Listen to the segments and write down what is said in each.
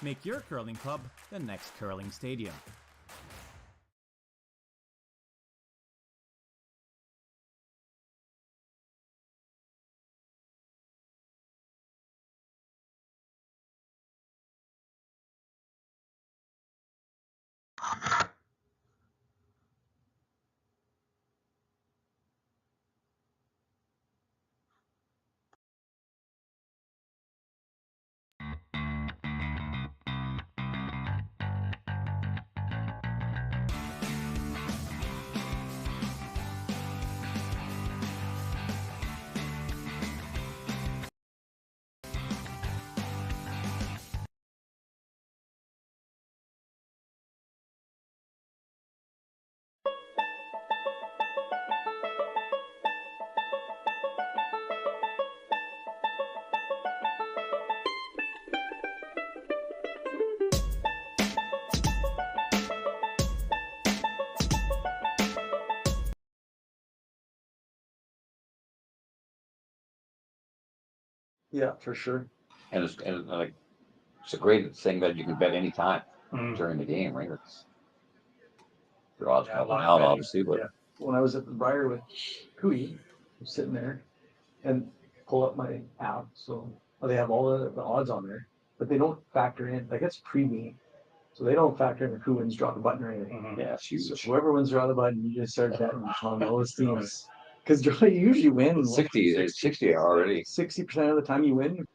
Make your curling club the next curling stadium. Yeah, for sure. And it's a great thing that you can bet any time during the game, right? It's your odds come out, obviously, but when I was at the Briar with Cooey, I'm sitting there and pull up my app, so they have all the odds on there, but they don't factor in, like it's pre-game, so they don't factor in who wins, drop the button or anything. yeah, it's huge. So whoever wins, draw the button, you just start betting on those teams. Because you usually win 60 already. 60% of the time you win.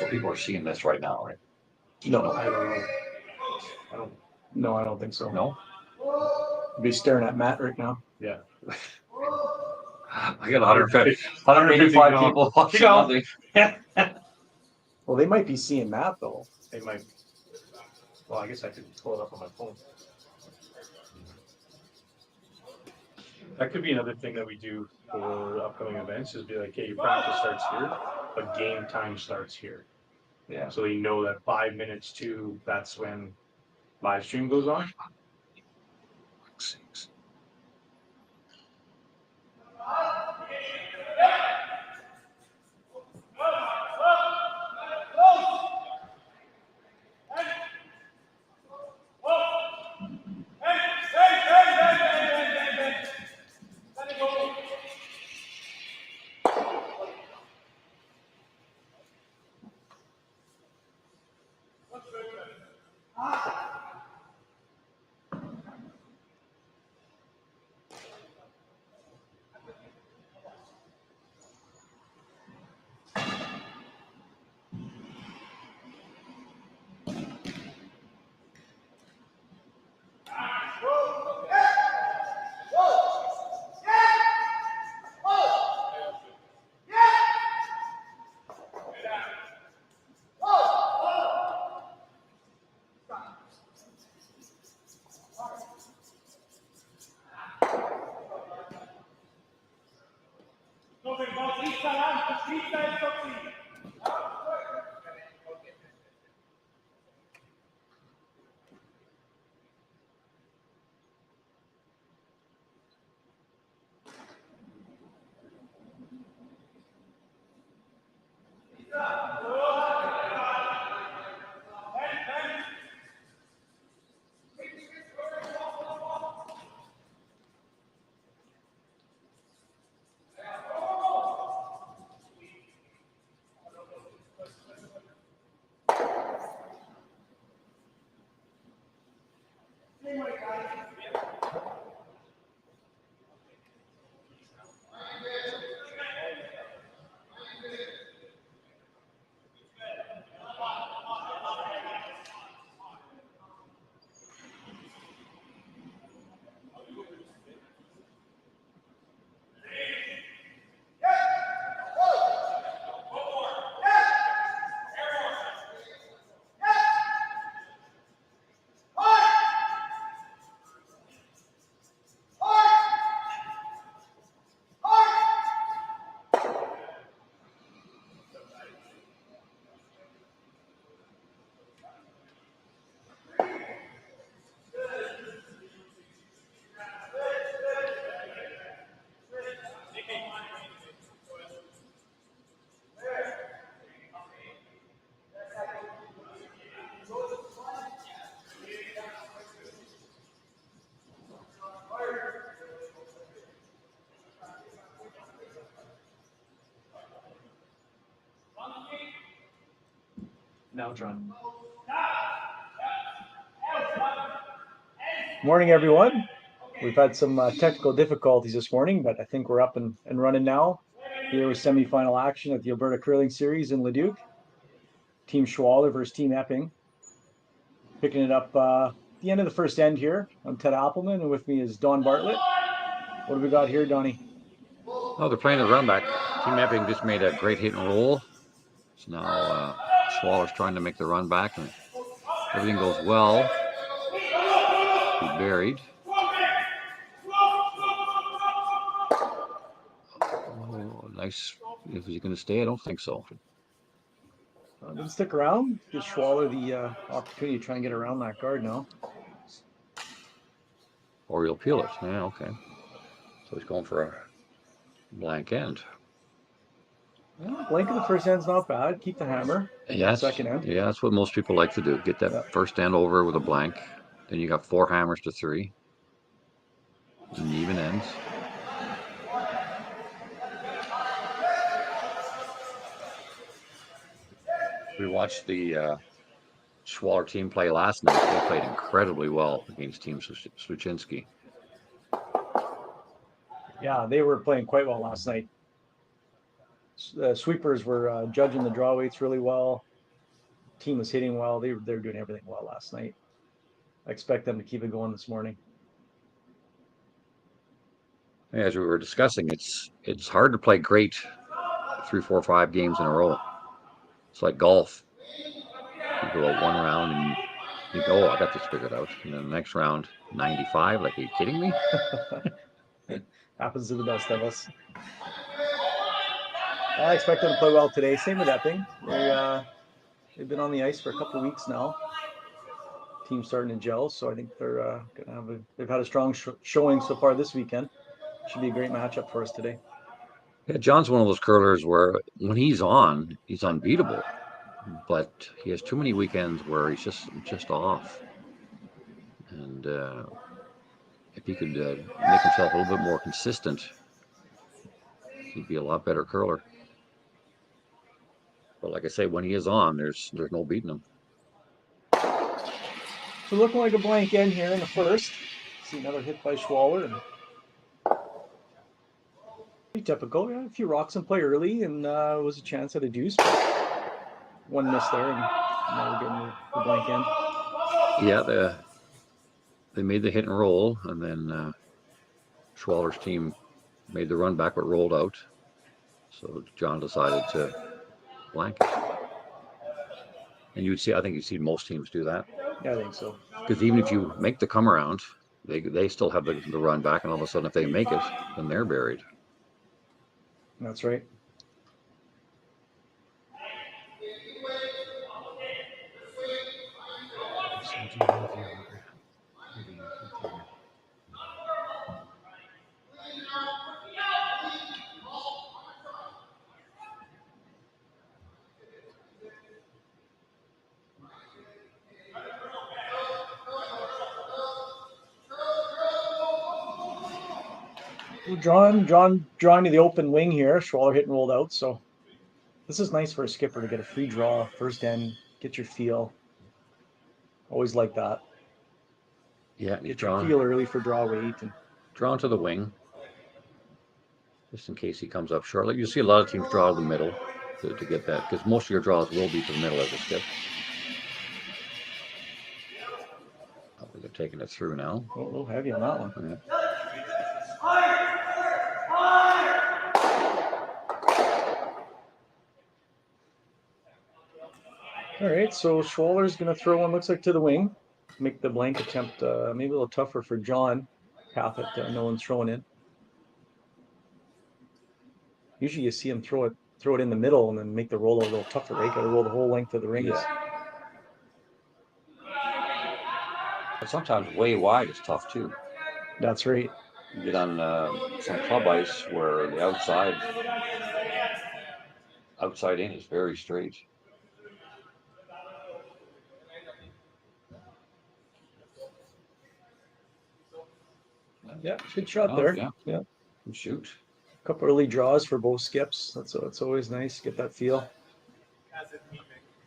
So people are seeing this right now, right? No, I don't know. no, I don't think so. No? I'd be staring at Matt right now. Yeah. I got 185 people watching Go. nothing. Well, they might be seeing Matt though. They might. Well, I guess I could pull it up on my phone. That could be another thing that we do for upcoming events is be like, hey, your practice starts here, but game time starts here. Yeah. So you know that 5 minutes to that's when live stream goes on. Now, John. Morning, everyone. We've had some technical difficulties this morning, but I think we're up and running now. Here was semifinal action at the Alberta Curling Series in Leduc. Team Schwaller versus Team Epping. Picking it up the end of the first end here. I'm Ted Appelman, and with me is Don Bartlett. What do we got here, Donnie? Oh, they're playing the run back. Team Epping just made a great hit and roll. So now Schwaller's trying to make the run back, and everything goes well. He's buried. Oh, nice. Is he going to stay? I don't think so. Didn't stick around. Give Schwaller the opportunity to try and get around that guard now. Or he'll peel it. Yeah, okay. So he's going for a blank end. Well, blank of the first end's not bad. Keep the hammer. Yeah, Second end. Yeah, that's what most people like to do. Get that first end over with a blank. Then you got 4 hammers to 3. And even ends. We watched the Schwaller team play last night. They played incredibly well against Team Sluchinski. Yeah, they were playing quite well last night. The sweepers were judging the draw weights really well. team was hitting well. They're doing everything well last night. I expect them to keep it going this morning. As we were discussing, it's hard to play great 3, 4, 5 games in a row. It's like golf. You go out one round and you think, oh, I got this figured out. And then the next round, 95. Like, are you kidding me? Happens to the best of us. I expect them to play well today. Same with Epping. They've been on the ice for a couple of weeks now. Team's starting to gel, so I think they're gonna have they've had a strong showing so far this weekend. Should be a great matchup for us today. Yeah, John's one of those curlers where when he's on, he's unbeatable. But he has too many weekends where he's just off. And if he could make himself a little bit more consistent, he'd be a lot better curler. But like I say, when he is on, there's no beating him. So looking like a blank end here in the first. See another hit by Schwaller. And pretty typical. Yeah, a few rocks in play early, and was a chance at a deuce, but one miss there, and now we're getting the blank end. Yeah, they made the hit and roll, and then Schwaller's team made the run back but rolled out. So John decided to blank it. And I think you'd see most teams do that. Yeah, I think so. Because even if you make the come around, they still have the run back, and all of a sudden if they make it, then they're buried. That's right. Drawing to the open wing here. Schwaller hit and rolled out. So this is nice for a skipper to get a free draw, first end, get your feel. Always like that. Yeah, Get your feel early for draw weight. And drawn to the wing, just in case he comes up short. Like you see a lot of teams draw to the middle to get that, because most of your draws will be to the middle as a skip. I think they're taking it through now. a little heavy on that one. Yeah. All right, so Schwaller's going to throw one, looks like to the wing. Make the blank attempt maybe a little tougher for John. Half it, no one's throwing in. Usually you see him throw it in the middle and then make the roll a little tougher, right? Got to roll the whole length of the rings. Yeah. But sometimes way wide is tough too. That's right. You get on some club ice where the outside in is very straight. Yeah, good shot there. Yeah. Shoot. A couple early draws for both skips. That's always nice. Get that feel.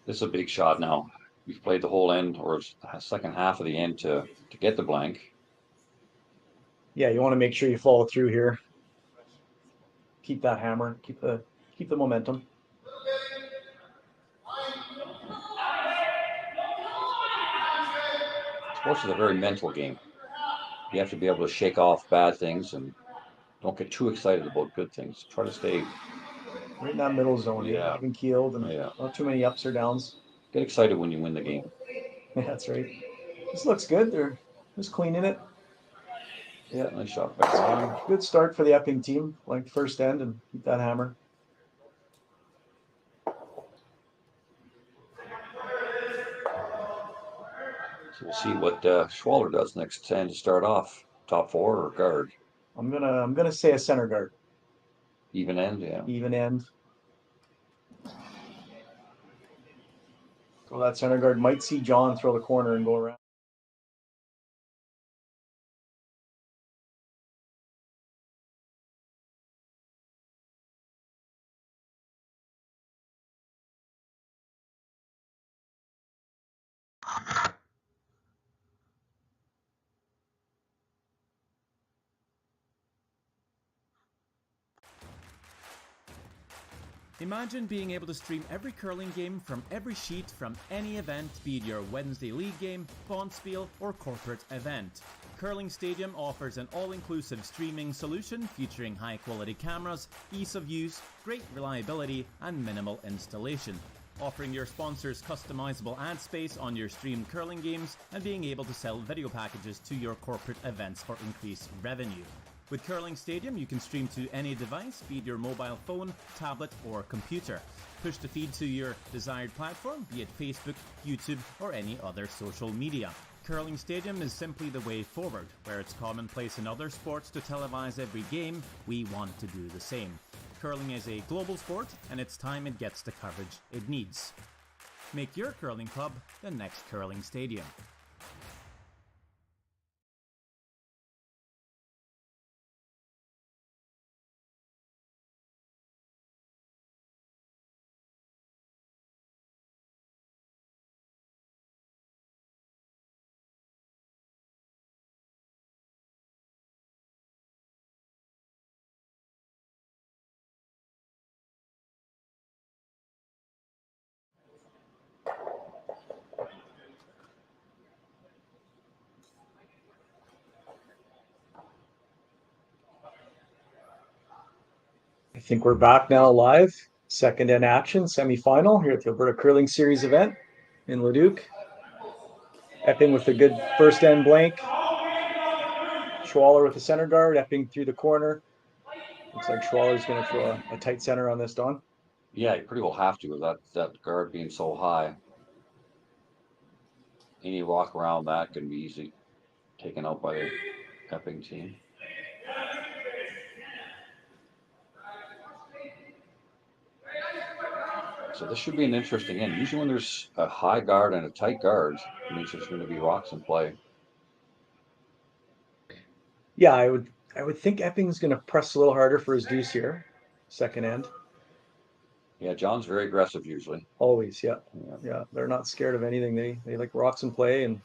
This is a big shot now. We've played the whole end or second half of the end to get the blank. Yeah, you want to make sure you follow through here. Keep that hammer. Keep the momentum. Sports is a very mental game. You have to be able to shake off bad things and don't get too excited about good things. Try to stay right in that middle zone. Yeah. Even keeled and not too many ups or downs. Get excited when you win the game. Yeah, that's right. This looks good. They're just cleaning it. Yeah, nice shot. Back. Good start for the Epping team. Like first end and keep that hammer. So we'll see what Schwaller does next end to start off. Top four or guard? I'm gonna say a center guard. Even end, yeah. Even end. So that center guard might see John throw the corner and go around. Imagine being able to stream every curling game from every sheet from any event, be it your Wednesday league game, bonspiel, or corporate event. Curling Stadium offers an all-inclusive streaming solution featuring high-quality cameras, ease of use, great reliability, and minimal installation. Offering your sponsors customizable ad space on your streamed curling games and being able to sell video packages to your corporate events for increased revenue. With Curling Stadium, you can stream to any device, be it your mobile phone, tablet, or computer. Push the feed to your desired platform, be it Facebook, YouTube, or any other social media. Curling Stadium is simply the way forward. Where it's commonplace in other sports to televise every game, we want to do the same. Curling is a global sport, and it's time it gets the coverage it needs. Make your curling club the next Curling Stadium. I think we're back now live. Second in action, semifinal here at the Alberta Curling Series event in Leduc. Epping with a good first end blank. Schwaller with the center guard, Epping through the corner. Looks like Schwaller's going to throw a tight center on this, Don. Yeah, you pretty well have to with that guard being so high. Any rock around that can be easily taken out by the Epping team. So this should be an interesting end. Usually when there's a high guard and a tight guard, it means there's going to be rocks in play. Yeah, I would think Epping's going to press a little harder for his deuce here. Second end. Yeah, John's very aggressive usually. Always, yeah. They're not scared of anything. They like rocks in play, and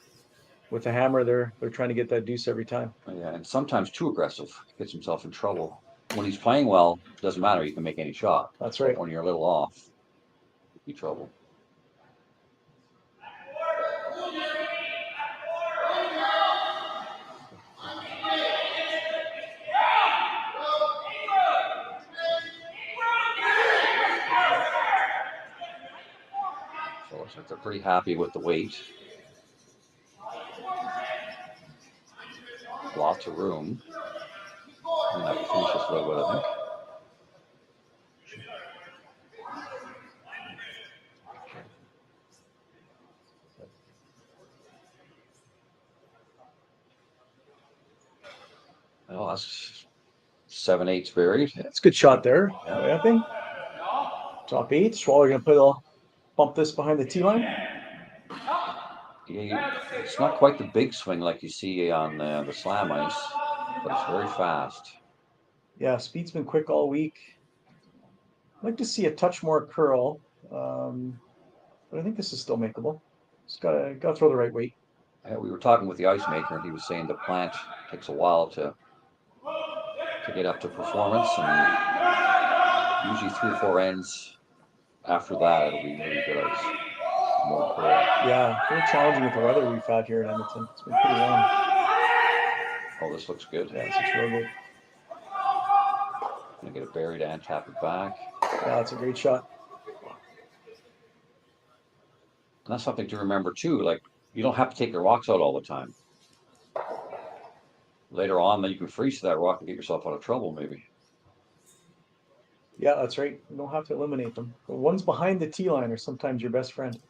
with the hammer, they're trying to get that deuce every time. Yeah, and sometimes too aggressive, gets himself in trouble. When he's playing well, it doesn't matter. You can make any shot. That's right. But when you're a little off, you trouble. So looks like they're pretty happy with the weight. Lots of room. And that will finish this a little bit, I think. Oh, that's 7/8 buried. That's a good shot there. Epping. Top 8. Schwaller going to bump this behind the T line. Yeah, it's not quite the big swing like you see on the slam ice, but it's very fast. Yeah, speed's been quick all week. I'd like to see a touch more curl, but I think this is still makeable. Just gotta throw the right weight. Yeah, we were talking with the ice maker, and he was saying the plant takes a while to get up to performance, and usually 3 or 4 ends after that, it'll be really good ice. More curl. Yeah, very challenging with the weather we've had here in Edmonton. It's been pretty warm. Oh, this looks good. Yeah, this looks real good. Gonna get it buried and tap it back. Yeah, that's a great shot. And that's something to remember too. Like, you don't have to take the rocks out all the time. Later on, then you can freeze that rock and get yourself out of trouble, maybe. Yeah, that's right. You don't have to eliminate them. The ones behind the T line are sometimes your best friend.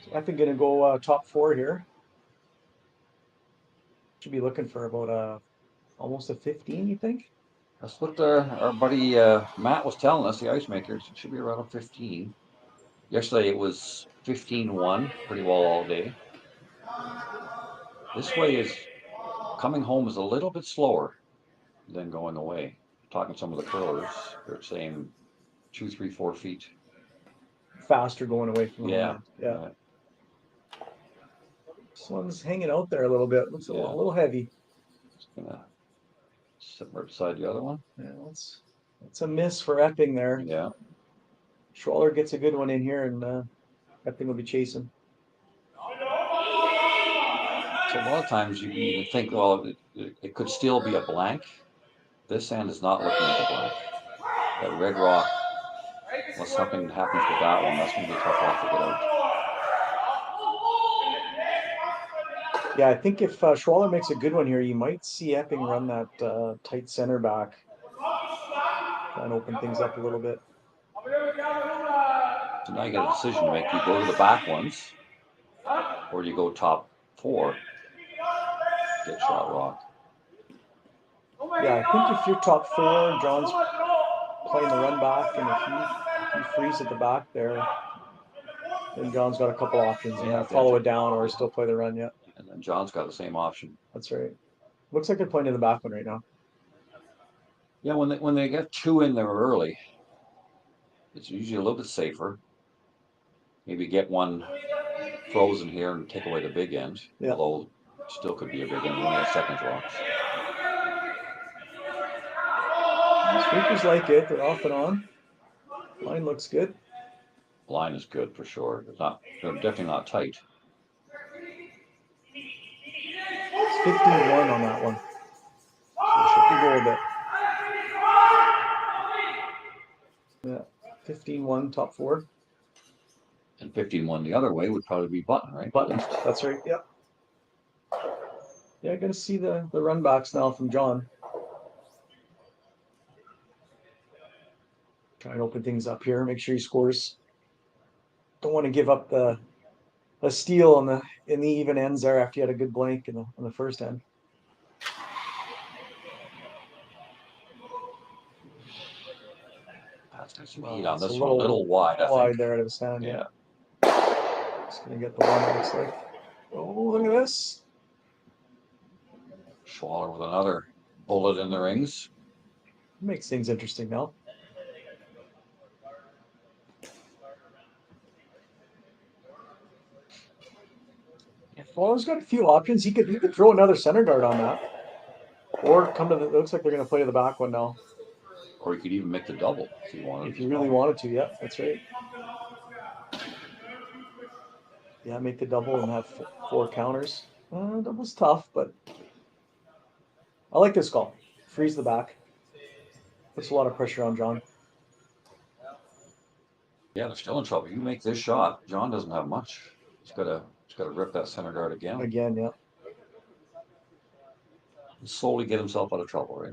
So Epping going to go top 4 here. Should be looking for about almost a 15, you think? That's what our buddy Matt was telling us, the ice makers. It should be around a 15. Yesterday it was 15-1, pretty well all day. This way is coming home is a little bit slower than going away. Talking to some of the curlers, they're saying 2, 3, 4 feet faster going away from the yeah. line. Yeah. This one's hanging out there a little bit. Looks a little heavy. Just gonna Right beside the other one. Yeah, it's a miss for Epping there. Yeah. Schwaller gets a good one in here, and Epping will be chasing. So a lot of times you can even think, well, it could still be a blank. This end is not looking like a blank. That red rock, unless something happens with that one, that's going to be a tough rock to get out. Yeah, I think if Schwaller makes a good one here, you might see Epping run that tight center back. Try and open things up a little bit. So now you got a decision to make. Do you go to the back ones, or do you go top 4? Get shot rock. Yeah, I think if you're top 4, John's playing the run back, and if he frees at the back there, then John's got a couple options. You can follow it down or still play the run. Yeah, And then John's got the same option. that's right. Looks like they're playing in the back one right now. Yeah, when they get 2 in there early, it's usually a little bit safer. Maybe get one frozen here and take away the big end. Yeah. Although it still could be a big end. One of the seconds rocks. Sweepers like it. They're off and on. Line looks good. Line is good for sure. They're definitely not tight. It's 15-1 on that one. So it should go a bit. Yeah, 15-1, top 4. And 15-1 the other way would probably be button, right? Button. That's right. Yep. Yeah, I gotta see the run backs now from John. Try and open things up here. Make sure he scores. Don't want to give up a steal in the even ends there after you had a good blank on the first end. That's going to be on this one a little wide, I think. Wide there out of his hand. Yeah. Just gonna get the one. It looks like. Oh, look at this. Schwaller with another bullet in the rings. Makes things interesting now. Schwaller's got a few options. He could throw another center guard on that, or come to the. It looks like they're going to play to the back one now. Or you could even make the double if you wanted. If you really wanted to, yeah, that's right. Yeah, make the double and have 4 counters. Double's tough, but I like this call. Freeze the back. Puts a lot of pressure on John. Yeah, they're still in trouble. You make this shot, John doesn't have much. He's got to rip that center guard again. Again, yeah. Slowly get himself out of trouble, right?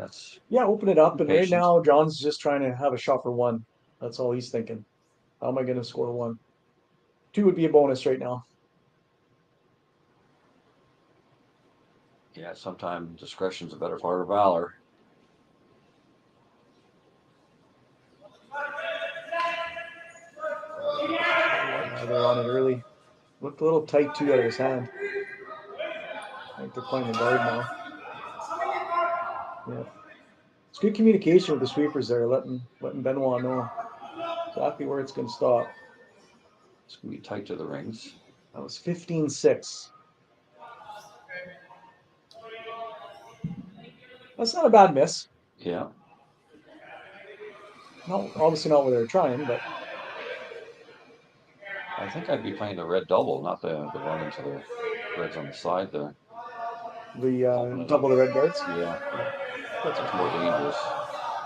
Open it up. And right patient. now, John's just trying to have a shot for 1. That's all he's thinking. How am I going to score 1? 2 would be a bonus right now. Yeah, sometimes discretion's a better part of valor. They're on it early. Looked a little tight too out of his hand. I think they're playing the guard now. Yeah. It's good communication with the sweepers there, letting Benoit know exactly where it's going to stop. It's going to be tight to the rings. That was 15-6. That's not a bad miss. Yeah. No, obviously not what they were trying, but I think I'd be playing the red double, not the run into the reds on the side there. The double the red guards. Yeah. That's more dangerous.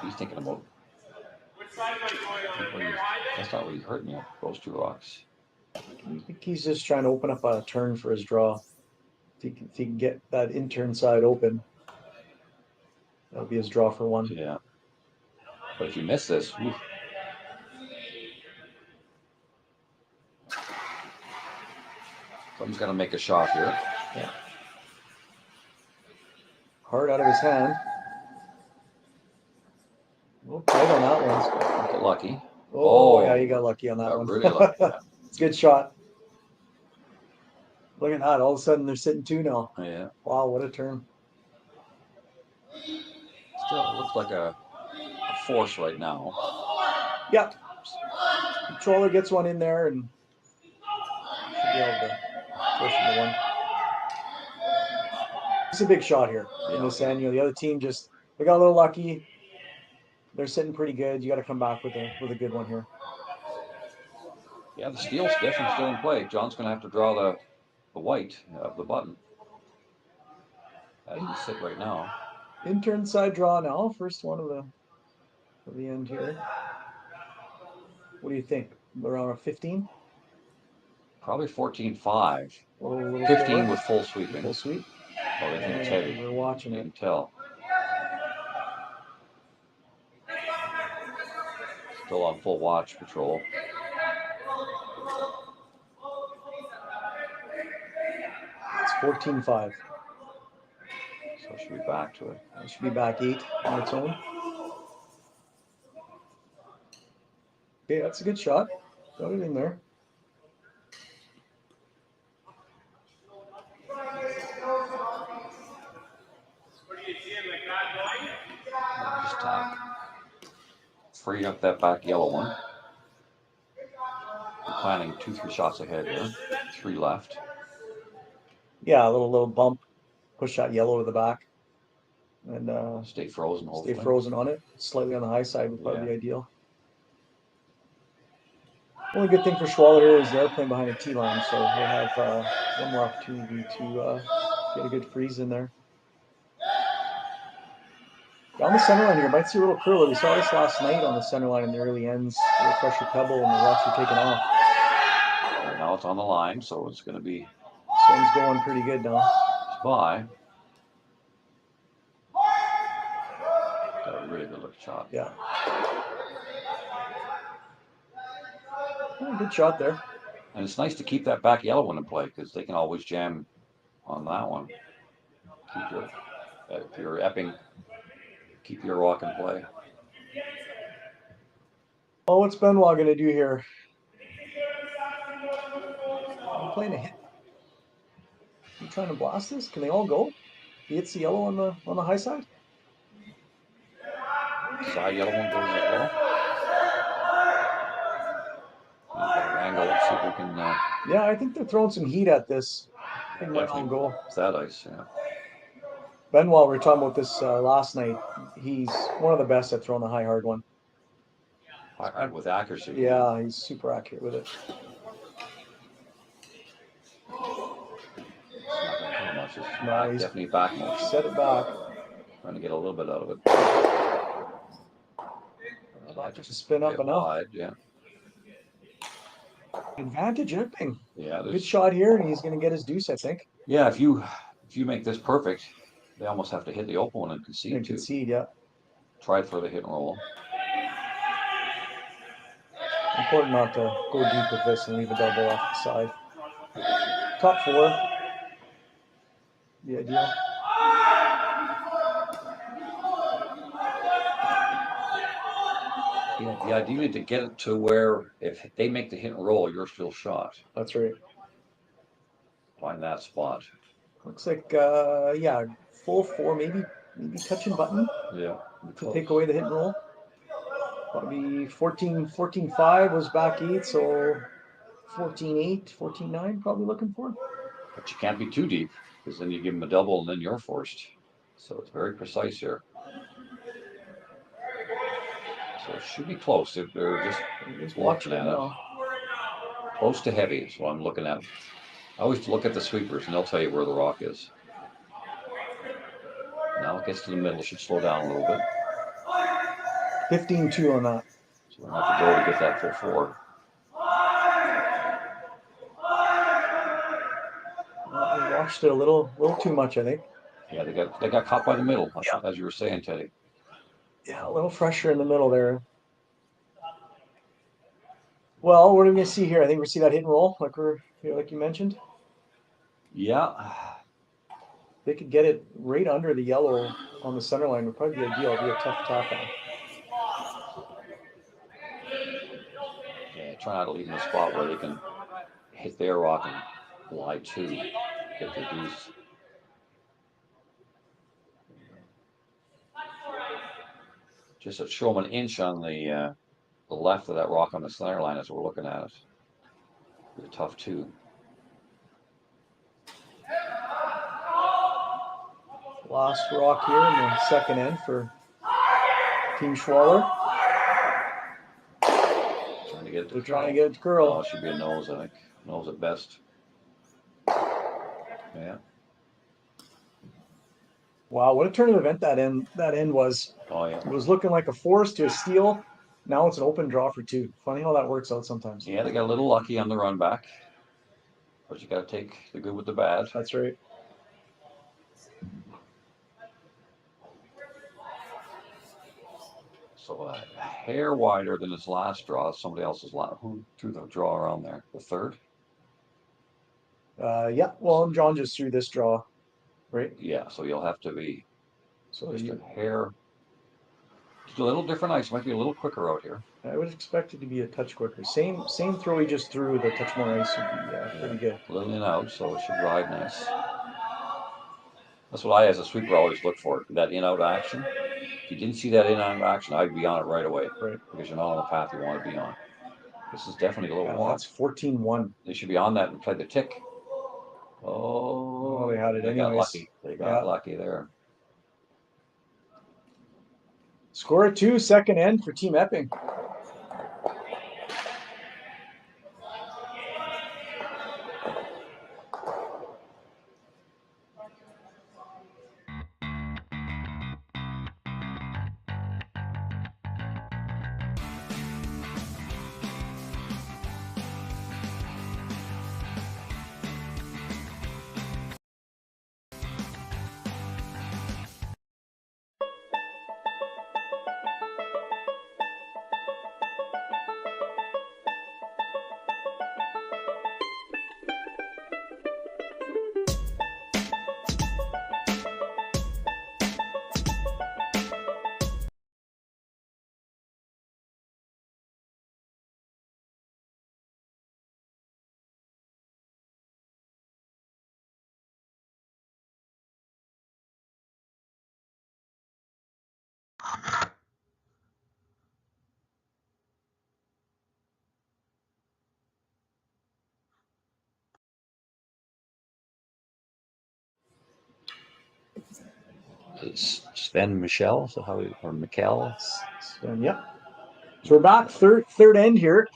He's thinking about. That's not what he's hurting you. Those 2 rocks. I think he's just trying to open up a turn for his draw. If he can get that in-turn side open, that'll be his draw for 1. Yeah. But if you miss this, whew. Someone's got to make a shot here. Yeah. Hard out of his hand. A little tight on that one. Get lucky. Oh, yeah, you got lucky on that one. Really lucky. Yeah. It's a good shot. Look at that. All of a sudden, they're sitting 2 now. Yeah. Wow, what a turn. Still, it looks like a force right now. Yeah. Controller gets one in there and should be able to push the 1. It's a big shot here in this end. The other team just They got a little lucky. They're sitting pretty good. You got to come back with a good one here. Yeah, the steel's definitely still in play. John's going to have to draw the white of the button. As we sit right now. Intern side draw now. First one of the end here. What do you think? Around a 15? Probably 14-5. Little 15 slower. with full sweeping. Full sweep. Oh, they think it's heavy. We're watching You it. can tell. Still on full watch patrol. It's 14-5. So it should be back to it. It should be back 8 on its own. Okay, that's a good shot. Got it in there. Just freeing up that back yellow one. I'm planning 2-3 shots ahead here. 3 left. Yeah, a little bump. Push that yellow to the back. And Stay frozen, hopefully. stay frozen on it. Slightly on the high side would probably be ideal. Only good thing for Schwaller here is they're playing behind a tee line, so we'll have one more opportunity to get a good freeze in there. Down the center line here, might see a little curler. We saw this last night on the center line in the early ends. A little fresher pebble, and the rocks are taking off. And now it's on the line, so it's going to be. This one's going pretty good now. It's by. Got a really good looking shot. Yeah. Oh, good shot there. And it's nice to keep that back yellow one in play because they can always jam on that one. Keep your, if you're Epping, keep your rock in play. Oh, what's Benoit going to do here? I'm playing a hit. You trying to blast this? Can they all go? He hits the yellow on the high side. Side yellow one goes as well. Angle, see if we can. Yeah, I think they're throwing some heat at this. It might all go. It's that ice, yeah. Benoit, we were talking about this last night. He's one of the best at throwing the high hard one. With accuracy. Yeah, he's super accurate with it. No, he's definitely back more. Set it back. Trying to get a little bit out of it. Just spin up enough. Wide, yeah. Advantage Epping. Yeah. Good shot here, and he's going to get his deuce, I think. Yeah, if you make this perfect, they almost have to hit the open one and concede too. Concede, yeah. Try for the hit and roll. Important not to go deep with this and leave a double off the side. Top 4. The ideal. Yeah, the idea is to get it to where if they make the hit and roll, you're still shot. That's right. Find that spot. Looks like, yeah, full 4, maybe touching button. Yeah. To take away the hit and roll. Probably 14-5 was back 8, so 14-8, 14-9 probably looking for. But you can't be too deep because then you give them a double and then you're forced. So it's very precise here. So it should be close if they're just watching at it. Close to heavy is what I'm looking at. I always look at the sweepers and they'll tell you where the rock is. Now it gets to the middle, it should slow down a little bit. 15-2 on that. So we'll have to go to get that full 4. Well, we watched it a little too much, I think. Yeah, they got caught by the middle, as you were saying, Teddy. Yeah, a little fresher in the middle there. Well, what are we gonna see here? I think we see that hit and roll, like you mentioned. Yeah. They could get it right under the yellow on the center line. Would probably be ideal. It'd be a tough tap on. Yeah, try not to leave in a spot where they can hit their rock and fly to get their deuce. Just to show them an inch on the left of that rock on the center line as we're looking at it. Be a tough 2. Last rock here in the second end for Team Schwaller. Trying to get it to They're trying to get it to curl. Oh, it should be a nose, I think. Nose at best. Yeah. Wow, what a turn of event that end was. Oh, yeah. It was looking like a force to a steal. Now it's an open draw for 2. Funny how that works out sometimes. Yeah, they got a little lucky on the run back. But you got to take the good with the bad. That's right. So a hair wider than his last draw. Somebody else's last. Who threw the draw around there? The third? Yeah, well, John just threw this draw, right? Yeah, so you'll have to be So just a hair. Just a little different ice. Might be a little quicker out here. I would expect it to be a touch quicker. Same throw he just threw, the touch more ice would be pretty good. A little in and out, so it should ride nice. That's what I, as a sweeper, always look for. That in-out action. If you didn't see that in-out action, I'd be on it right away. Right. Because you're not on the path you want to be on. This is definitely a little warm. That's 14-1. They should be on that and play the tick. Oh, they had it anyways. Got lucky. They got lucky there. Score at 2, second end for Team Epping. It's Sven Michel, so how or Mikel? Sven, yeah. So we're back third end here.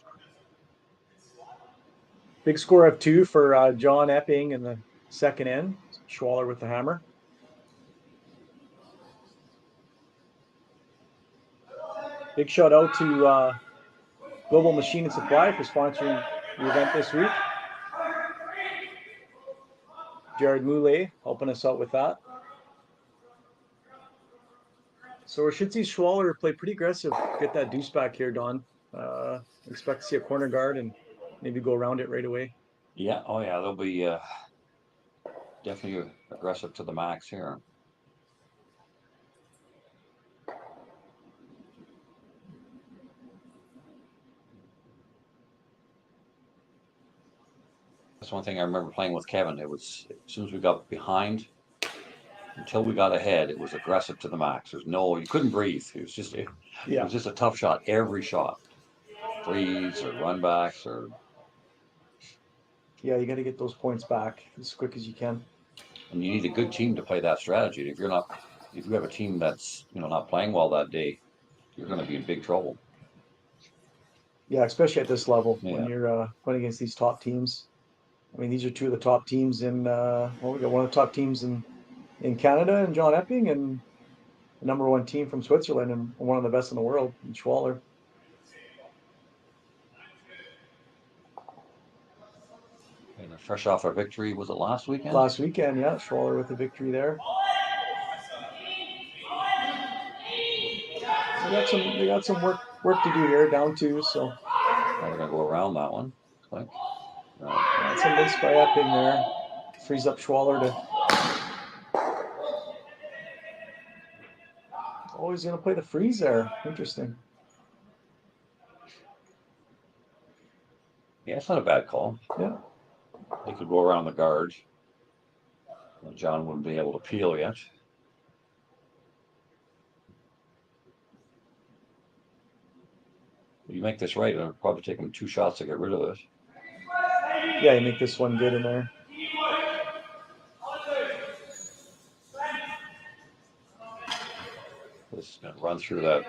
Big score of 2 for John Epping in the second end. Schwaller with the hammer. Big shout out to Global Machine and Supply for sponsoring the event this week. Jared Moulet helping us out with that. So we should see Schwaller play pretty aggressive. Get that deuce back here, Don. Expect to see a corner guard and maybe go around it right away. Yeah, oh yeah, they'll be definitely aggressive to the max here. That's one thing I remember playing with Kevin. It was as soon as we got behind, until we got ahead, it was aggressive to the max. You couldn't breathe. It was just a tough shot. Every shot, freeze or run backs or. Yeah, you got to get those points back as quick as you can. And you need a good team to play that strategy. If you have a team that's not playing well that day, you're going to be in big trouble. Yeah, especially at this level when you're playing against these top teams. I mean, these are 2 of the top teams in. We got one of the top teams in Canada and John Epping, and the number 1 team from Switzerland and one of the best in the world in Schwaller. And fresh off a victory, was it last weekend? Last weekend, yeah, Schwaller with the victory there. They got some work to do here, down 2, so. Now they're gonna go around that one. That's a miss by Epping there. Frees up Schwaller to. Oh, he's gonna play the freeze there. Interesting. Yeah, it's not a bad call. Yeah. They could go around the guard. John wouldn't be able to peel yet. You make this right, it'll probably take him 2 shots to get rid of it. Yeah, you make this one good in there. This is going to run through that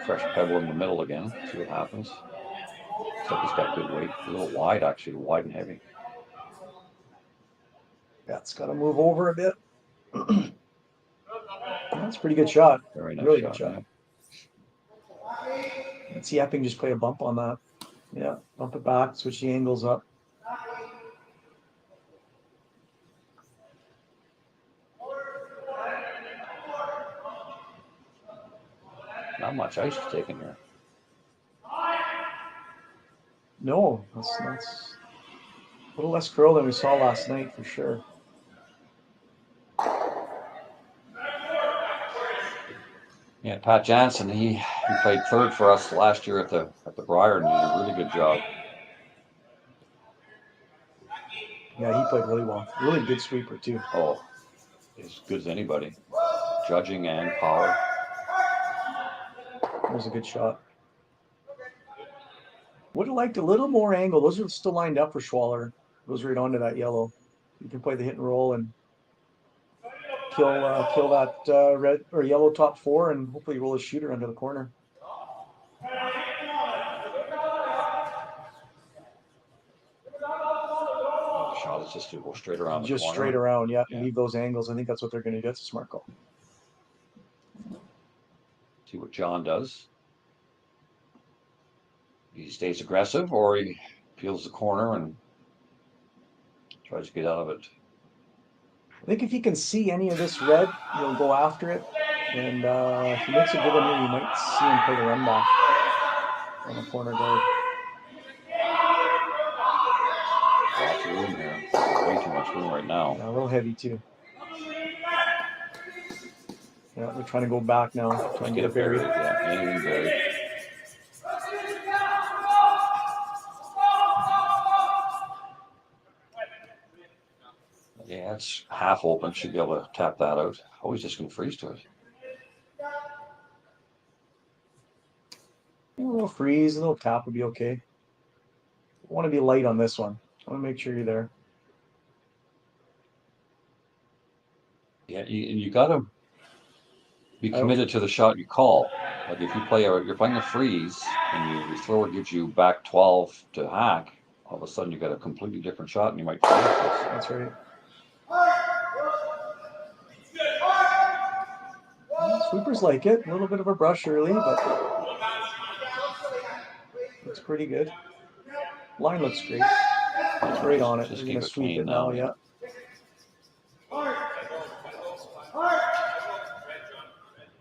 fresh pebble in the middle again. See what happens. Looks like he's got good weight. A little wide, actually, wide and heavy. Yeah, it's got to move over a bit. That's a pretty good shot. Very nice Really shot. good shot. Yeah. Let's see Epping just play a bump on that. Yeah, bump it back, switch the angles up. Not much ice taken here. No, that's a little less curl than we saw last night for sure. Yeah, Pat Jansen, he played third for us last year at the Briar and did a really good job. Yeah, he played really well. Really good sweeper too. Oh, as good as anybody. Judging and power. That was a good shot. Would have liked a little more angle. Those are still lined up for Schwaller. Goes right onto that yellow. You can play the hit and roll and kill that red or yellow top four and hopefully roll a shooter under the corner. The shot is just to go straight around the Just corner. straight around, yeah, and leave those angles. I think that's what they're going to do. That's a smart call. See what John does. He stays aggressive or he peels the corner and tries to get out of it. I think if he can see any of this red, he'll go after it. And if he makes a good one here, you might see him play the run back on the corner guard. Lots of room here. Way too much room right now. Yeah, a little heavy too. Yeah, they're trying to go back now. Trying to get it buried. Yeah, anything buried. Yeah, it's half open. Should be able to tap that out. Oh, he's just going to freeze to it. A little freeze, a little tap would be okay. I want to be light on this one. I want to make sure you're there. Yeah, you got to be committed to the shot you call. Like if you're playing a freeze and your thrower gives you back 12 to hack, all of a sudden you got a completely different shot and you might freeze this. That's right. Sweepers like it. A little bit of a brush early, but looks pretty good. Line looks great. It's right on it. Just We're keep going to it sweep clean it now, now, yeah.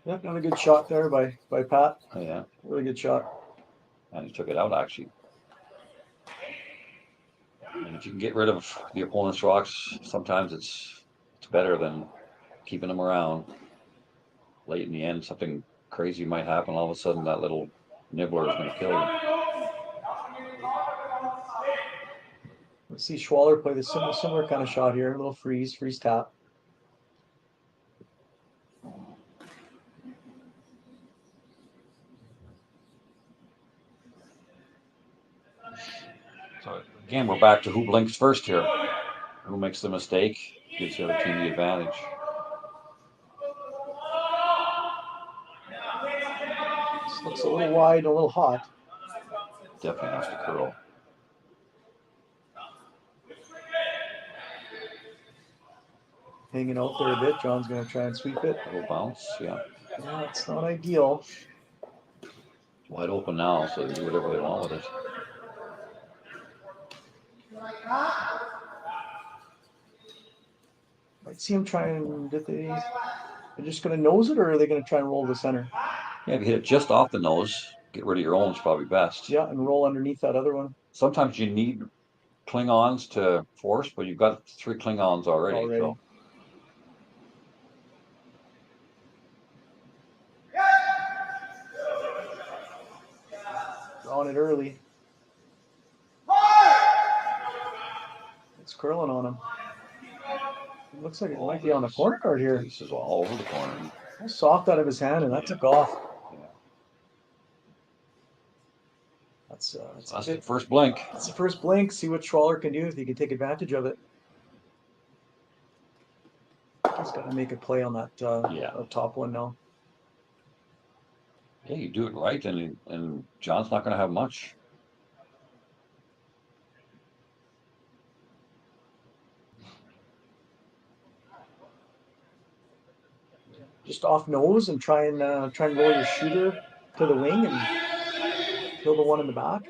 Yep, another good shot there by Pat. Oh, yeah, Really good shot. and he took it out actually. And if you can get rid of the opponent's rocks, sometimes it's better than keeping them around. Late in the end, something crazy might happen. All of a sudden, that little nibbler is going to kill you. Let's see Schwaller play the similar kind of shot here. A little freeze tap. So again, we're back to who blinks first here. Who makes the mistake gives the other team the advantage. This looks a little wide, a little hot. Definitely has to curl. Hanging out there a bit. John's going to try and sweep it. A little bounce, yeah. Yeah, it's not ideal. Wide open now, so they do whatever they want with it. Might see him try and they're just going to nose it, or are they going to try and roll to the center? Yeah, if you hit it just off the nose, get rid of your own is probably best. Yeah, and roll underneath that other one. Sometimes you need Klingons to force, but you've got 3 Klingons already. So. On it early. It's curling on him. It looks like it might be on the corner guard here. This is all over the corner. Soft out of his hand, and that took off. Yeah. That's the first blink. That's the first blink. See what Schwaller can do if he can take advantage of it. He's got to make a play on that top one now. Yeah, you do it right, and John's not going to have much. Just off nose and try and roll your shooter to the wing and kill the one in the back.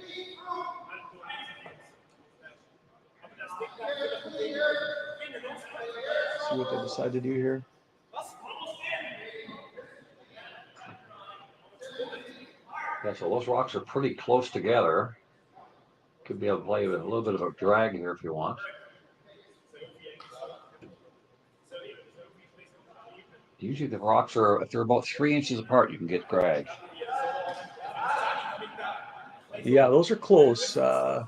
See what they decide to do here. Yeah, so those rocks are pretty close together. Could be able to play with a little bit of a drag here if you want. Usually the rocks are, if they're about 3 inches apart, you can get drag. Yeah, those are close. I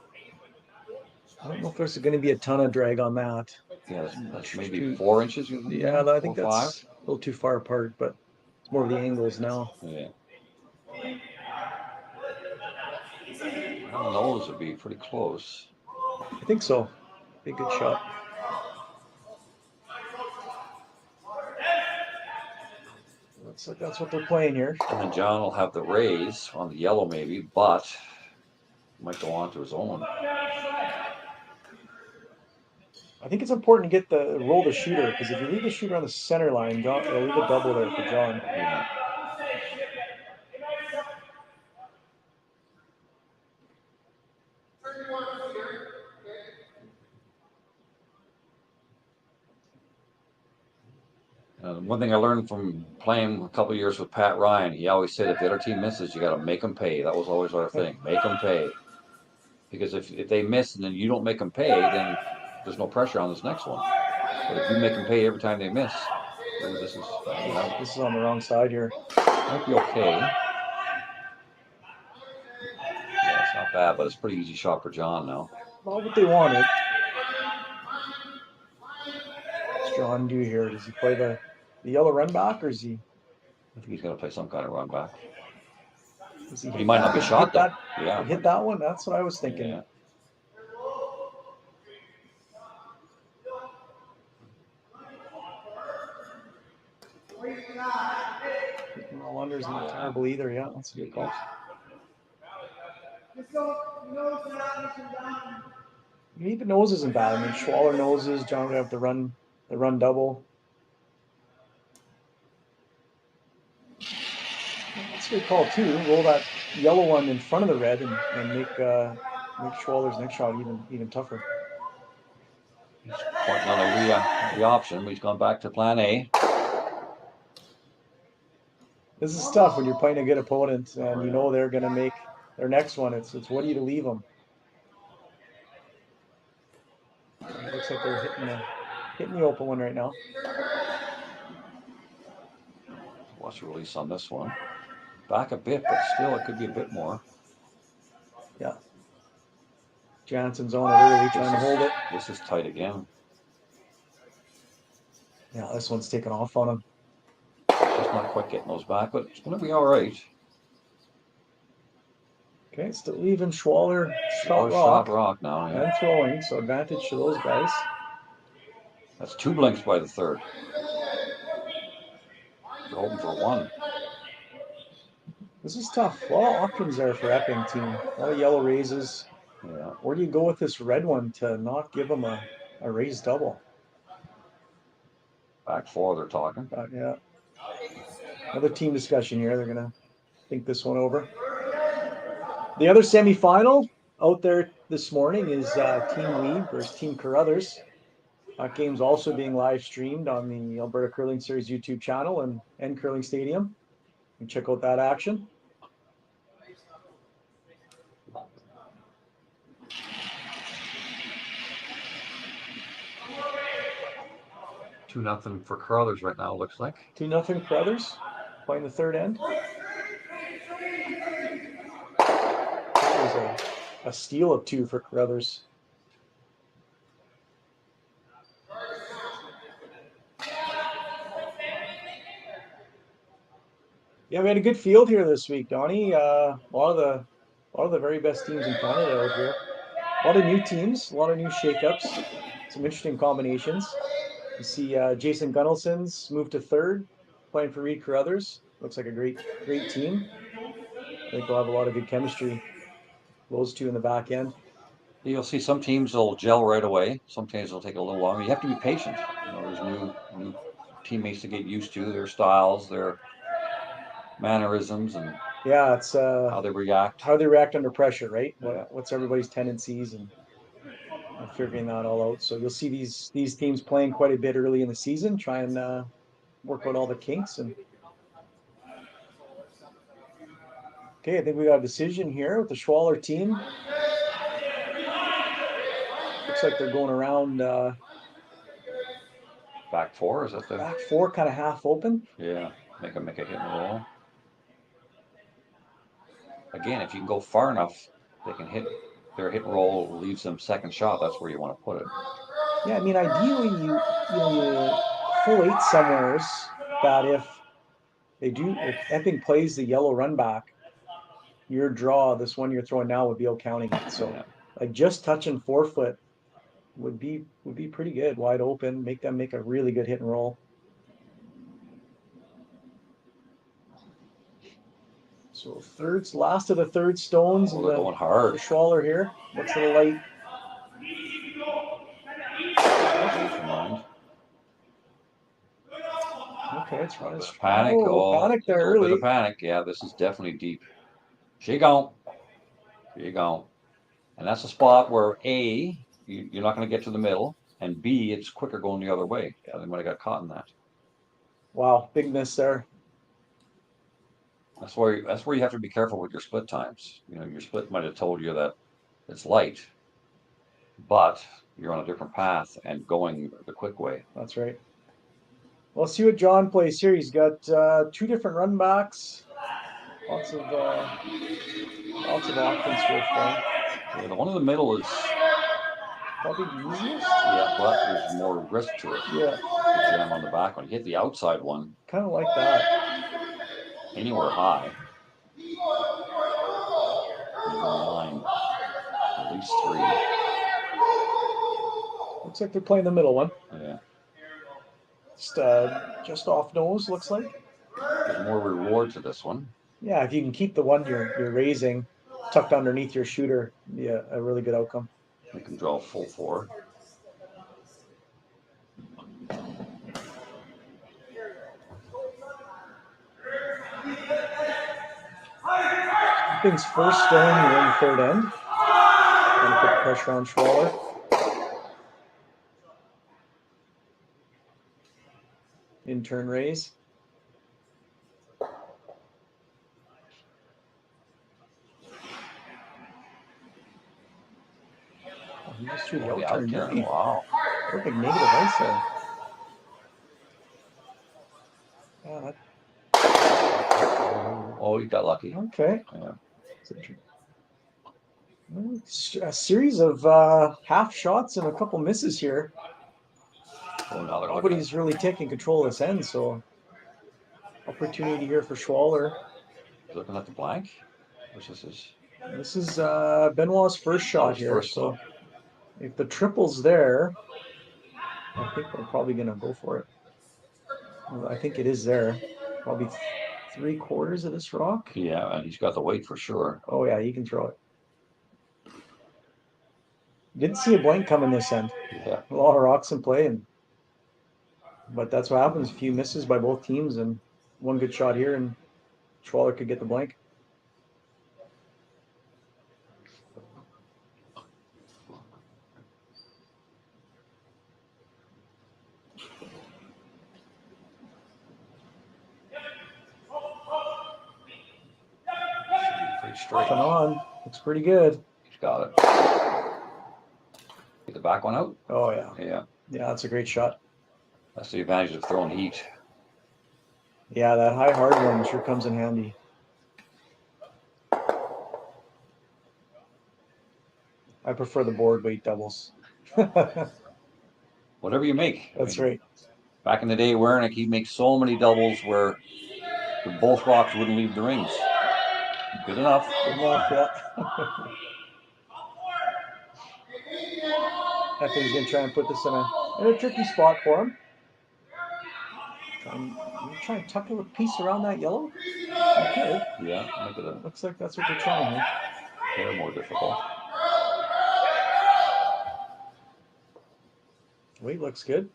don't know if there's going to be a ton of drag on that. Yeah, that's maybe 4 inches. Yeah, I think 4 or 5. that's a little too far apart, but it's more of the angles now. Yeah. I don't know, those would be pretty close. I think so. Be a good shot. Looks like that's what they're playing here. And then John will have the raise on the yellow maybe, but might go on to his own. I think it's important to get the roll the shooter, because if you leave the shooter on the center line, John, it'll leave a double there for John. Yeah. One thing I learned from playing a couple of years with Pat Ryan, he always said if the other team misses, you got to make them pay. That was always our thing, make them pay. Because if they miss and then you don't make them pay, then there's no pressure on this next one. But if you make them pay every time they miss, this is on the wrong side here. Might be okay. Yeah, it's not bad, but it's a pretty easy shot for John now. Not what they wanted. What's John do here? Does he play the yellow run back, or is he? I think he's going to play some kind of run back. He might not be shot though. Yeah, hit that one. That's what I was thinking. Yeah. No wonders not terrible either. Yeah, that's a good call. Even nose isn't bad. I mean, Schwaller noses. John would have the run double. That's a good call too. Roll that yellow one in front of the red and make Schwaller's next shot even tougher. He's pointing on the option. He's gone back to plan A. This is tough when you're playing a good opponent and you know they're going to make their next one. It's what do you to leave them? It looks like they're hitting the open one right now. Watch the release on this one. Back a bit, but still it could be a bit more. Yeah. Jansen's on it early, trying to hold it. This is tight again. Yeah, this one's taken off on him. Just not quite getting those back, but it's going to be all right. Okay, still leaving Schwaller shot rock now. Yeah. And throwing, so advantage to those guys. That's 2 blinks by the third. They're hoping for 1. This is tough. A lot of options there for Epping team. A lot of yellow raises. Yeah. Where do you go with this red one to not give them a raised double? Back 4, they're talking. Yeah. Another team discussion here. They're going to think this one over. The other semifinal out there this morning is Team Weed versus Team Carruthers. That game's also being live streamed on the Alberta Curling Series YouTube channel and Curling Stadium. You can check out that action. Two nothing for Carruthers right now, looks like. 2-0 Carruthers playing the third end. It was a steal of 2 for Carruthers. Yeah, we had a good field here this week, Donnie. A lot of the very best teams in Canada out here. A lot of new teams, a lot of new shakeups, some interesting combinations. You see Jason Gunnelson's moved to third, playing for Reed Carruthers. Looks like a great team. I think we'll have a lot of good chemistry. Those two in the back end. You'll see some teams will gel right away. Some teams will take a little longer. You have to be patient. You know, there's new teammates to get used to, their styles, their mannerisms, and Yeah, it's how they react. under pressure, right? Yeah. What's everybody's tendencies and figuring that all out. So you'll see these teams playing quite a bit early in the season, try and work out all the kinks. And okay, I think we got a decision here with the Schwaller team. Looks like they're going around Back four, is that the back four, kind of half open. Yeah, make a hit and roll. Again, if you can go far enough, they can hit their hit and roll leaves them second shot. That's where you want to put it. Yeah, I mean, ideally, you full eight somewheres that if Epping plays the yellow run back, your draw, this one you're throwing now, would be out counting it. So, Yeah. like just touching 4 foot would be pretty good, wide open, make them make a really good hit and roll. So last of the third stones. They're going hard. The Schwaller here. Looks a little light. Mind. Okay, it's running. Panic. Panic there a little early. bit of panic. Yeah, this is definitely deep. She gone. And that's a spot where A, you're not going to get to the middle, and B, it's quicker going the other way. Yeah, they might have got caught in that. Wow, big miss there. That's where you have to be careful with your split times. You know, your split might have told you that it's light, but you're on a different path and going the quick way. That's right. Well, let's see what John plays here. He's got two different run backs. Lots of options here for him. Yeah, the one in the middle is probably the easiest. Yeah, but there's more risk to it. Yeah. You jam on the back one. You hit the outside one. Kind of like that. Anywhere high. Line. At least 3. Looks like they're playing the middle one. Yeah. Just off nose, looks like. There's more reward to this one. Yeah, if you can keep the one you're raising tucked underneath your shooter, yeah, a really good outcome. You can draw full 4. Epping's first stone here in the third end. Trying to put pressure on Schwaller. In turn raise. He just threw the out turn. Wow. Perfect negative ice there. Yeah, Oh, you got lucky. Okay. Yeah. A series of half shots and a couple misses here. Oh, now they're Nobody's really taking control of this end, so opportunity here for Schwaller. Looking at the blank. Which is This is Benoit's first shot here. First so if the triple's there, I think we're probably going to go for it. I think it is there. Probably 3/4 of this rock. Yeah, and he's got the weight for sure. Oh yeah, he can throw it. Didn't see a blank coming this end. Yeah. A lot of rocks in play, but that's what happens. A few misses by both teams and one good shot here, and Schwaller could get the blank. Straight on. Looks pretty good. He's got it. Get the back one out. Oh yeah. Yeah. Yeah, that's a great shot. That's the advantage of throwing heat. Yeah, that high hard one sure comes in handy. I prefer the board weight doubles. Whatever you make. That's right. Back in the day, Wernick, he'd make so many doubles where both rocks wouldn't leave the rings. Good enough. Good enough, yeah. Epping's going to try and put this in a tricky spot for him. Try and tuck a piece around that yellow. Okay. Yeah, make it a Looks like that's what they're trying here. hair more difficult. Weight looks good.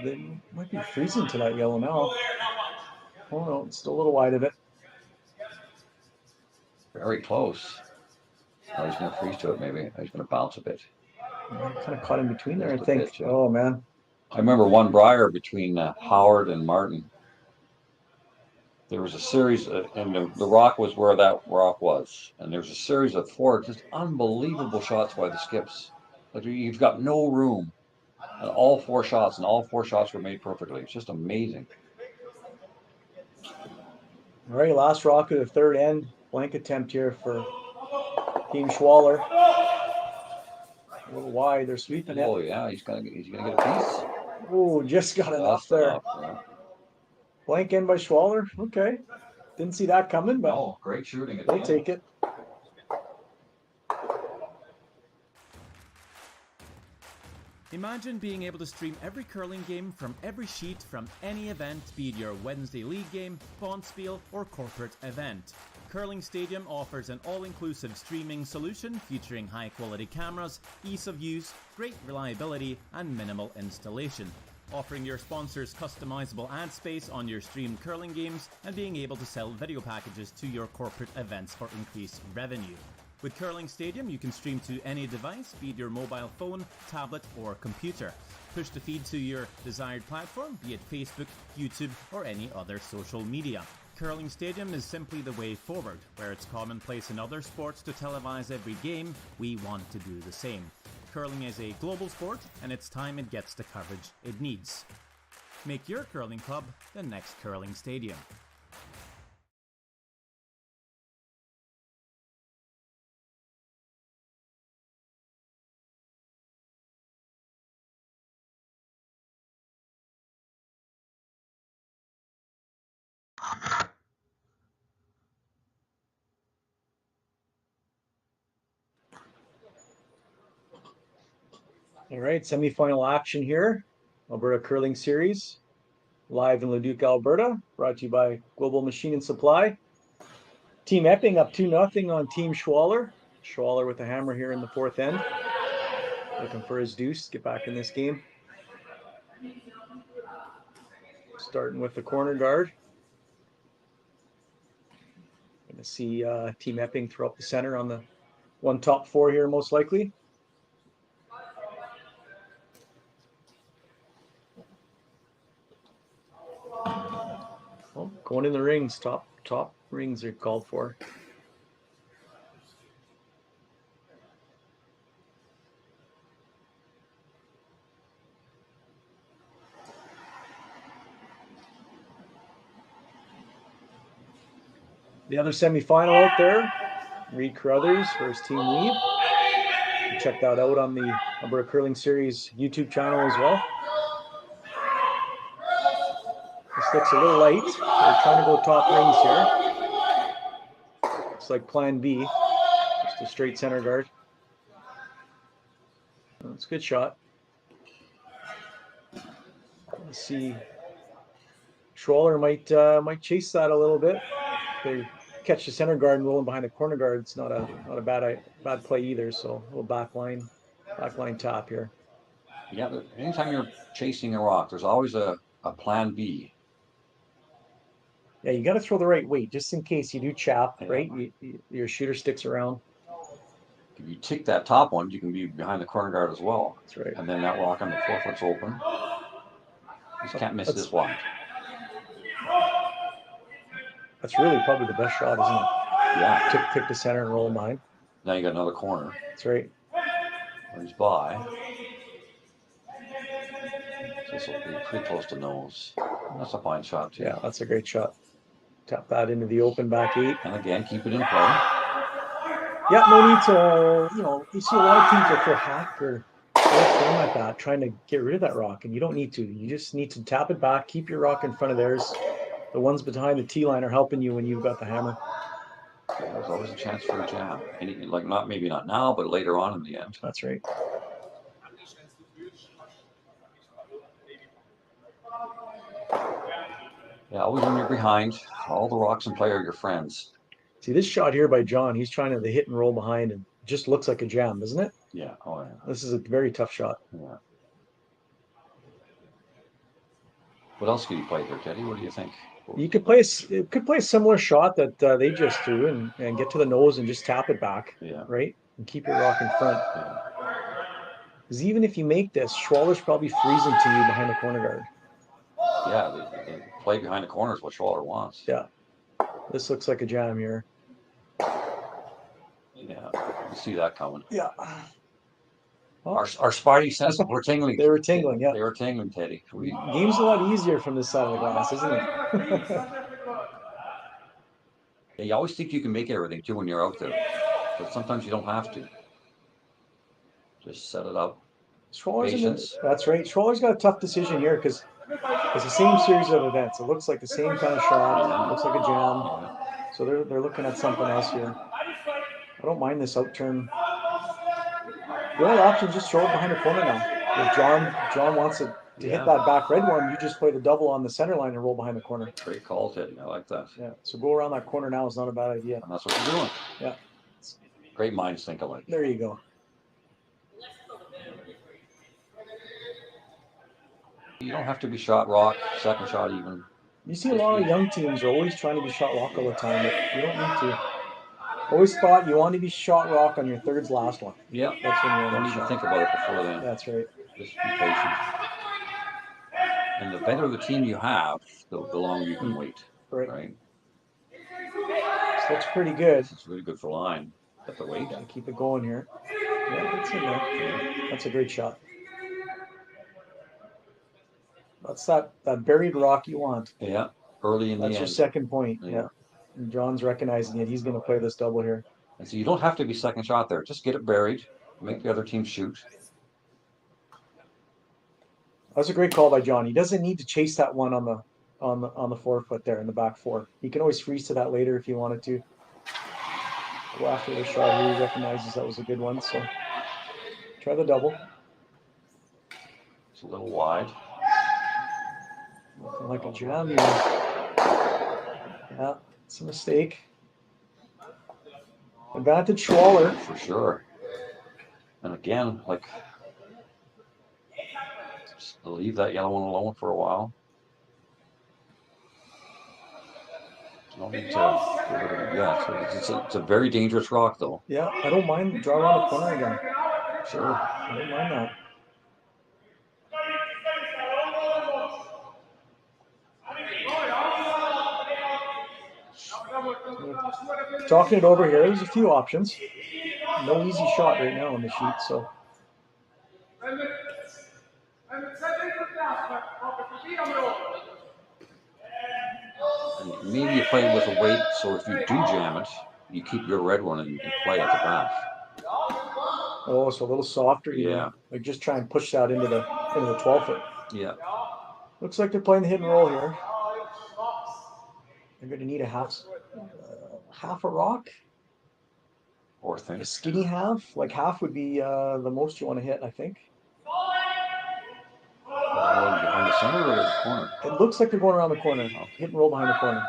They might be freezing to that yellow now. Oh no, it's still a little wide of it. Very close. Oh, he's going to freeze to it, maybe. He's going to bounce a bit. Kind of caught in between there, Just I a think. bit, yeah. Oh man. I remember one Briar between Howard and Martin. There was a series, and the rock was where that rock was. And there was a series of 4 just unbelievable shots by the skips. Like you've got no room. And all 4 shots, and all 4 shots were made perfectly. It's just amazing. All right, last rock of the third end. Blank attempt here for Team Schwaller. A little wide, they're sweeping it. Oh yeah, he's gonna get a piece. Oh, just got enough there. Yeah. Blank end by Schwaller. Okay. Didn't see that coming, but Oh, great shooting. they'll take it. Imagine being able to stream every curling game from every sheet from any event, be it your Wednesday league game, Bonspiel, or corporate event. Curling Stadium offers an all-inclusive streaming solution featuring high-quality cameras, ease of use, great reliability, and minimal installation. Offering your sponsors customizable ad space on your streamed curling games and being able to sell video packages to your corporate events for increased revenue. With Curling Stadium, you can stream to any device, be it your mobile phone, tablet, or computer. Push the feed to your desired platform, be it Facebook, YouTube, or any other social media. Curling Stadium is simply the way forward. Where it's commonplace in other sports to televise every game, we want to do the same. Curling is a global sport, and it's time it gets the coverage it needs. Make your curling club the next Curling Stadium. All right, semifinal action here. Alberta Curling Series, live in Leduc, Alberta, brought to you by Global Machine and Supply. Team Epping up 2-0 on Team Schwaller. Schwaller with the hammer here in the fourth end. Looking for his deuce, get back in this game. Starting with the corner guard. Going to see Team Epping throw up the center on the one top 4 here, most likely. Oh, going in the rings, top rings are called for. The other semifinal out there, Reed Carruthers versus Team Weed. Check that out on the Alberta Curling Series YouTube channel as well. This looks a little light. They're trying to go top rings here. Looks like plan B. Just a straight center guard. That's a good shot. Let's see. Schwaller might chase that a little bit. They catch the center guard and roll him behind the corner guard. It's not a bad play either. So a little backline tap here. Yeah, anytime you're chasing a rock, there's always a plan B. Yeah, you got to throw the right weight just in case you do chap, right? Your shooter sticks around. If you tick that top one, you can be behind the corner guard as well. That's right. And then that rock on the 4 foot's open. You just can't miss this wide. That's really probably the best shot, isn't it? Yeah. Tick to center and roll him behind. Now you got another corner. That's right. He's by. This will be pretty close to nose. That's a fine shot too. Yeah, that's a great shot. Tap that into the open back 8. And again, keep it in play. Yeah, no need to, you see a lot of teams that throw hack or throw like that, trying to get rid of that rock, and you don't need to. You just need to tap it back, keep your rock in front of theirs. The ones behind the T line are helping you when you've got the hammer. Yeah, there's always a chance for a jam. Maybe not now, but later on in the end. That's right. Yeah, always when you're behind, all the rocks in play are your friends. See this shot here by John, he's trying to hit and roll behind and just looks like a jam, doesn't it? Yeah, oh yeah. This is a very tough shot. Yeah. What else could you play here, Teddy? What do you think? You could play a similar shot that they just threw and get to the nose and just tap it back, Yeah. right? And keep your rock in front. Yeah. Because even if you make this, Schwaller's probably freezing to you behind the corner guard. Yeah, the play behind the corner is what Schwaller wants. Yeah. This looks like a jam here. Yeah, you see that coming. Yeah. Our spidey senses were tingling. They were tingling, yeah. They were tingling, Teddy. Game's a lot easier from this side of the glass, isn't it? Yeah, you always think you can make everything too when you're out there, but sometimes you don't have to. Just set it up. Patience. That's right. Schwaller's got a tough decision here because it's the same series of events. It looks like the same kind of shot. It looks like a jam. Yeah. So they're looking at something else here. I don't mind this outturn. The only option is just throw it behind the corner now. If John wants to hit that back red one, you just play the double on the center line and roll behind the corner. Great call, Teddy. I like that. Yeah. So go around that corner now is not a bad idea. And that's what you're doing. Yeah. Great minds think alike. There you go. You don't have to be shot rock, second shot even. You see a lot of young teams are always trying to be shot rock all the time, but you don't need to. Always thought you want to be shot rock on your third's last one. Yeah, That's when you're don't on even shot. think about it before then. That's right. Just be patient. And the better the team you have, the longer you can wait. Right. This looks pretty good. It's really good for line. But the weight. Gotta keep it going here. Yeah, that's in there. That's a great shot. That's that buried rock you want. Yeah, early in the end. That's your second point. Yeah. Yeah. And John's recognizing it. He's going to play this double here. And so you don't have to be second shot there. Just get it buried. Make the other team shoot. That's a great call by John. He doesn't need to chase that one on the forefoot there in the back four. He can always freeze to that later if he wanted to. Go after the shot here. He recognizes that was a good one. So try the double. It's a little wide. Looking like a jam here. Yeah, it's a mistake. Advantage Schwaller. For sure. And again, like, just leave that yellow one alone for a while. No need to get rid of it yet. It's a very dangerous rock, though. Yeah, I don't mind draw around the corner again. Sure. I don't mind that. Talking it over here, there's a few options. No easy shot right now on the sheet, so. And maybe you play with a weight, so if you do jam it, you keep your red one and play at the back. Oh, so a little softer. Yeah. Like just try and push that into the 12-foot. Yeah. Looks like they're playing the hit and roll here. They're going to need a half a rock. Or thing. A skinny half. Like half would be the most you want to hit, I think. Behind the center or the corner? It looks like they're going around the corner. Hit and roll behind the corner.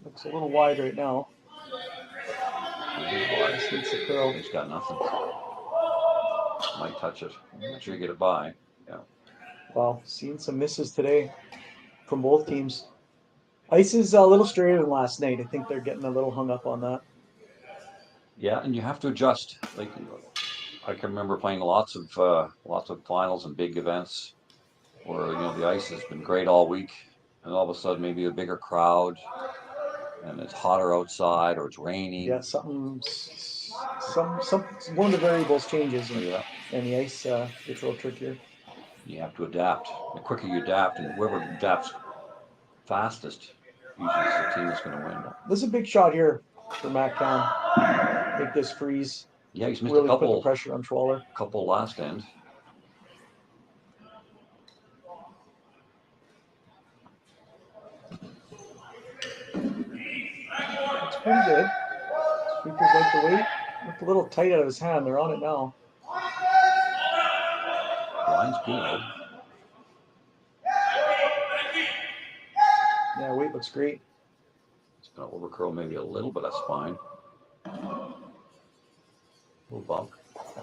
Looks a little wide right now. He's got nothing. Might touch it. Make sure you get it by. Yeah. Wow, seeing some misses today from both teams. Ice is a little straighter than last night. I think they're getting a little hung up on that. Yeah, and you have to adjust. Like, I can remember playing lots of finals and big events where the ice has been great all week, and all of a sudden maybe a bigger crowd, and it's hotter outside or it's raining. Yeah, some one of the variables changes, and the ice gets a little trickier. You have to adapt. The quicker you adapt, and whoever adapts fastest usually is the team that's going to win. This is a big shot here for Matt Kahn. Make this freeze. Yeah, he's missed really a couple. Put the pressure on Schwaller. Couple last end. It's pretty good. Speakers like the weight. Looked a little tight out of his hand. They're on it now. Line's good. Yeah, weight looks great. It's going to overcurl maybe a little, but that's fine. Little bump.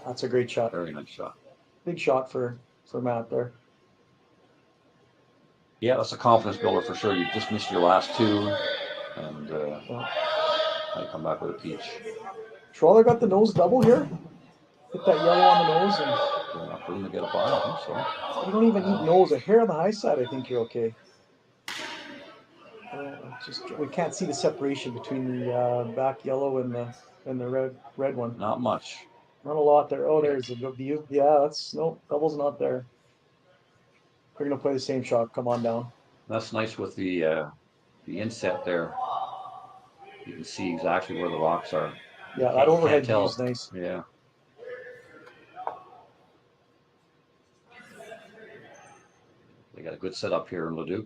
That's a great shot. Very nice shot. Big shot for Matt there. Yeah, that's a confidence builder for sure. You just missed your last two, and Yeah. now you come back with a peach. Schwaller got the nose double here. Hit that yellow on the nose, and Good enough for him to get a bar. I think so. you don't even need nose. A hair on the high side, I think you're okay. We can't see the separation between the back yellow and the red one. Not much. Not a lot there. Oh, there's a good view. Yeah, that's no double's not there. We're gonna play the same shot. Come on down. That's nice with the inset there. You can see exactly where the rocks are. Yeah, that overhead view tell. is nice. Yeah. They got a good setup here in Leduc.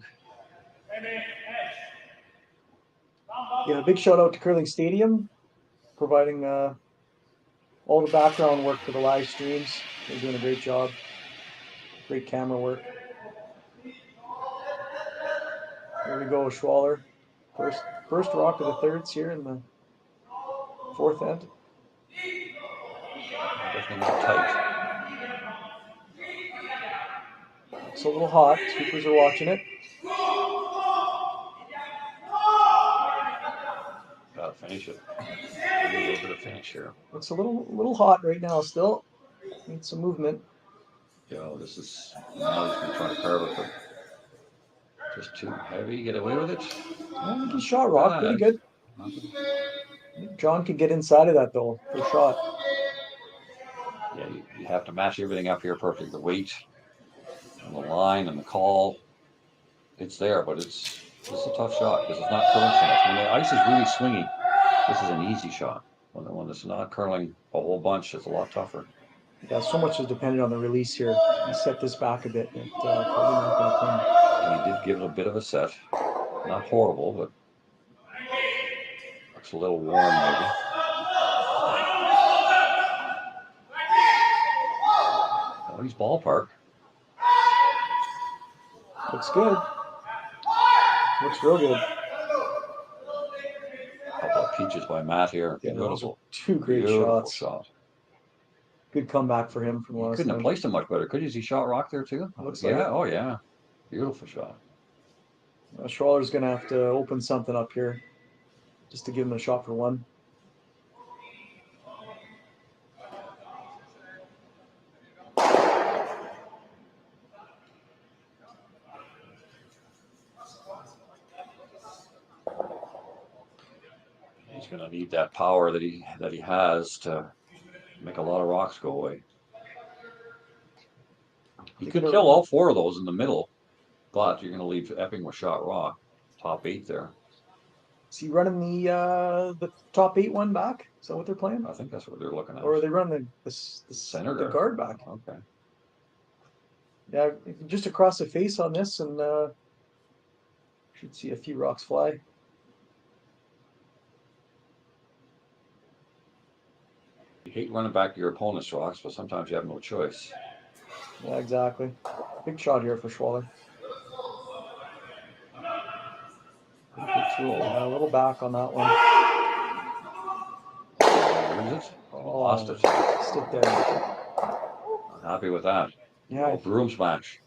Yeah, a big shout out to Curling Stadium, providing all the background work for the live streams. They're doing a great job. Great camera work. There we go, Schwaller. First rock of the thirds here in the fourth end. Definitely not tight. It's a little hot. Sweepers are watching it. Gotta finish it. A little bit of finish here. It's a little hot right now still. Needs some movement. Yeah, this is now he's gonna try to carve it, but just too heavy. Get away with it. Oh, he shot rock pretty good. John can get inside of that though for shot. Yeah, you have to match everything up here perfectly. The weight, and the line, and the call. It's there, but it's a tough shot because it's not curling so much. When the ice is really swinging, this is an easy shot. When it's not curling a whole bunch, it's a lot tougher. Yeah, so much is dependent on the release here. I set this back a bit. Probably not going to come. And he did give it a bit of a set. Not horrible, but looks a little warm maybe. Oh, he's ballpark. Looks good. Looks real good. A couple of peaches by Matt here. Yeah, those are two great Beautiful shots. shot. Good comeback for him from He last couldn't time. have placed him much better, could he? Has he shot rock there too? Looks yeah, like it. oh yeah. Beautiful shot. Schwaller's going to have to open something up here just to give him a shot for one. He's going to need that power that he has to make a lot of rocks go away. He could kill all four of those in the middle, but you're going to leave Epping with shot rock. Top 8 there. Is he running the top 8 one back? Is that what they're playing? I think that's what they're looking at. Or are they running the center the guard back? Okay. Yeah, just across the face on this, and should see a few rocks fly. You hate running back your opponent's rocks, but sometimes you have no choice. Yeah, exactly. Big shot here for Schwaller. A little back on that one. Where is it? Oh, lost it. Stick there. I'm happy with that. Yeah. Oh, broom smash.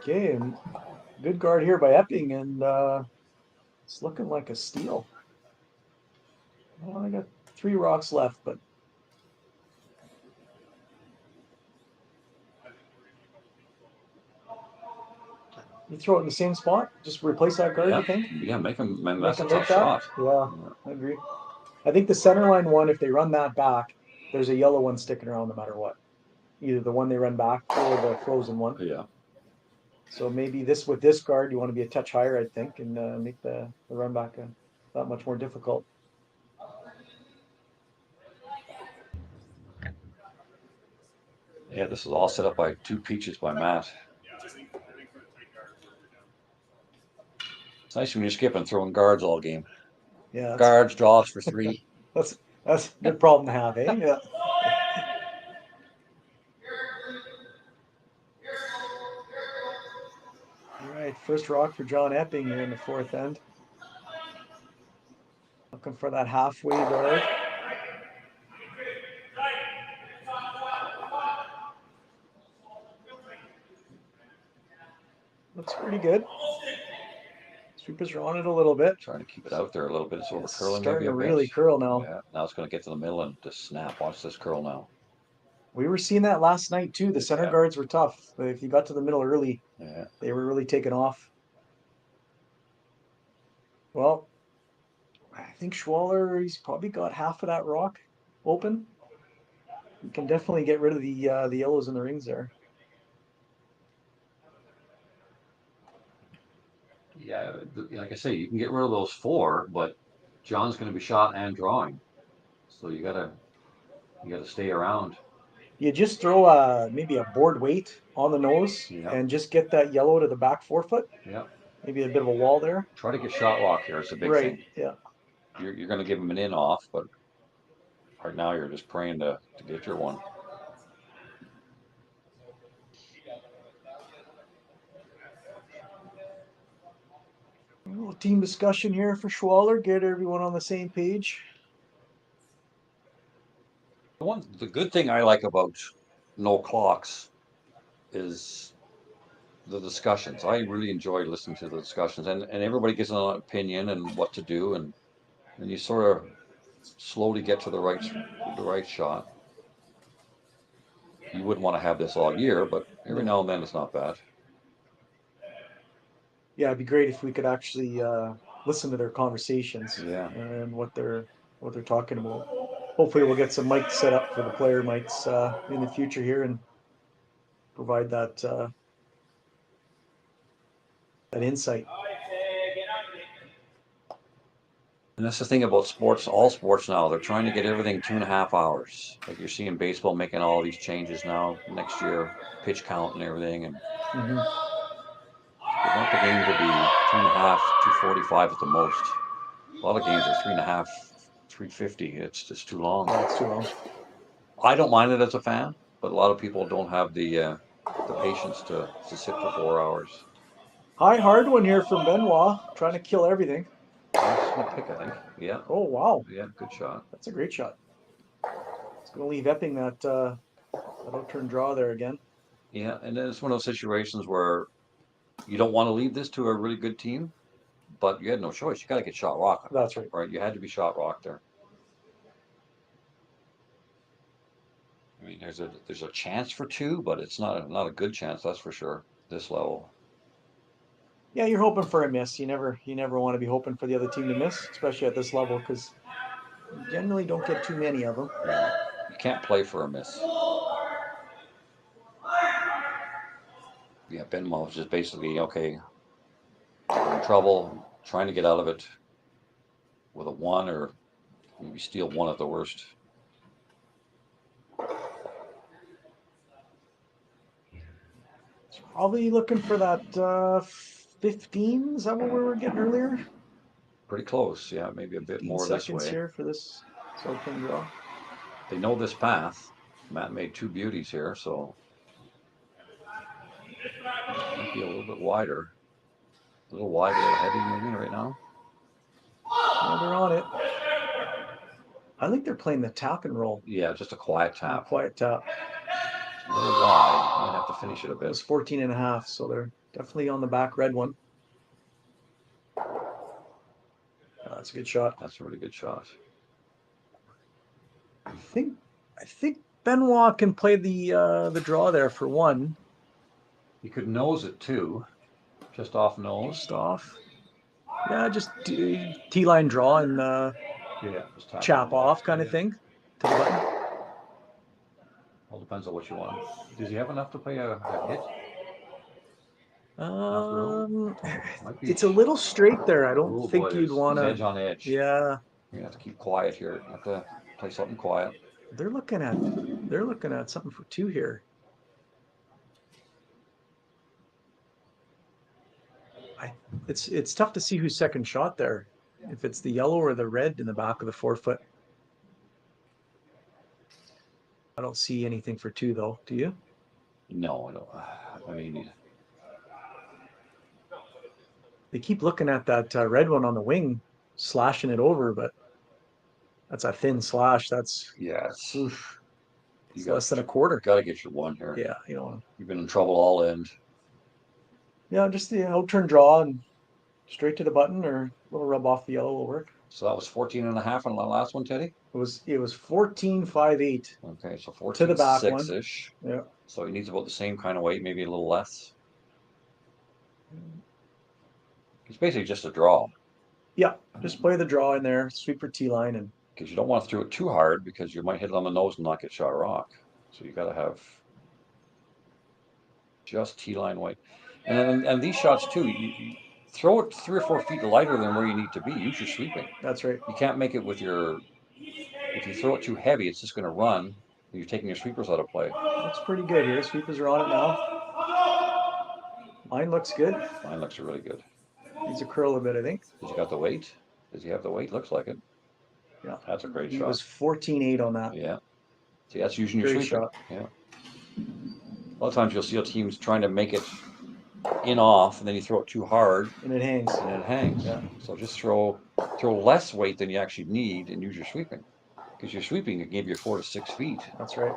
Okay, and good guard here by Epping, and it's looking like a steal. Well, I got 3 rocks left, but you throw it in the same spot, just replace that guard, Yeah. you think? Yeah, make him. Man, Make that's a him tough make that? shot. Yeah, I agree. I think the center line one, if they run that back, there's a yellow one sticking around no matter what. Either the one they run back or the frozen one. Yeah. So maybe with this guard, you want to be a touch higher, I think, and make the run back that much more difficult. Yeah, this is all set up by 2 peaches by Matt. It's nice when you're skipping, throwing guards all game. Yeah, Guards, draws for 3. that's a good problem to have, eh? Yeah. first rock for John Epping here in the fourth end. Looking for that halfway guard. Looks pretty good. Sweepers are on it a little bit. Trying to keep it out there a little bit. It's over It's curling. starting Maybe to a bit. really curl now. Yeah, now it's going to get to the middle and just snap. Watch this curl now. We were seeing that last night too. The center guards were tough. But if you got to the middle early, they were really taking off. Well, I think Schwaller, he's probably got half of that rock open. You can definitely get rid of the yellows in the rings there. Yeah, like I say, you can get rid of those 4, but John's going to be shot and drawing, so you gotta stay around. You just throw maybe a board weight on the nose and just get that yellow to the back forefoot. Yeah. Maybe a bit of a wall there. Try to get shot rock here. It's a big thing. Yeah. You're going to give him an in off, but right now you're just praying to get your one. A little team discussion here for Schwaller. Get everyone on the same page. The good thing I like about no clocks is the discussions. I really enjoy listening to the discussions, and everybody gives an opinion and what to do, and you sort of slowly get to the right shot. You wouldn't want to have this all year, but every now and then it's not bad. Yeah, it'd be great if we could actually listen to their conversations and what they're talking about. Hopefully, we'll get some mics set up for the player mics in the future here and provide that that insight. And that's the thing about sports, all sports now. They're trying to get everything 2.5 hours. Like you're seeing baseball making all these changes now next year, pitch count and everything. And they want the game to be 2.5, 2:45 at the most. A lot of games are 3.5, 3:50. It's just too long. Yeah, it's too long. I don't mind it as a fan, but a lot of people don't have the patience to sit for 4 hours. High hard one here from Benoit, trying to kill everything. Nice pick, I think. Yeah. Oh, wow. Yeah, good shot. That's a great shot. It's going to leave Epping that out-turn draw there again. Yeah, and then it's one of those situations where you don't want to leave this to a really good team, but you had no choice. You got to get shot rock. That's right. Right, you had to be shot rock there. I mean, there's a chance for 2, but it's not a good chance, that's for sure. This level. Yeah, you're hoping for a miss. You never want to be hoping for the other team to miss, especially at this level, because you generally don't get too many of them. Yeah. You can't play for a miss. Yeah, Benoit was just basically, okay, we're in trouble, trying to get out of it with a 1 or maybe steal 1 at the worst. Probably looking for that 15. Is that what we were getting earlier? Pretty close, yeah, maybe a bit more this way. Seconds here for this open draw. They know this path. Matt made 2 beauties here, so might be a little bit wider. A little wide, a little heavy maybe right now. Yeah, they're on it. I think they're playing the tap and roll. Yeah, just a quiet tap. Quiet tap. A little wide. Might have to finish it a bit. It's 14.5, so they're definitely on the back red one. That's a good shot. That's a really good shot. I think Benoit can play the draw there for 1. He could nose it too. Just off nose. Just off. Yeah, just T-line draw and just chap off kind of thing to the button. All depends on what you want. Does he have enough to play a hit? It's a little straight there. I don't think boy, you'd want to. Edge on edge. Yeah. You have to keep quiet here. You have to play something quiet. They're looking at something for 2 here. It's tough to see who's second shot there. If it's the yellow or the red in the back of the forefoot. I don't see anything for 2 though. Do you? No, I don't. I mean, they keep looking at that red one on the wing, slashing it over, but that's a thin slash. That's oof, it's less than a quarter. Got to get your one here. Yeah, you know. You've been in trouble all end. Yeah, just the out-turn draw and straight to the button, or a little rub off the yellow will work. So that was 14 and a half on the last one, Teddy? It was 14-5-8. Okay, so 14 to the back 6-ish. Yeah. So he needs about the same kind of weight, maybe a little less. It's basically just a draw. Yeah, just play the draw in there, sweeper T-line, and because you don't want to throw it too hard because you might hit it on the nose and not get shot rock. So you got to have just T-line weight. And these shots too, you throw it 3 or 4 feet lighter than where you need to be. Use your sweeping. That's right. You can't make it with your, if you throw it too heavy, it's just going to run. You're taking your sweepers out of play. Looks pretty good here. Sweepers are on it now. Mine looks good. Mine looks really good. Needs a curl a bit, I think. Does he got the weight? Does he have the weight? Looks like it. Yeah. That's a great shot. It was 14-8 on that. Yeah. See, that's using your Great sweeping. shot. Yeah. A lot of times you'll see a team's trying to make it in off, and then you throw it too hard, and it hangs. Yeah. So just throw less weight than you actually need, and use your sweeping, because your sweeping can give you 4 to 6 feet. That's right.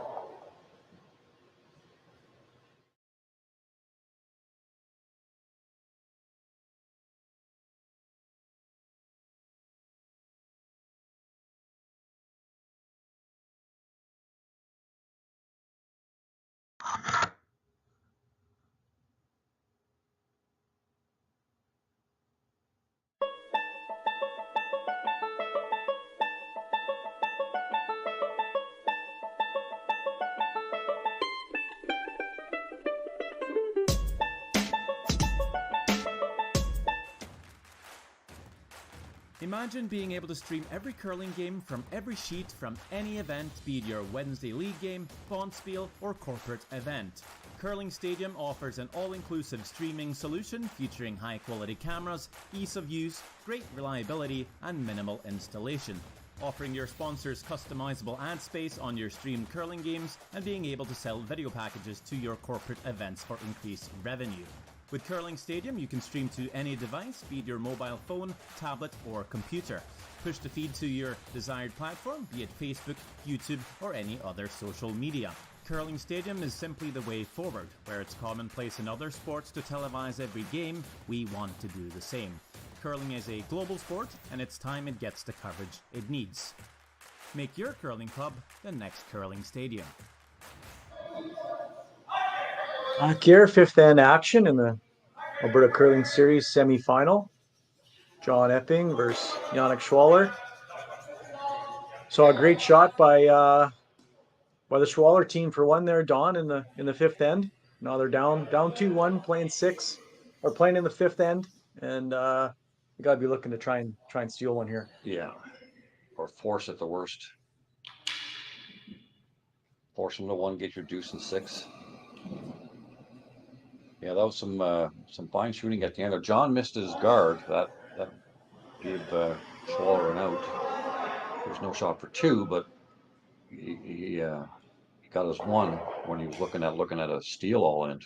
Imagine being able to stream every curling game from every sheet from any event, be it your Wednesday league game, bonspiel, or corporate event. Curling Stadium offers an all-inclusive streaming solution featuring high-quality cameras, ease of use, great reliability, and minimal installation. Offering your sponsors customizable ad space on your streamed curling games and being able to sell video packages to your corporate events for increased revenue. With Curling Stadium, you can stream to any device, be it your mobile phone, tablet, or computer. Push the feed to your desired platform, be it Facebook, YouTube, or any other social media. Curling Stadium is simply the way forward. Where it's commonplace in other sports to televise every game, we want to do the same. Curling is a global sport, and it's time it gets the coverage it needs. Make your curling club the next Curling Stadium. Here, fifth end action in the Alberta Curling Series semi-final. John Epping versus Yannick Schwaller. Saw a great shot by the Schwaller team for one there, Don, in the fifth end. Now they're down 2-1, playing in the fifth end, and you got to be looking to try and steal one here. Yeah, or force at the worst. Force them to one, get your deuce and 6. Yeah, that was some fine shooting at the end there. John missed his guard. That gave Schwaller an out. There's no shot for 2, but he got his 1 when he was looking at a steal all in.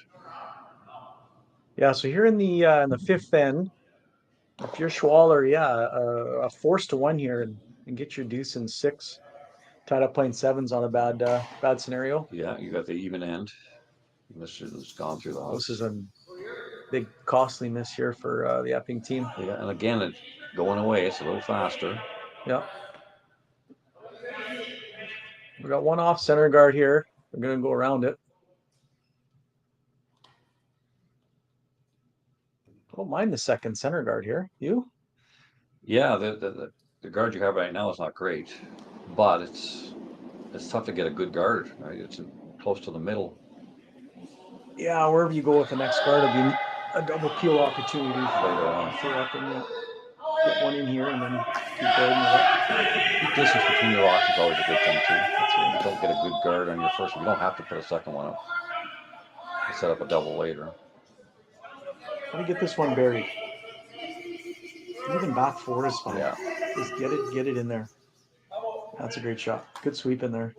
Yeah, so here in the fifth end, if you're Schwaller, a force to 1 here and get your deuce and 6. Tied up playing 7s on a bad scenario. Yeah, you got the even end. This has gone through the house. This is a big costly miss here for the Epping team. Yeah, and again, it's going away. It's a little faster. Yeah. We got one off center guard here. We're going to go around it. I don't mind the second center guard here. You? Yeah, the guard you have right now is not great, but it's tough to get a good guard. Right? It's close to the middle. Yeah, wherever you go with the next guard, it'll be a double peel opportunity for Epping. Yeah. Get one in here and then keep guarding it. Keep distance between your rocks is always a good thing too. That's right. You don't get a good guard on your first one. You don't have to put a second one up. You set up a double later. Let me get this one buried. Even back 4 is fine. Yeah. Just get it in there. That's a great shot. Good sweep in there.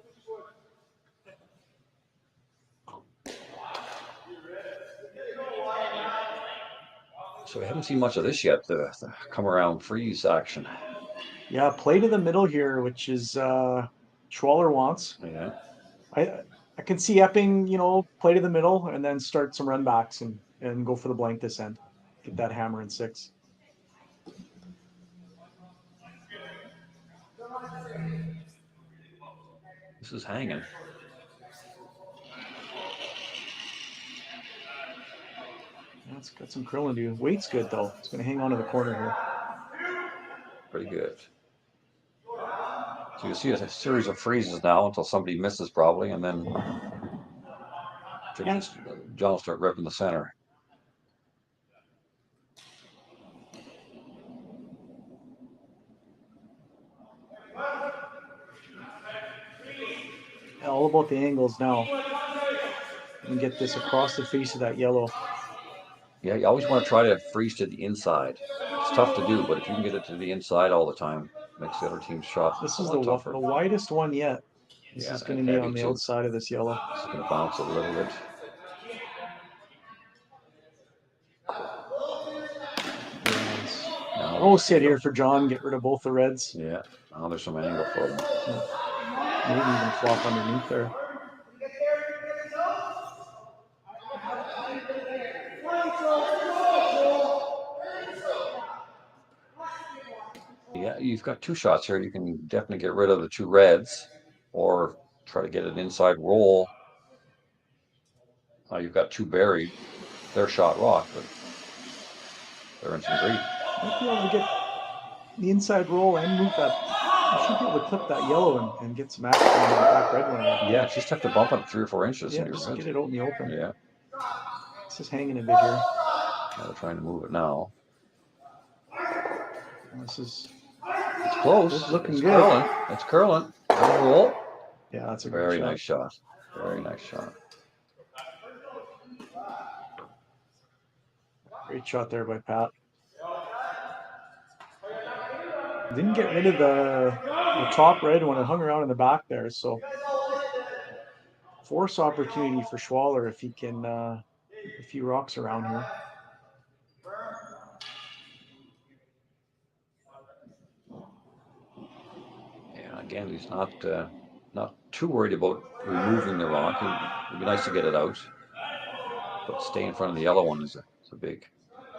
So we haven't seen much of this yet, the come around freeze action. Yeah, play to the middle here, which is Schwaller wants. Yeah. I can see Epping, play to the middle and then start some run backs and go for the blank this end. Get that hammer in 6. This is hanging. That's got some curling to do. Weight's good though. It's going to hang on to the corner here. Pretty good. So you see a series of freezes now until somebody misses probably, and then John will start ripping the center. Yeah, all about the angles now. And get this across the face of that yellow. Yeah, you always want to try to freeze to the inside. It's tough to do, but if you can get it to the inside all the time, it makes the other team's shot This a is lot tougher. the widest one yet. This Yeah, is going and to be heavy on the too. outside of this yellow. This is going to bounce a little bit. Almost hit here for John. Get rid of both the reds. Yeah, now there's some angle for them. Maybe even flop underneath there. Yeah, you've got 2 shots here. You can definitely get rid of the 2 reds or try to get an inside roll. You've got 2 buried. They're shot rock, but they're in some grief. Might be able to get the inside roll and move that. You should be able to clip that yellow and get some action on the back red one. Yeah, just have to bump it 3 or 4 inches. Yeah, just get it out in the open. Yeah. This is hanging a bit here. Now they're trying to move it now. This is. It's close. It's looking good. curling. It's curling. Roll. Yeah, that's a very good nice shot. Very nice shot. Great shot there by Pat. Didn't get rid of the top red when it hung around in the back there, so force opportunity for Schwaller if he can a few rocks around here. Yeah, again, he's not too worried about removing the rock. It'd be nice to get it out, but stay in front of the yellow one is a big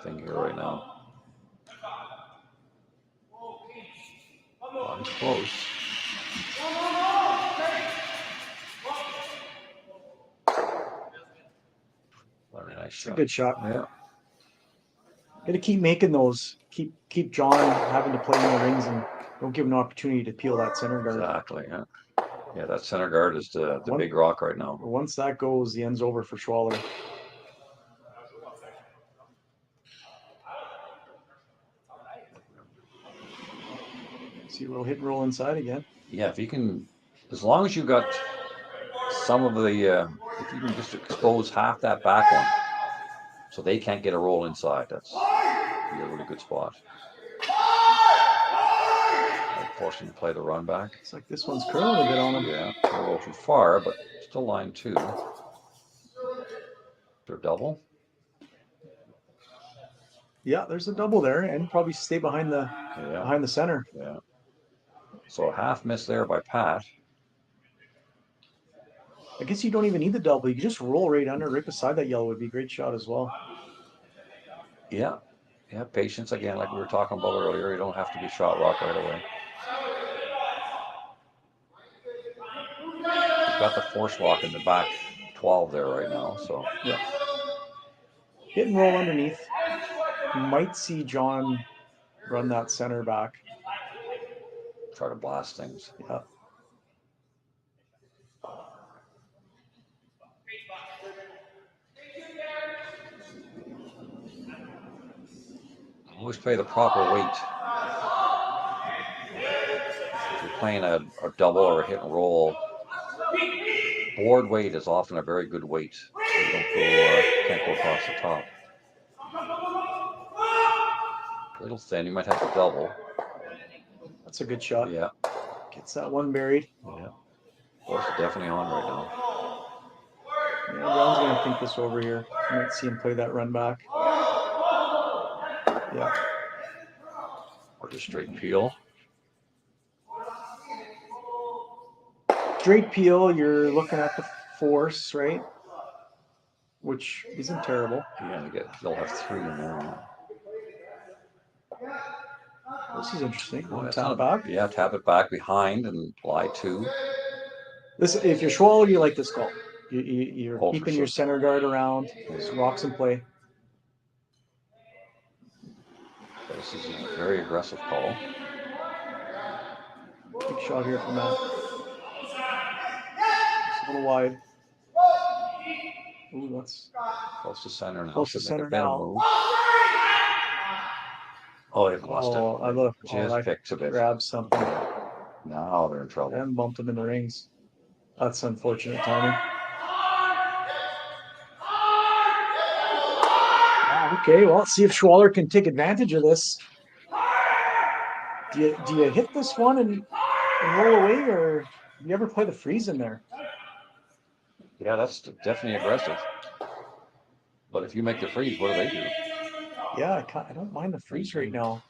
thing here right now. Oh, he's close. Very nice shot. A good shot. Yeah. Got to keep making those. Keep John having to play in the rings and don't give him an opportunity to peel that center guard. Exactly. Yeah. Yeah, that center guard is the big rock right now. Once that goes, the end's over for Schwaller. See a little hit and roll inside again. Yeah, if you can, as long as you got some of the, if you can just expose half that back one, so they can't get a roll inside, that's be a really good spot. Force him to play the run back. It's like this one's curling a bit on him. Yeah, a little too far, but still line 2. They're double. Yeah, there's a double there, and probably stay behind the center. Yeah. So a half miss there by Pat. I guess you don't even need the double. You can just roll right under, right beside that yellow would be a great shot as well. Yeah. Yeah, patience again, like we were talking about earlier. You don't have to be shot rock right away. You've got the force walk in the back 12 there right now, so. Yeah. Hit and roll underneath. You might see John run that center back. Try to blast things. Yeah. Always play the proper weight. If you're playing a double or a hit and roll, board weight is often a very good weight. So you don't go, can't go across the top. A little thin, you might have to double. That's a good shot. Yeah. Gets that one buried. Yeah. Force is definitely on right now. Yeah, John's going to think this over here. You might see him play that run back. Yeah. Or just straight peel. Straight peel, you're looking at the force, right? Which isn't terrible. Yeah, they'll have 3 in there. This is interesting. Oh, that's Tap not, back. yeah, tap it back behind and lie 2. This, if you're Schwaller, you like this call. You're Oh, for keeping sure. your center guard around. Yeah. Rocks in play. This is a very aggressive call. Big shot here from Matt. It's a little wide. Ooh, that's Close to center now. close to Should make a center better now. move. Oh, they've lost Oh, it. I look. Just I picks a bit. grabbed something Now they're in trouble. and bumped him in the rings. That's unfortunate timing. Okay, well, let's see if Schwaller can take advantage of this. Do you hit this one and roll away, or do you ever play the freeze in there? Yeah, that's definitely aggressive. But if you make the freeze, what do they do? Yeah, I don't mind the freeze right now.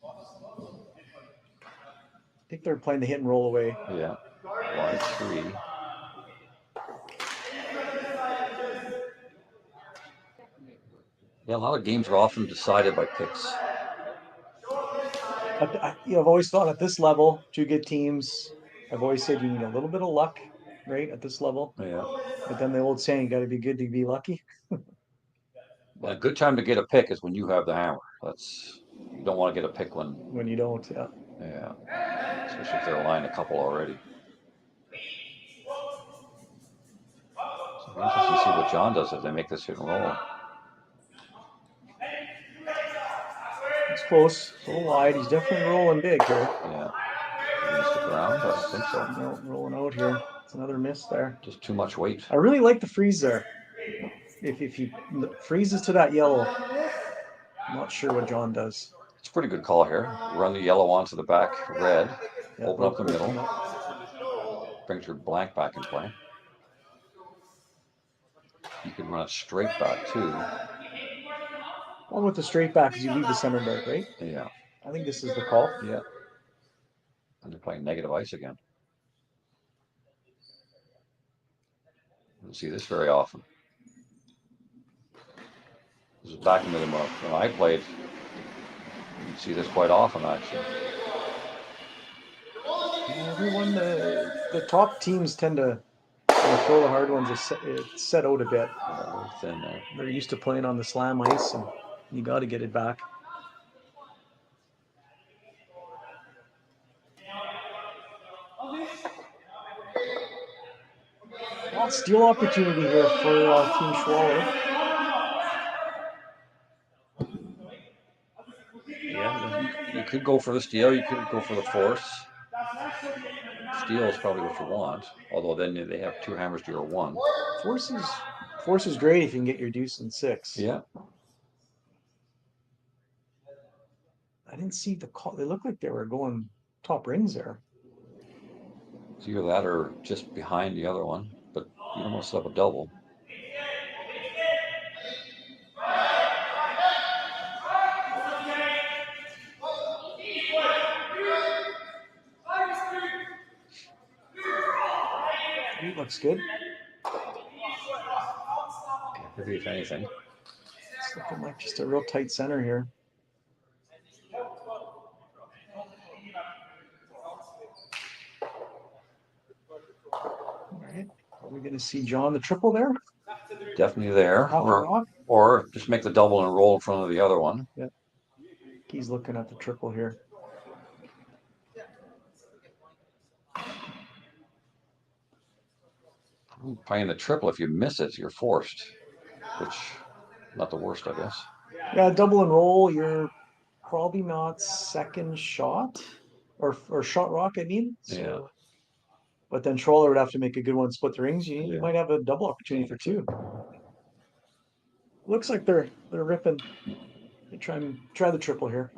I think they're playing the hit and roll away. Yeah, line 3. Yeah, a lot of games are often decided by picks. I've always thought at this level, 2 good teams, I've always said you need a little bit of luck, right, at this level. Yeah. But then the old saying, you got to be good to be lucky. A good time to get a pick is when you have the hammer. You don't want to get a pick when you don't. Yeah. Yeah. Especially if they're lying a couple already. So it'll be interesting to see what John does if they make this hit and roll. It's close. It's a little wide. He's definitely rolling big here. Yeah. Gonna stick around? I don't think so. No, rolling out here. It's another miss there. Just too much weight. I really like the freeze there. If he freezes to that yellow, I'm not sure what John does. It's a pretty good call here. Run the yellow onto the back red. Yeah, open up the middle. Brings your blank back in play. You can run it straight back too. One with the straight back is you leave the center guard, right? Yeah. I think this is the call. Yeah. And they're playing negative ice again. You don't see this very often. This is back into the month. When I played, you'd see this quite often, actually. Everyone, the top teams tend to throw the hard ones set out a bit. Yeah, thin there. They're used to playing on the slam ice, and you got to get it back. Well, steal opportunity here for Team Schwaller. Yeah, you could go for the steal. You could go for the force. Steal is probably what you want. Although then they have 2 hammers to your 1. Force is great if you can get your deuce and 6. Yeah. I didn't see the call. They looked like they were going top rings there. It's either that or just behind the other one, but you don't want to set up a double. He looks good. Maybe if anything. It's looking like just a real tight center here. All right. Are we going to see John the triple there? Definitely there. Half a rock? Or just make the double and roll in front of the other one. Yeah. He's looking at the triple here. Playing the triple, if you miss it, you're forced. Which, not the worst, I guess. Yeah, double and roll, you're probably not second shot. Or shot rock, I mean. So, Yeah. But then Schwaller would have to make a good one, split the rings. You might have a double opportunity for 2. Looks like they're ripping. They try the triple here.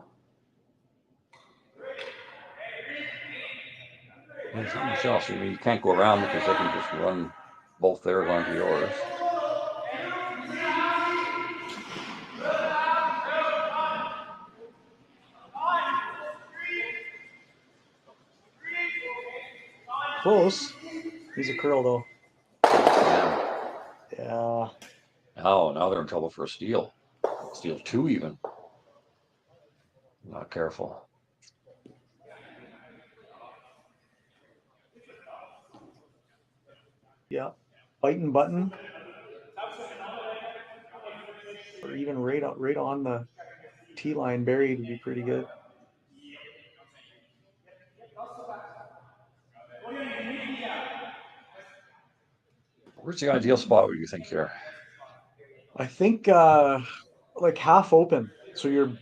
There's not much else. I mean, you can't go around because they can just run both theirs onto yours. Close. He's a curl though. Yeah. Yeah. Oh, now they're in trouble for a steal. Steal 2 even. Not careful. Yeah. Biting button. Or even right on the tee line buried would be pretty good. Where's the ideal spot, would you think, here? I think like half open. So you're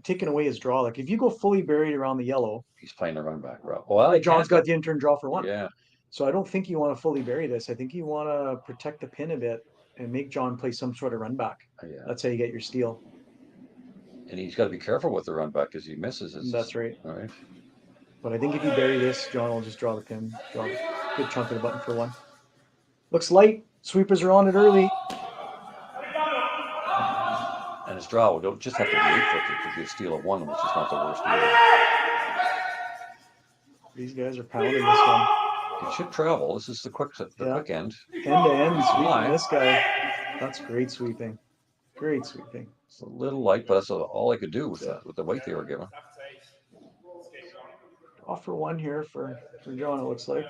taking away his draw. Like if you go fully buried around the yellow, He's playing the run back route. Well, he John's can't got the in-turn draw for one. Yeah. So I don't think you want to fully bury this. I think you want to protect the pin a bit and make John play some sort of run back. Yeah. That's how you get your steal. And he's got to be careful with the run back because he misses it. That's right. All right. But I think if you bury this, John will just draw the pin. Draw a good chunk of the button for one. Looks light. Sweepers are on it early. And his draw will just have to be 8 foot. It could be a steal of 1, which is not the worst either. These guys are pounding this one. It should travel. This is the quick end. End to end sweeping this guy. That's great sweeping. Great sweeping. It's a little light, but that's all I could do with the weight they were given. Off for one here for John, it looks like.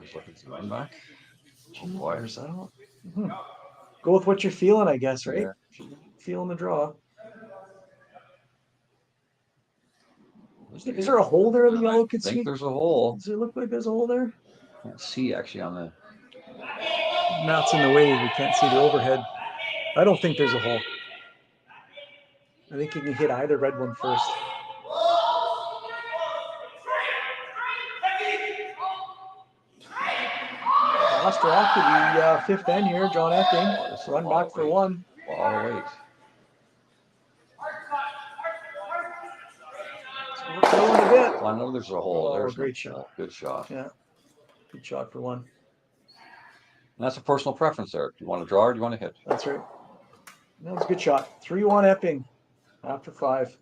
He's looking to run back. Wires, I don't know. Go with what you're feeling, I guess, right? Yeah. Feeling the draw. Is there a hole there in the yellow? I think there's a hole. Does it look like there's a hole there? Can't see actually on the. Matt's in the way. We can't see the overhead. I don't think there's a hole. I think you can hit either red one first. Last draw to the fifth end here. John Epping. Run back for one. A lot of weight. We're going a bit. I know there's a hole. Oh, There's great shot. Good shot. Yeah. Good shot for one. And that's a personal preference there. Do you want to draw or do you want to hit? That's right. That was a good shot. 3-1 Epping after 5.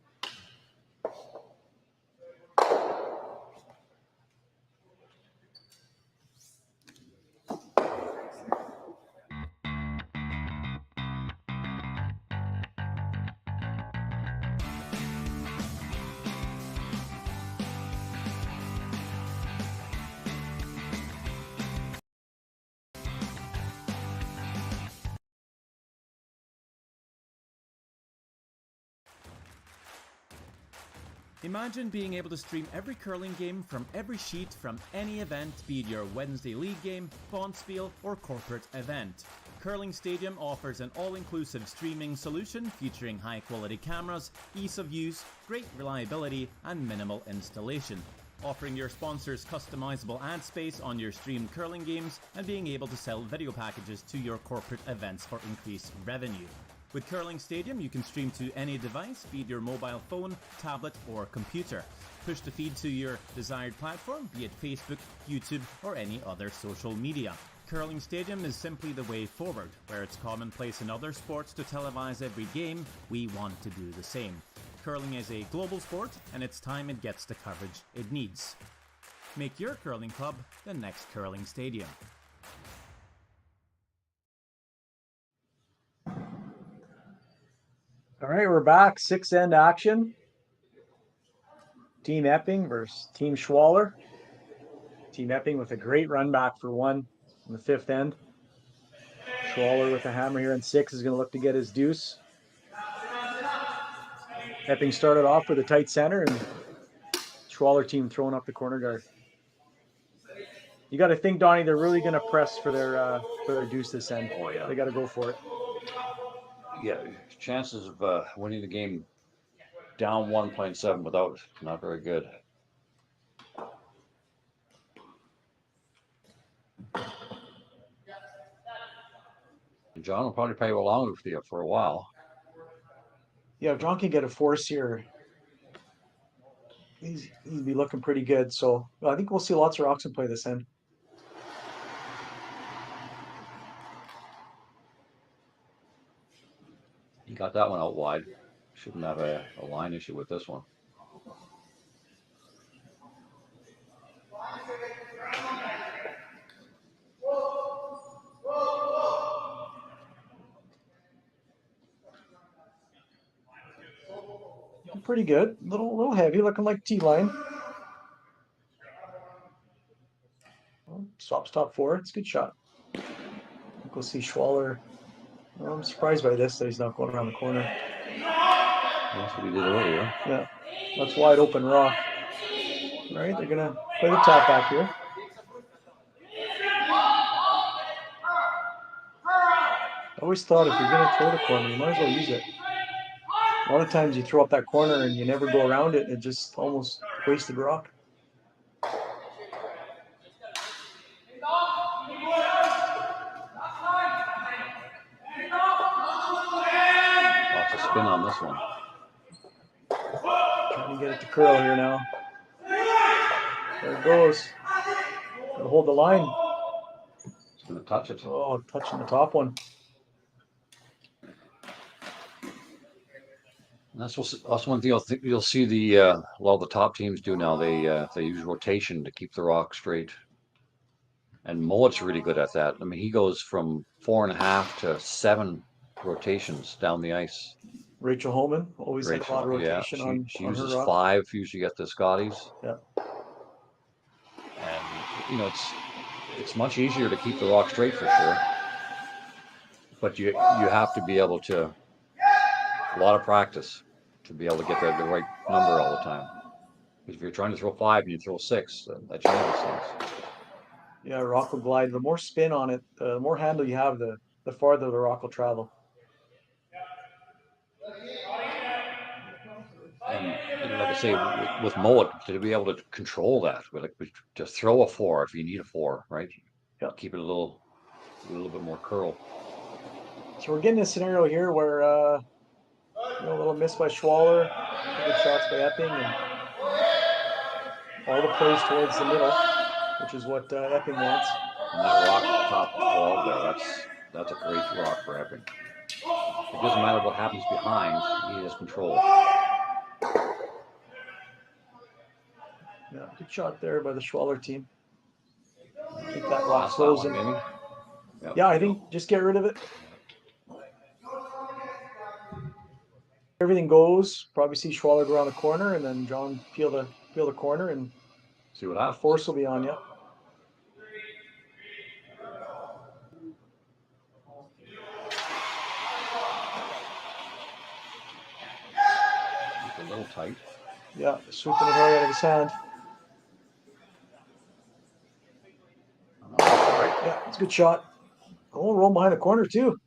Imagine being able to stream every curling game from every sheet from any event, be it your Wednesday league game, bonspiel, or corporate event. Curling Stadium offers an all-inclusive streaming solution featuring high-quality cameras, ease of use, great reliability, and minimal installation. Offering your sponsors customizable ad space on your streamed curling games and being able to sell video packages to your corporate events for increased revenue. With Curling Stadium, you can stream to any device, be it your mobile phone, tablet, or computer. Push the feed to your desired platform, be it Facebook, YouTube, or any other social media. Curling Stadium is simply the way forward. Where it's commonplace in other sports to televise every game, we want to do the same. Curling is a global sport, and it's time it gets the coverage it needs. Make your curling club the next Curling Stadium. All right, we're back. 6-end action. Team Epping versus Team Schwaller. Team Epping with a great run back for one in the 5th end. Schwaller with a hammer here in 6 is going to look to get his deuce. Epping started off with a tight center and Schwaller team throwing up the corner guard. You got to think, Donnie, they're really going to press for their deuce this end. Oh, yeah. They got to go for it. Yeah, chances of winning the game down 1 playing 7 without, not very good. John will probably play along with you for a while. Yeah, if John can get a force here, he'd be looking pretty good. So I think we'll see lots of Roxon play this end. He got that one out wide. Shouldn't have a line issue with this one. pretty good. Little heavy, looking like T-line. Well, stops top 4. It's a good shot. We'll see Schwaller. Well, I'm surprised by this that he's not going around the corner. That's what he did earlier. Yeah, that's wide open rock. All right, they're gonna play the top back here. I always thought if you're gonna throw the corner, you might as well use it. A lot of times you throw up that corner and you never go around it, and it just almost wasted rock. Lots of spin on this one. Trying to get it to curl here now. There it goes. Gotta hold the line. It's going to touch it. Oh, touching the top one. And that's one thing you'll see a lot of the top teams do now. They use rotation to keep the rock straight. And Mullet's really good at that. I mean, he goes from 4.5 to 7 rotations down the ice. Rachel Holman always had a lot of rotation yeah, on she on uses her rock. 5 usually at the Scotties. Yeah. And it's much easier to keep the rock straight for sure. But you have to be able to a lot of practice to be able to get the right number all the time. Because if you're trying to throw 5 and you throw 6, that changes things. Yeah, rock will glide. The more spin on it, the more handle you have, the farther the rock will travel. And like I say, with Mullet, to be able to control that, to throw a 4 if you need a 4, right? Yeah. Keep it a little bit more curl. So we're getting a scenario here where a little miss by Schwaller, good shots by Epping, and all the plays towards the middle, which is what Epping wants. And that rock top 12 there, that's a great rock for Epping. It doesn't matter what happens behind, he has control. Yeah, good shot there by the Schwaller team. Keep that rock frozen. Yep. Yeah, I think just get rid of it. Everything goes. Probably see Schwaller go around the corner, and then John peel the corner, and see what happens. Force will be on you. It's a little tight. Yeah, swooping it right out of his hand. Yeah, it's a good shot. Oh, roll behind the corner too.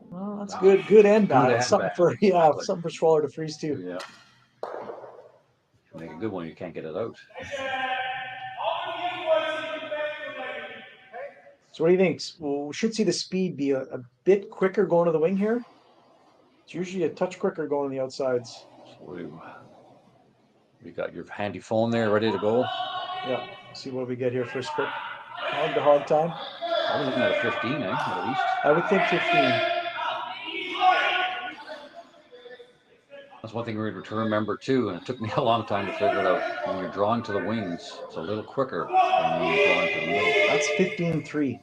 Well, that's good. Good and bad. Good and something bad. for Exactly. something for Schwaller to freeze too. Yeah. Make a good one, you can't get it out. So what do you think? Well, we should see the speed be a bit quicker going to the wing here. It's usually a touch quicker going on the outsides. So you got your handy phone there ready to go. Yeah. See what we get here first quick. Hog to hog time. I was looking at a 15, at least. I would think 15. That's one thing to remember too, and it took me a long time to figure it out. When you're drawing to the wings, it's a little quicker than when you're drawing to the middle. That's 15-3.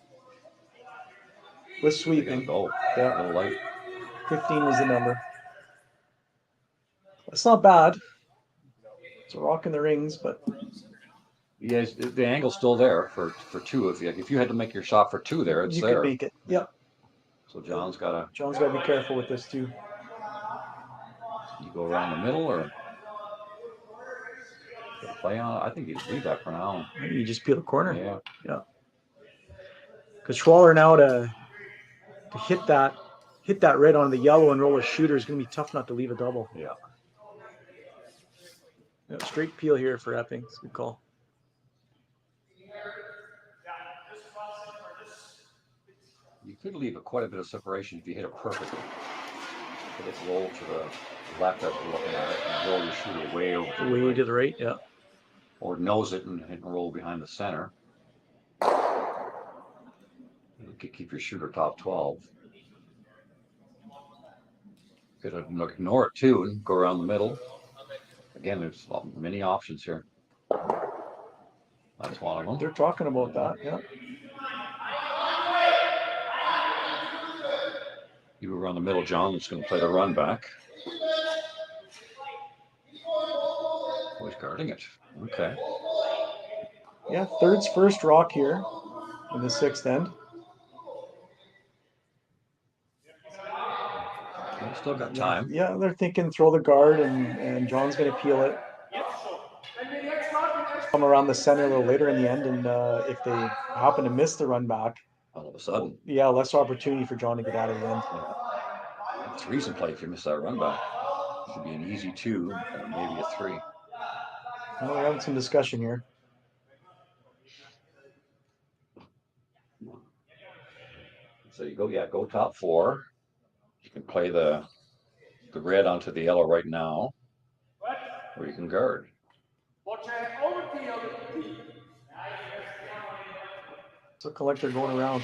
With sweeping. Oh, yeah. A little light. 15 was the number. That's not bad. It's a rock in the rings, but yeah, the angle's still there for 2. If you had to make your shot for 2 there, it's you there. You can make it. Yep. So John's got to be careful with this too. You go around the middle or play on it? I think you leave that for now. You just peel the corner. Yeah. Yeah. Because Schwaller now to hit that red on the yellow and roll a shooter is going to be tough not to leave a double. Yeah. Straight peel here for Epping. It's a good call. You could leave quite a bit of separation if you hit it perfectly. Let it roll to the left as you're looking at it, and roll your shooter way over to the right. To the right, yeah. Or nose it and roll behind the center. You could keep your shooter top 12. You could ignore it too and go around the middle. Again, there's many options here. That's one of them. They're talking about that, yeah. You go around the middle, John is going to play the run back. Guarding it. Okay. Yeah, third's first rock here in the sixth end. Okay, still got time. Yeah, they're thinking throw the guard and John's going to peel it. Come around the center a little later in the end, and if they happen to miss the run back, All of a sudden. yeah, less opportunity for John to get out of the end. Yeah. It's recent play if you miss that run back. Should be an easy 2 or maybe a 3. Well, we're having some discussion here. So you go top 4. You can play the red onto the yellow right now, or you can guard. So collector going around.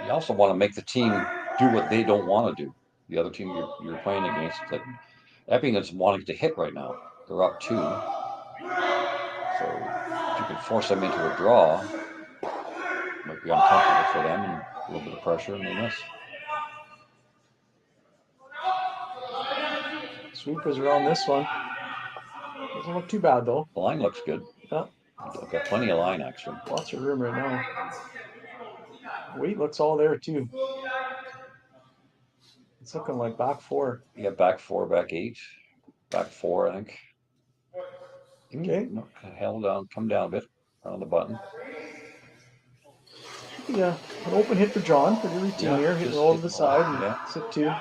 You also want to make the team do what they don't want to do. The other team you're playing against, like Epping is wanting to hit right now. They're up 2. So if you can force them into a draw, it might be uncomfortable for them and a little bit of pressure and they miss. Sweepers are on this one. Doesn't look too bad though. The line looks good. Yeah. I've got plenty of line actually. Lots of room right now. Weight looks all there too. It's looking like back 4. Yeah, back 4, back 8, back 4, I think. Okay. Held down, come down a bit on the button. Yeah, an open hit for John for the routine here. Hit roll to the side and sit 2. I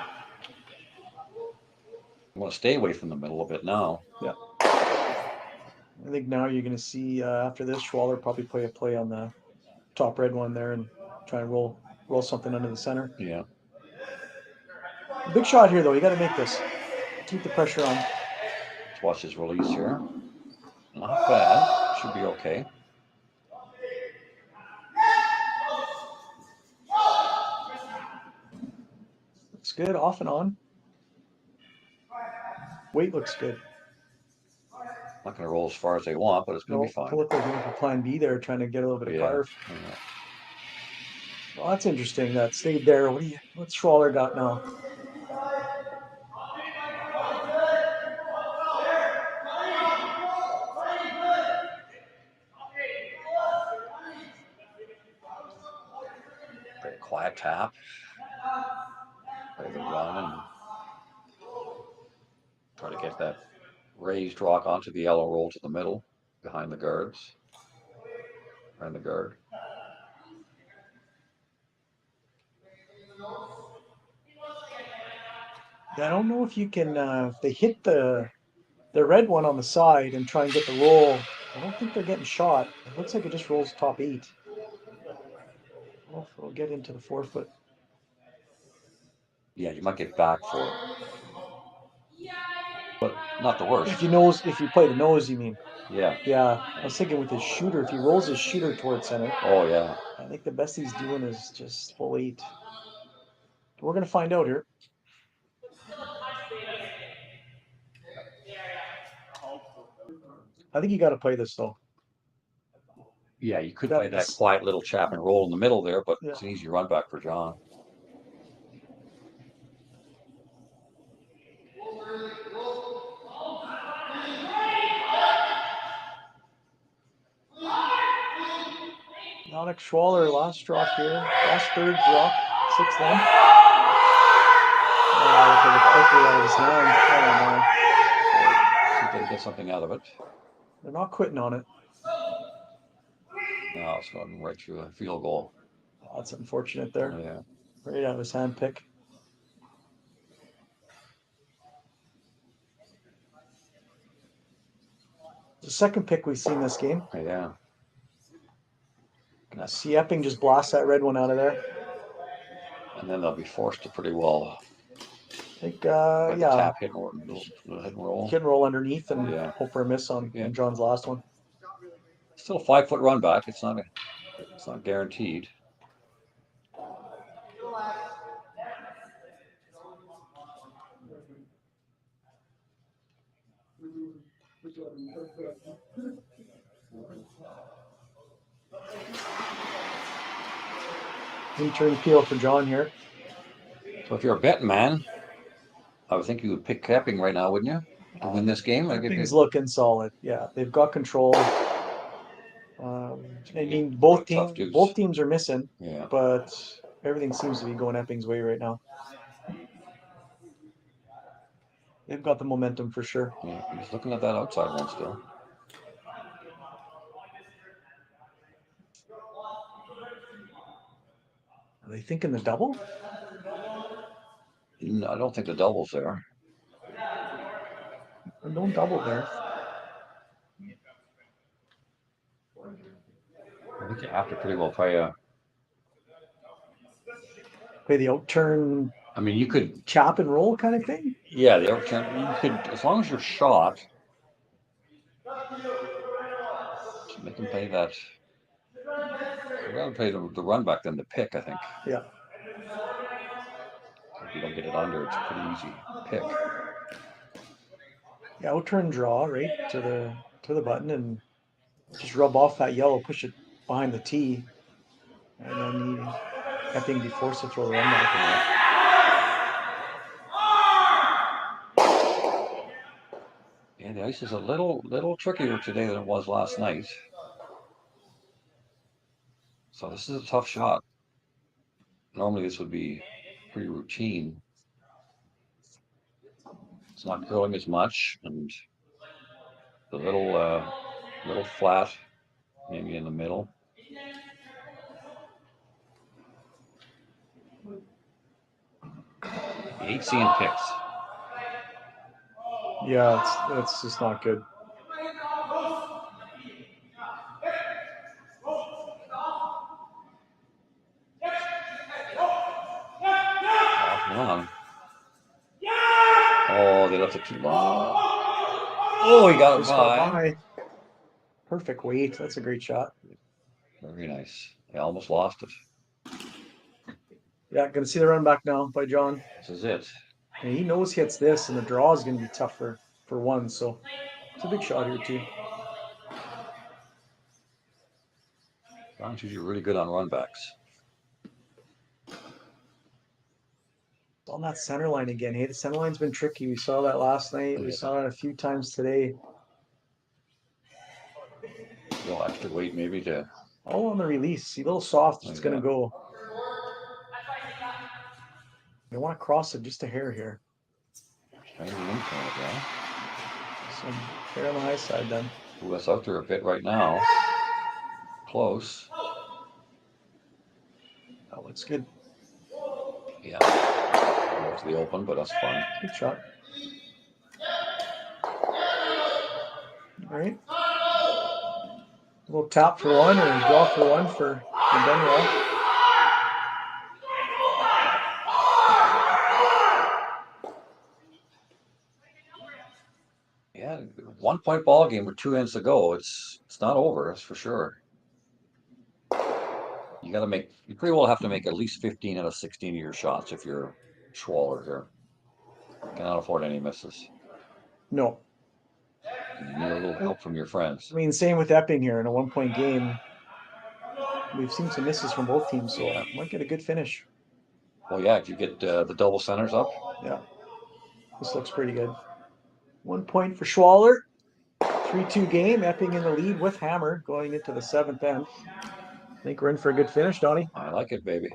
want to stay away from the middle a bit now. Yeah. I think now you're going to see after this, Schwaller probably play a play on the top red one there and try and roll something under the center. Yeah. Big shot here though. You got to make this. Keep the pressure on. Let's watch his release here. Not bad. Should be okay. Looks good off and on. Weight looks good. Not going to roll as far as they want, but it's going to be fine. Look like going for plan B there, trying to get a little bit of carve. Yeah. Well, that's interesting. That stayed there. What's Schwaller got now? Very quiet tap. Play the run and try to get that raised rock onto the yellow roll to the middle behind the guards. Behind the guard. I don't know if you can, if they hit the red one on the side and try and get the roll. I don't think they're getting shot. It looks like it just rolls top 8. I don't know if it'll get into the 4-foot. Yeah, you might get back for it. But not the worst. If you play the nose, you mean? Yeah. Yeah, I was thinking with his shooter, if he rolls his shooter towards center. Oh, yeah. I think the best he's doing is just full 8. We're going to find out here. I think you got to play this though. Yeah, you could play that quiet little chap and roll in the middle there, but Yeah. It's an easy run back for John. Yannick Schwaller, last drop here. Last third drop. 6th end. For the quickly out of his hand. See if they can get something out of it. They're not quitting on it. No, it's going right through a field goal. Oh, that's unfortunate there. Yeah. Right out of his hand pick. The second pick we've seen this game. Yeah. See Epping just blast that red one out of there. And then they'll be forced to pretty well. I think, Tap, hit and roll. Hit and roll underneath and Yeah. hope for a miss on John's last one. Still a 5-foot run back. It's not guaranteed. In-turn peel for John here. So if you're a betting man, I would think you would pick Epping right now, wouldn't you? To win this game? Like Epping's looking solid. Yeah, they've got control. I mean, both teams are missing, Yeah. but everything seems to be going Epping's way right now. They've got the momentum for sure. Yeah, he's looking at that outside one still. Are they thinking the double? No, I don't think the double's there. No double there. I think you have to pretty well play the outturn. I mean, you could chop and roll kind of thing. Yeah, the outturn. You could, as long as you're shot, just make them play that. I'd rather play the run back than the pick, I think. Yeah. If you don't get it under, it's a pretty easy pick. Yeah, outturn draw right to the button and just rub off that yellow, push it behind the tee, and then Epping be forced to throw the run back. Yeah, the ice is a little trickier today than it was last night. So this is a tough shot. Normally this would be pretty routine. It's not curling as much, and the little flat, maybe in the middle. I hate seeing picks. Yeah, it's just not good. Oh, they left it too long. Oh, he got it by. Perfect weight. That's a great shot. Very nice. He almost lost it. Yeah, gonna see the run back now by John. This is it. And he knows he hits this, and the draw is gonna be tougher for one. So it's a big shot here too. John's usually really good on run backs. On that center line again. Hey, the center line's been tricky. We saw that last night. We saw it a few times today. A little extra weight maybe to. All on the release. See, a little soft. It's going to go. They want to cross it just a hair here. Trying to link on it, yeah. Some hair on the high side then. Ooh, that's out there a bit right now. Close. That looks good. Yeah. Goes to the open, but that's fine. Good shot. All right. A little tap for one and a draw for one for Benwell. Yeah, 1 point ball game with 2 ends to go. It's not over, that's for sure. You pretty well have to make at least 15 out of 16 of your shots if you're Schwaller here. Cannot afford any misses. No. You need a little help from your friends. I mean, same with Epping here in a 1 point game. We've seen some misses from both teams, so might get a good finish. Well, yeah, if you get the double centers up. Yeah. This looks pretty good. 1 point for Schwaller. 3-2 game. Epping in the lead with Hammer going into the 7th end. I think we're in for a good finish, Donnie. I like it, baby.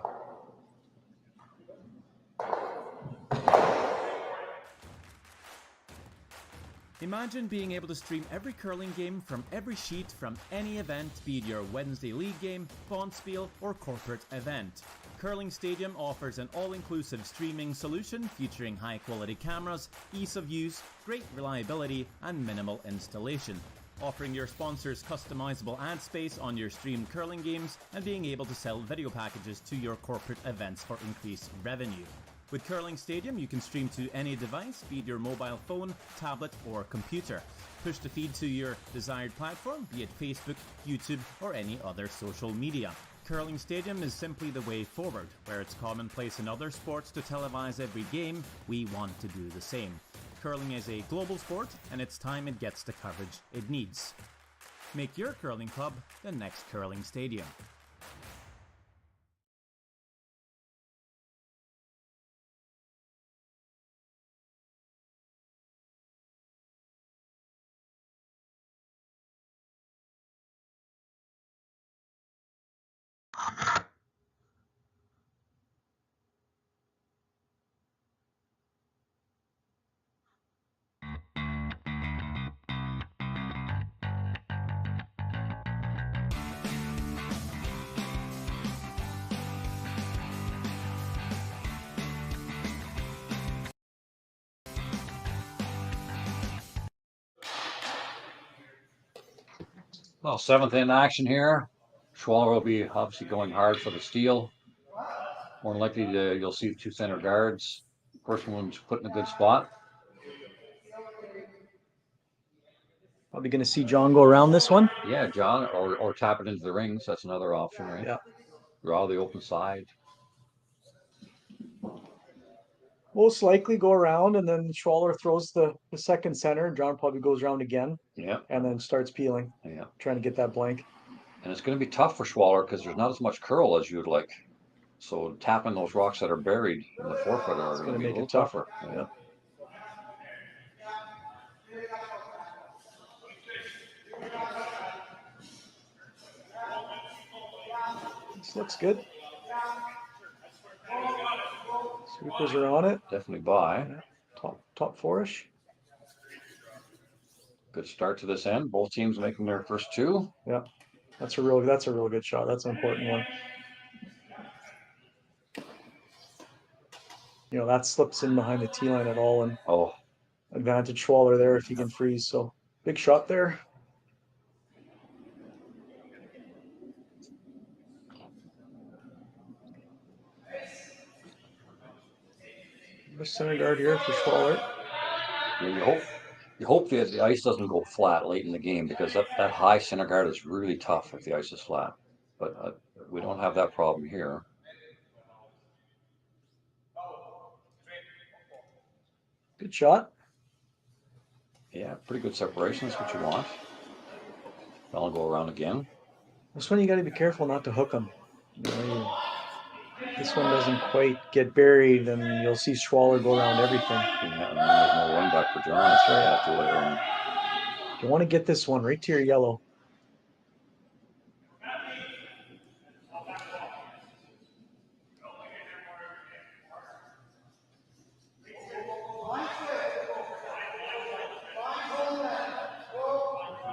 Imagine being able to stream every curling game from every sheet from any event, be it your Wednesday league game, bonspiel, or corporate event. Curling Stadium offers an all-inclusive streaming solution featuring high-quality cameras, ease of use, great reliability, and minimal installation. Offering your sponsors customizable ad space on your streamed curling games and being able to sell video packages to your corporate events for increased revenue. With Curling Stadium, you can stream to any device, be it your mobile phone, tablet, or computer. Push the feed to your desired platform, be it Facebook, YouTube, or any other social media. Curling Stadium is simply the way forward. Where it's commonplace in other sports to televise every game, we want to do the same. Curling is a global sport, and it's time it gets the coverage it needs. Make your curling club the next Curling Stadium. Well, 7th in action here. Schwaller will be obviously going hard for the steal. More than likely, you'll see 2 center guards. First one's put in a good spot. Probably going to see John go around this one. Yeah, John, or tap it into the rings. That's another option, right? Yeah. Draw the open side. Most likely go around, and then Schwaller throws the second center, and John probably goes around again. Yeah. And then starts peeling. Yeah. Trying to get that blank. And it's going to be tough for Schwaller because there's not as much curl as you'd like. So tapping those rocks that are buried in the forefoot are going to be a little tougher. Yeah. This looks good. Sweepers are on it. Definitely by. Yeah. Top four-ish. Good start to this end. Both teams making their first 2. Yeah. That's a real good shot. That's an important one. You know, that slips in behind the tee line at all, and advantage Schwaller there if he can freeze. So big shot there. Center guard here for Schwaller. Yeah, you hope the ice doesn't go flat late in the game, because that high center guard is really tough if the ice is flat. But we don't have that problem here. Good shot. Yeah, pretty good separation. That's what you want. I'll go around again. This one you got to be careful not to hook them. This one doesn't quite get buried, and you'll see Schwaller go around everything. Yeah, and then there's no run back for John. That's right. Too later on. You want to get this one right to your yellow.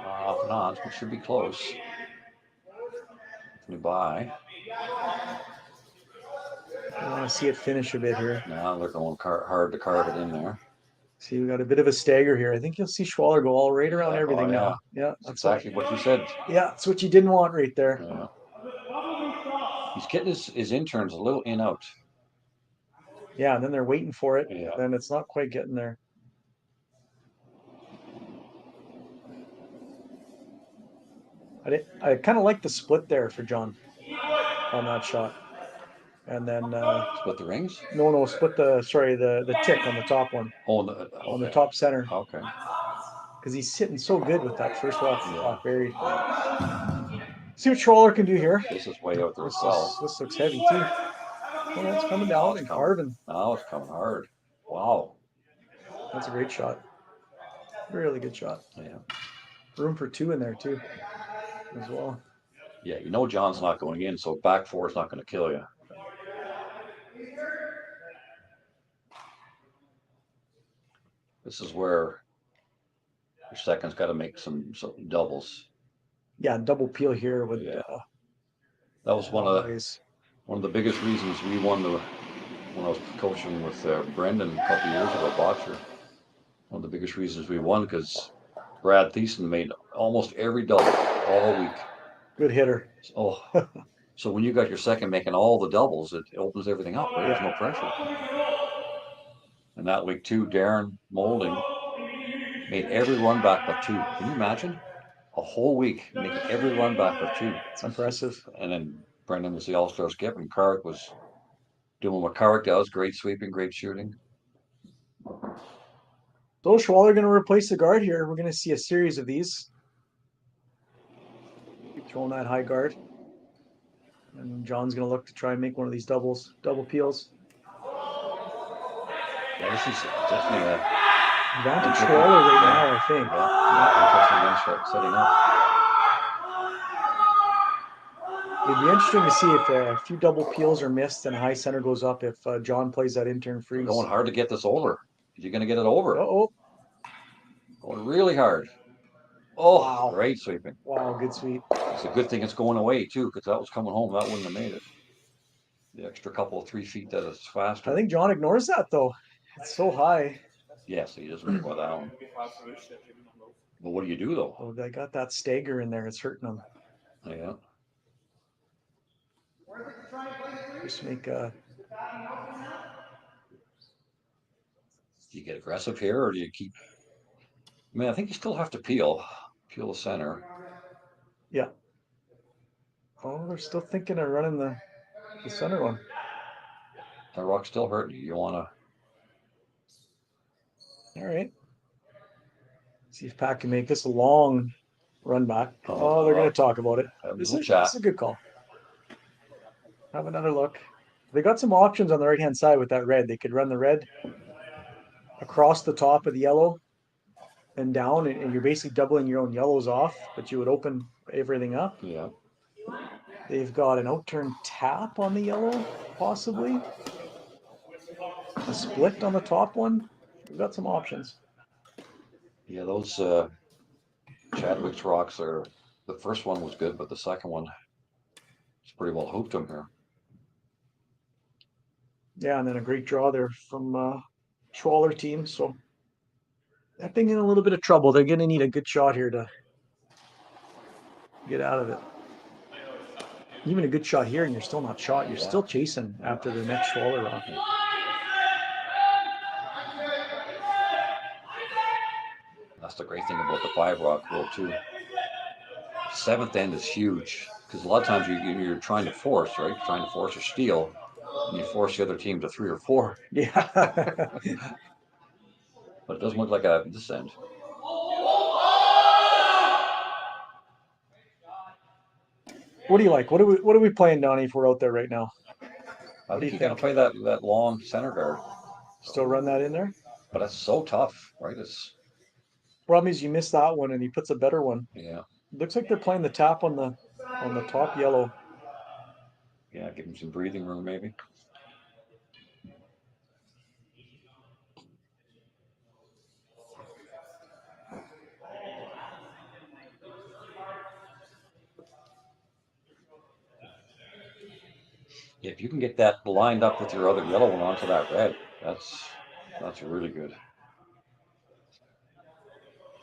Off and on. It should be close. By. I want to see it finish a bit here. Now they're going hard to carve it in there. See, we got a bit of a stagger here. I think you'll see Schwaller go all right around everything now. Yeah, that's exactly what you said. Yeah, that's what you didn't want right there. Yeah. He's getting his interns a little in out. Yeah, and then they're waiting for it. Yeah. Then it's not quite getting there. I kind of like the split there for John on that shot. And then split the rings? No, split the tick on the top one. Oh, on the top center. Okay. Because he's sitting so good with that first off buried. See what Schwaller can do here. This is way out there as well. This looks heavy too. Oh, it's coming down and carving. Now it's coming hard. Wow. That's a great shot. Really good shot. Yeah. Room for 2 in there too, as well. Yeah, you know John's not going in, so back 4 is not going to kill you. This is where your second's got to make some doubles. Yeah, double peel here with. Yeah. That was one of the biggest reasons we won when I was coaching with Brendan a couple years ago, boxer. One of the biggest reasons we won because Brad Thiessen made almost every double all week. Good hitter. Oh, so when you got your second making all the doubles, it opens everything up. Right? There's no pressure. And that week too, Darren Molding made every run back but 2. Can you imagine? A whole week making every run back but 2. It's impressive. And then Brendan was the all-star skip, and Carrick was doing what Carrick does: great sweeping, great shooting. So Schwaller going to replace the guard here. We're going to see a series of these. Keep throwing that high guard. And John's going to look to try and make one of these double peels. Yeah, this is definitely advantage Schwaller right now, I think. Interesting setting up. It'd be interesting to see if a few double peels are missed and a high center goes up if John plays that intern freeze. Going hard to get this over. Is he going to get it over? Uh-oh. Going really hard. Oh, wow. Great sweeping. Wow, good sweep. It's a good thing it's going away, too, because that was coming home. That wouldn't have made it. The extra couple of 3 feet that is faster. I think John ignores that, though. It's so high. Yes, he doesn't go down. Well, what do you do though? Oh, they got that stagger in there. It's hurting them. Yeah. Just make a. Do you get aggressive here, or do you keep? I mean, I think you still have to peel the center. Yeah. Oh, they're still thinking of running the center one. The rock's still hurting you. You want All right. See if Pat can make this a long run back. Oh, they're going to talk about it. This is a good call. Have another look. They got some options on the right-hand side with that red. They could run the red across the top of the yellow and down, and you're basically doubling your own yellows off, but you would open everything up. Yeah. They've got an outturn tap on the yellow, possibly. A split on the top one. We've got some options. Yeah, those Chadwick's rocks are. The first one was good, but the second one, it's pretty well hooked them here. Yeah, and then a great draw there from Schwaller team. So Epping in a little bit of trouble. They're going to need a good shot here to get out of it. Even a good shot here, and you're still not shot. You're still chasing after the next Schwaller rock. That's the great thing about the 5-rock rule too. Seventh end is huge because a lot of times you're trying to force, right? You're trying to force a steal, and you force the other team to 3 or 4. Yeah. But it doesn't look like a this end. What do you like? What are we playing, Donnie, if we're out there right now? I think you got to play that long center guard. Still run that in there? But that's so tough, right? It's problem is you miss that one and he puts a better one. Yeah. Looks like they're playing the tap on the top yellow. Yeah, give him some breathing room maybe. If you can get that lined up with your other yellow one onto that red, that's really good.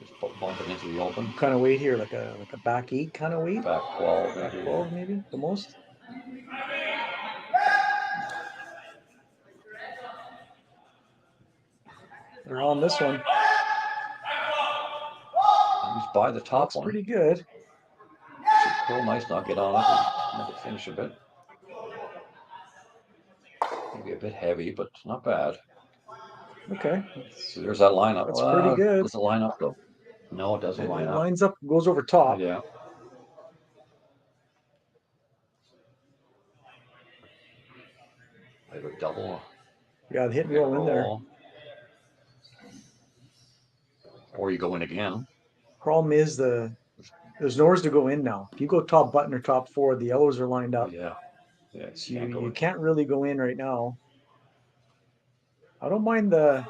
Just bump it into the open. What kind of weight here? Like a back 8 kind of weight? Back 12 maybe. Back 12 maybe, the most? They're on this one. He's by the top That's one. Pretty good. Real nice knock it on it. Make it finish a bit. Maybe a bit heavy, but not bad. Okay. So there's that lineup. That's pretty good. Does it line up though? No, it doesn't line up. It lines up, goes over top. Yeah. They have a double. Yeah, the hit and roll in there. Or you go in again. Problem is there's nowhere to go in now. If you go top button or top 4, the yellows are lined up. Yeah. Yeah. So you can't really go in right now. I don't mind the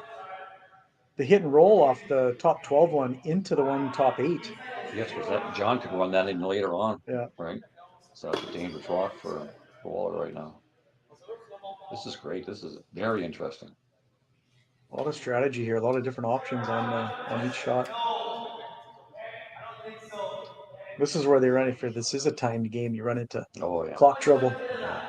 hit and roll off the top 12 one into the one top 8. Yes, because John could run that in later on. Yeah. Right. So that's a dangerous rock for Waller right now. This is great. This is very interesting. A lot of strategy here. A lot of different options on each shot. This is where they run it for. This is a timed game. You run into clock trouble. Yeah.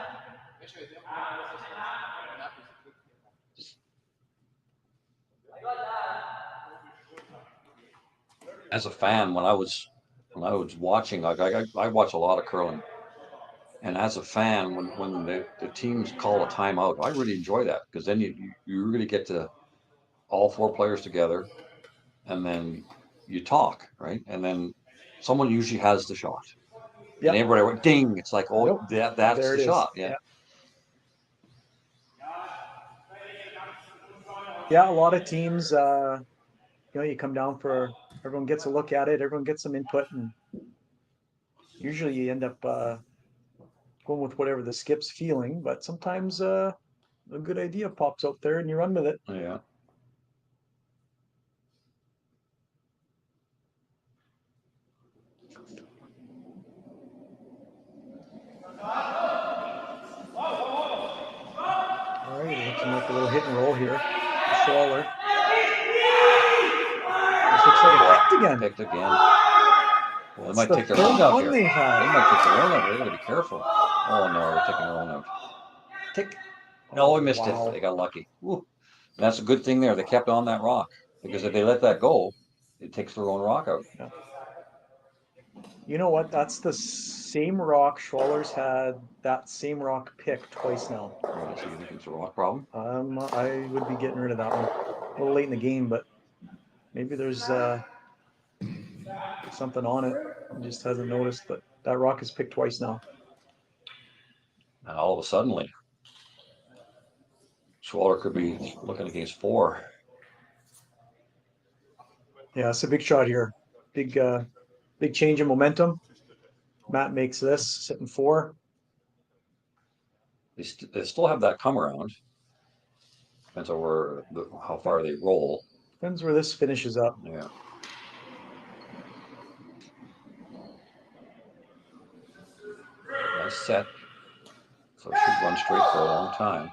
As a fan, when I was watching, I watch a lot of curling, and as a fan, when the teams call a timeout, I really enjoy that because then you really get to all 4 players together, and then you talk, right? And then someone usually has the shot. Yep. And everybody went ding. It's like, that's the shot. Yeah. Yeah, a lot of teams, you come down for, everyone gets a look at it, everyone gets some input, and usually you end up going with whatever the skip's feeling, but sometimes a good idea pops out there and you run with it. Yeah. All right, looking like a little hit and roll here. Schwaller. This looks like a picked again. Picked again. Well, they It's might the take their third own out one here. they've They had. might take their own out. They gotta be careful. Oh no, they're taking their own out. Tick. No, we missed Wow. it. They got lucky. Woo. That's a good thing there. They kept on that rock because if they let that go, it takes their own rock out. Yeah. You know what? That's the same rock Schwaller's had that same rock picked twice now. Right, so you think it's a rock problem? I would be getting rid of that one. A little late in the game, but maybe there's something on it. He just hasn't noticed, but that rock is picked twice now. And all of a sudden, Schwaller could be looking against 4. Yeah, it's a big shot here. Big change in momentum. Matt makes this, sitting 4. They still have that come around. Depends on how far they roll. Depends where this finishes up. Yeah. Nice set. So it should run straight for a long time.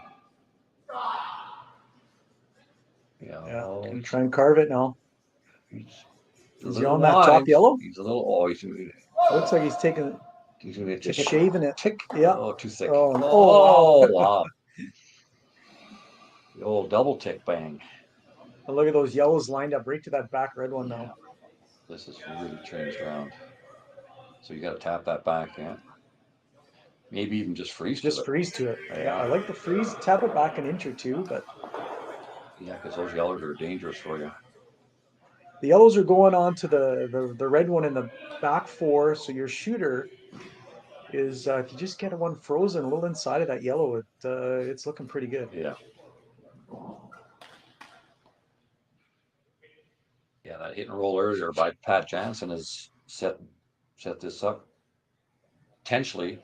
Yeah, gonna try and carve it now. Is he on that top yellow? He's a little. Oh, Looks like he's taking. He's gonna be just shaving it. Tick. Yeah. Oh, too thick. Oh, oh wow. wow. The old double tick bang. And look at those yellows lined up right to that back red one now. This is really changed around. So you got to tap that back, yeah. Maybe even just freeze to it. Just freeze to it. Yeah, I like the freeze. Tap it back an inch or two, but. Yeah, because those yellows are dangerous for you. The yellows are going on to the red one in the back 4, so your shooter is if you just get one frozen a little inside of that yellow, it's looking pretty good. Yeah. Yeah, that hit and roll earlier by Pat Jansen has set this up. Potentially,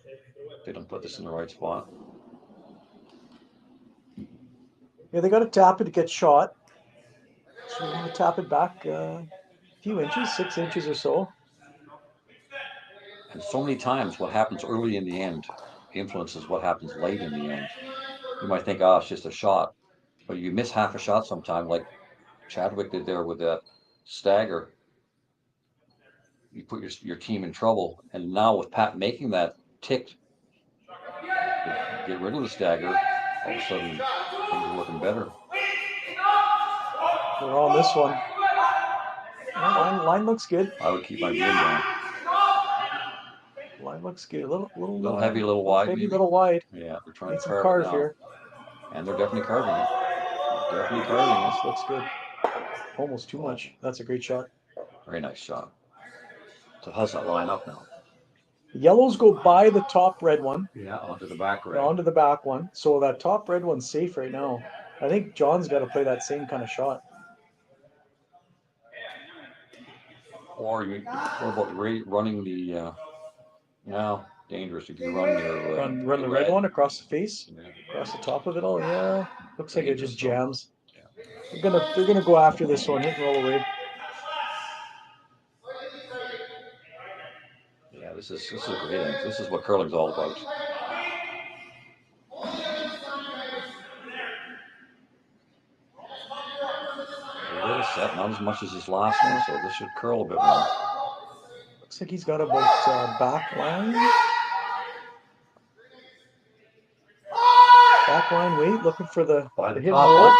if they don't put this in the right spot. Yeah, they got to tap it to get shot. So we're going to tap it back a few inches, 6 inches or so. And so many times what happens early in the end influences what happens late in the end. You might think, oh, it's just a shot. But you miss half a shot sometime, like Chadwick did there with that stagger. You put your team in trouble. And now with Pat making that tick, get rid of the stagger, all of a sudden things are looking better. We're on this one. Line looks good. I would keep my broom down. Line looks good. A little heavy, a little wide. Heavy, maybe. little wide. Yeah, they're trying Need to some carve carve here. And they're definitely carving it. Definitely carving it. This looks good. Almost too much. That's a great shot. Very nice shot. So how's that line up now? Yellows go by the top red one. Yeah, onto the back red. Onto the back one. So that top red one's safe right now. I think John's got to play that same kind of shot. Or what about running the? No, dangerous if you run your run the red one across the face, yeah. across the top of it all. Yeah, looks like it just jams. Yeah. They're gonna go after this one, hit and roll away. Yeah, this is a great end. This is what curling's all about. A little set, not as much as his last one, so this should curl a bit more. Looks like he's got about back line. Back line weight, looking for the hit and roll.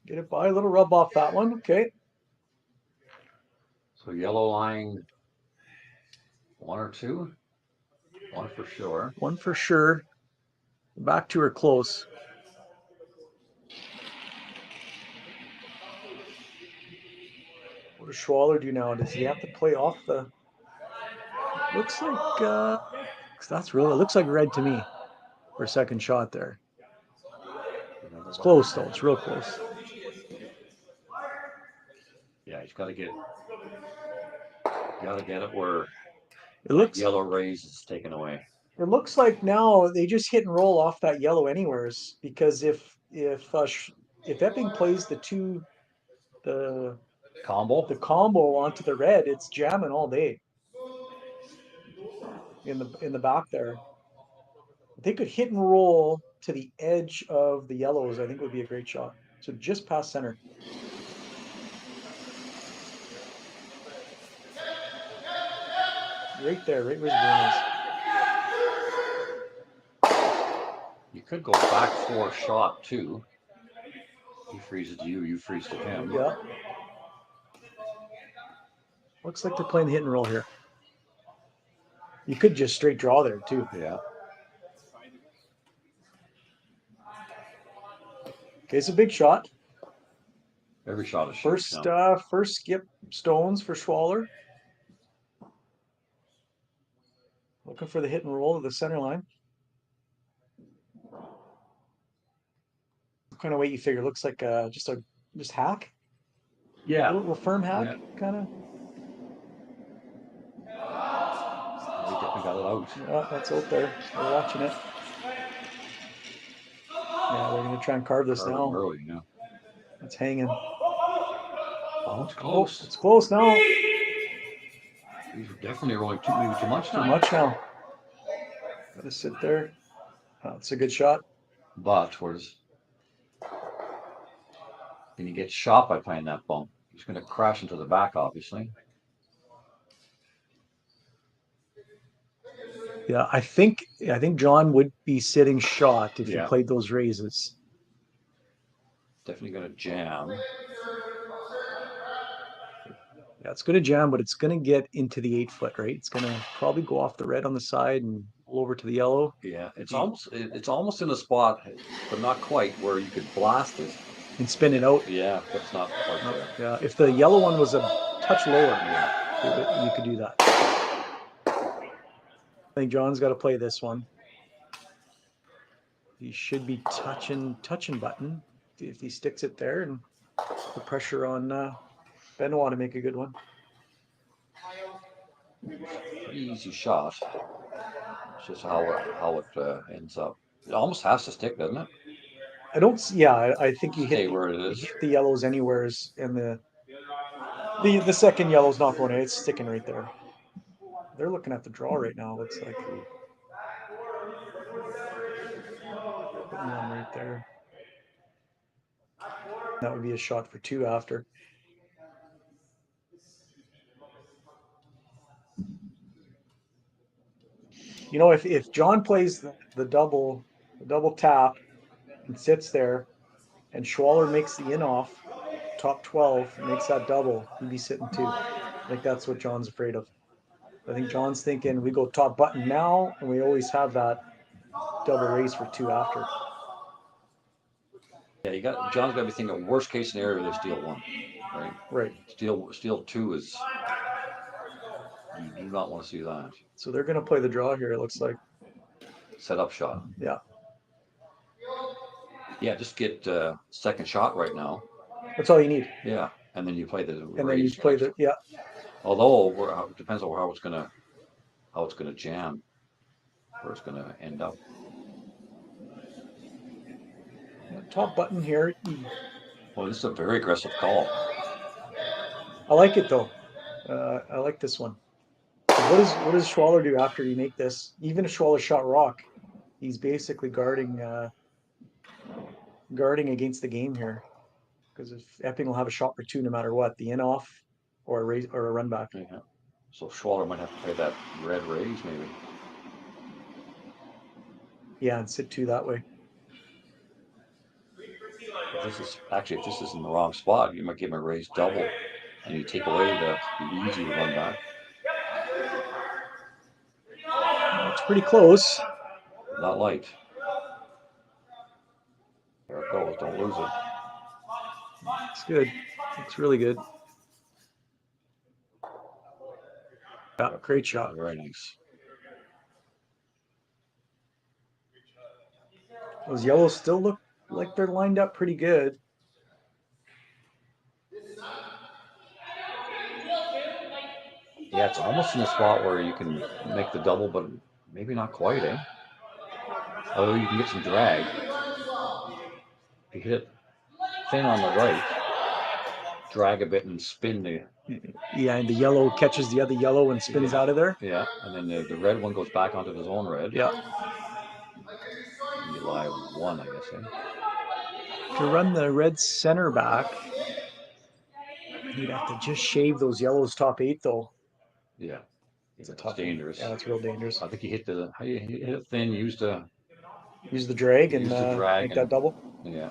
Get it by, a little rub off that one. Okay. So yellow line 1 or 2? 1 for sure. 1 for sure. Back to her close. What does Schwaller do now? Does he have to play off the? Looks like that's really. It looks like red to me for a second shot there. It's close though. It's real close. Yeah, he's got to get it where it looks yellow rays is taken away. It looks like now they just hit and roll off that yellow anywheres, because if Epping plays the combo onto the red, it's jamming all day in the back there. If they could hit and roll to the edge of the yellows, I think it would be a great shot. So just past center. Right there, right where his green is. You could go back for a shot too. He freezes to you, you freeze to him. Yeah. Looks like they're playing the hit and roll here. You could just straight draw there too. Yeah. Okay, it's a big shot. Every shot is First skip stones for Schwaller. Looking for the hit and roll to the center line. What kind of weight you figure? Looks like just hack. Yeah. A little firm hack, kind of. We got it out. Yeah, that's out there. We're watching it. Yeah, they're gonna try and carve this now. Early, yeah. It's hanging. Oh, it's close. It's close now. These are definitely rolling maybe too much. Too much now. Gotta sit there. Oh, it's a good shot. But can he get shot by playing that bump? He's going to crash into the back, obviously. Yeah, I think John would be sitting shot if he played those raises. Definitely going to jam. Yeah, it's going to jam, but it's going to get into the 8-foot, right? It's going to probably go off the red on the side and over to the yellow. Yeah, it's almost in a spot, but not quite, where you could blast it and spin it out. Yeah, but it's not quite there. Yeah, if the yellow one was a touch lower, you could do that. I think John's got to play this one. He should be touching button if he sticks it there, and the pressure on Benoit to make a good one. Pretty easy shot. It's just how it ends up. It almost has to stick, doesn't it? I don't. Yeah, I think you hit where it is. The yellows anywheres, and the second yellow's not going in. It's sticking right there. They're looking at the draw right now. Looks like putting one right there. That would be a shot for 2 after. You know, if John plays the double tap and sits there, and Schwaller makes the in-off, top 12, makes that double, he'd be sitting 2. I think that's what John's afraid of. I think John's thinking we go top button now, and we always have that double raise for 2 after. Yeah, John's got to be thinking worst case scenario they steal 1, right? Right. Steal 2 is, you do not want to see that. So they're going to play the draw here. It looks like set up shot. Yeah. Yeah, just get second shot right now. That's all you need. Yeah, and then you play the. And then you play the Although it depends on how it's gonna jam, where it's gonna end up. Top button here. Well, this is a very aggressive call. I like it though. I like this one. What does Schwaller do after you make this? Even if Schwaller shot rock, he's basically guarding against the game here. Because if Epping will have a shot for 2 no matter what, the in-off or a raise or a run back. Yeah. So Schwaller might have to play that red raise maybe. Yeah, and sit 2 that way. If this is in the wrong spot, you might give him a raise double, and you take away the easy run back. It's pretty close. Not light. There it goes. Don't lose it. It's good. It's really good. Yeah, great shot. Very nice. Those yellows still look like they're lined up pretty good. Yeah, it's almost in a spot where you can make the double, but maybe not quite, eh? Although you can get some drag. If you hit thin on the right, drag a bit and spin the. Yeah, and the yellow catches the other yellow and spins out of there. Yeah, and then the red one goes back onto his own red. Yeah. July 1, I guess. Eh? To run the red center back, you'd have to just shave those yellows top 8 though. Yeah. It's a It's tough dangerous. Yeah, it's real dangerous. I think he hit the hit it thin, used the Drag and Use the drag make that and- double. yeah.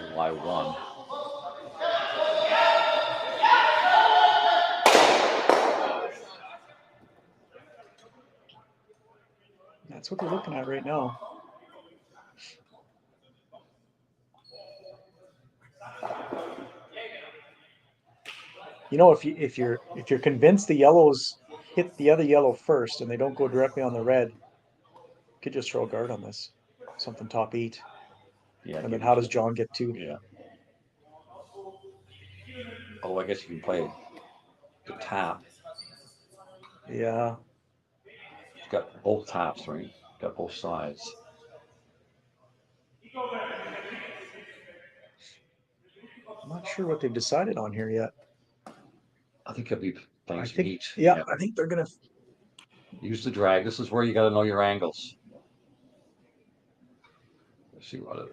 July 1. That's what they're looking at right now. You know, if you're convinced the yellows hit the other yellow first and they don't go directly on the red, you could just throw a guard on this. Something top 8. Yeah. And then how does John get 2? Yeah. Oh, I guess you can play the tap. Yeah. It's got both taps, right? Got both sides. I'm not sure what they've decided on here yet. I think he'll be playing I some think, heat. yeah, I think they're gonna. Use the drag. This is where you got to know your angles. Let's see what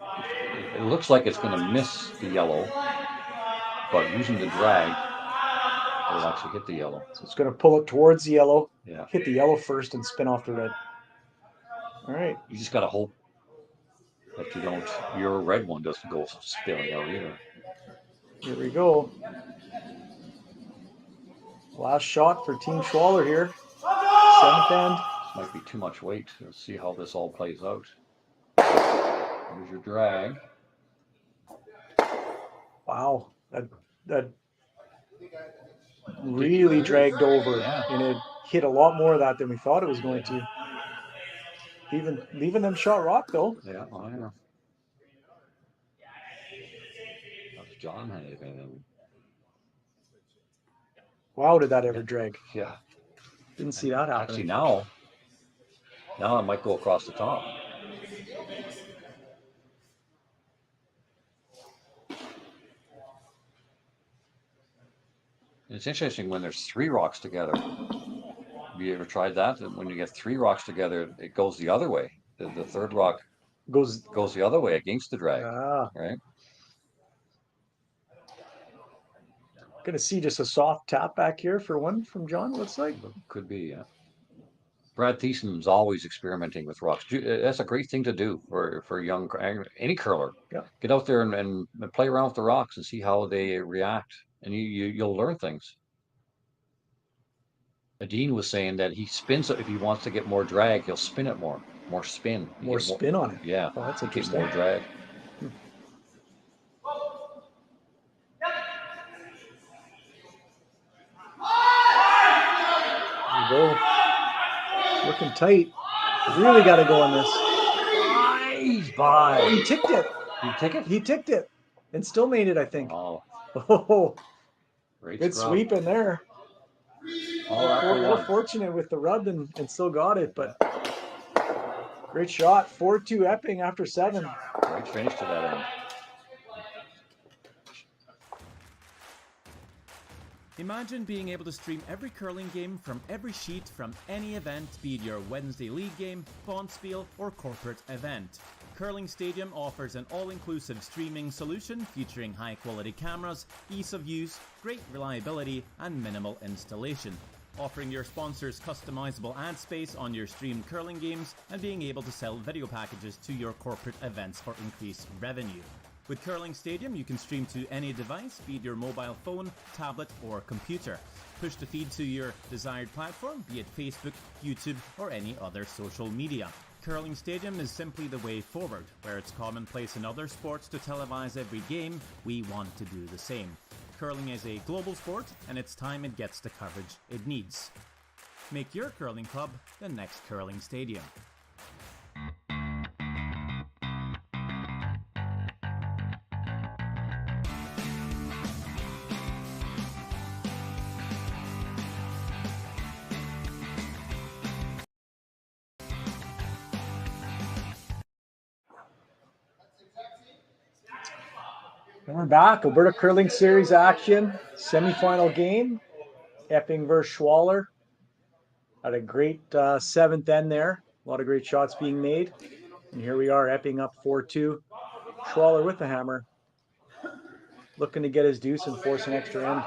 it looks like. It's going to miss the yellow, but using the drag, it'll actually hit the yellow. So it's gonna pull it towards the yellow. Yeah. Hit the yellow first and spin off the red. All right. You just got to hope that your red one doesn't go spilling out either. Here we go. Last shot for Team Schwaller here. 7th end. This might be too much weight. Let's see how this all plays out. Here's your drag. Wow. That really dragged over, Yeah. and it hit a lot more of that than we thought it was going to. Leaving them shot rock though. Yeah, I know. That's John had it. Wow, did that ever drag? Yeah. Didn't see that happen. Actually, now it might go across the top. It's interesting when there's 3 rocks together. Have you ever tried that? When you get 3 rocks together, it goes the other way. The 3rd rock goes the other way against the drag, right? Gonna see just a soft tap back here for one from John, looks like. Could be, yeah. Brad Thiessen's always experimenting with rocks. That's a great thing to do for young, any curler. Yeah. Get out there and play around with the rocks and see how they react, and you'll learn things. Dean was saying that he spins it if he wants to get more drag. He'll spin it more spin. More spin on it. Yeah. Oh, that's Get interesting. more drag. There you go. Looking tight. Really got to go on this. Nice by. Oh, he ticked it. You take it? He ticked it and still made it, I think. Oh, Oh, great good scrub. sweep in there. Oh, that for We're one. fortunate with the rub and still got it, but great shot. 4-2 Epping after 7. Great finish to that end. Imagine being able to stream every curling game from every sheet from any event, be it your Wednesday league game, Bonspiel, or corporate event. Curling Stadium offers an all-inclusive streaming solution featuring high-quality cameras, ease of use, great reliability, and minimal installation. Offering your sponsors customizable ad space on your streamed curling games and being able to sell video packages to your corporate events for increased revenue. With Curling Stadium, you can stream to any device, be it your mobile phone, tablet, or computer. Push the feed to your desired platform, be it Facebook, YouTube, or any other social media. Curling Stadium is simply the way forward. Where it's commonplace in other sports to televise every game, we want to do the same. Curling is a global sport, and it's time it gets the coverage it needs. Make your curling club the next Curling Stadium. And we're back. Alberta Curling Series action. Semi-final game. Epping versus Schwaller. Had a great 7th end there. A lot of great shots being made. And here we are, Epping up 4-2. Schwaller with the hammer. Looking to get his deuce and force an extra end.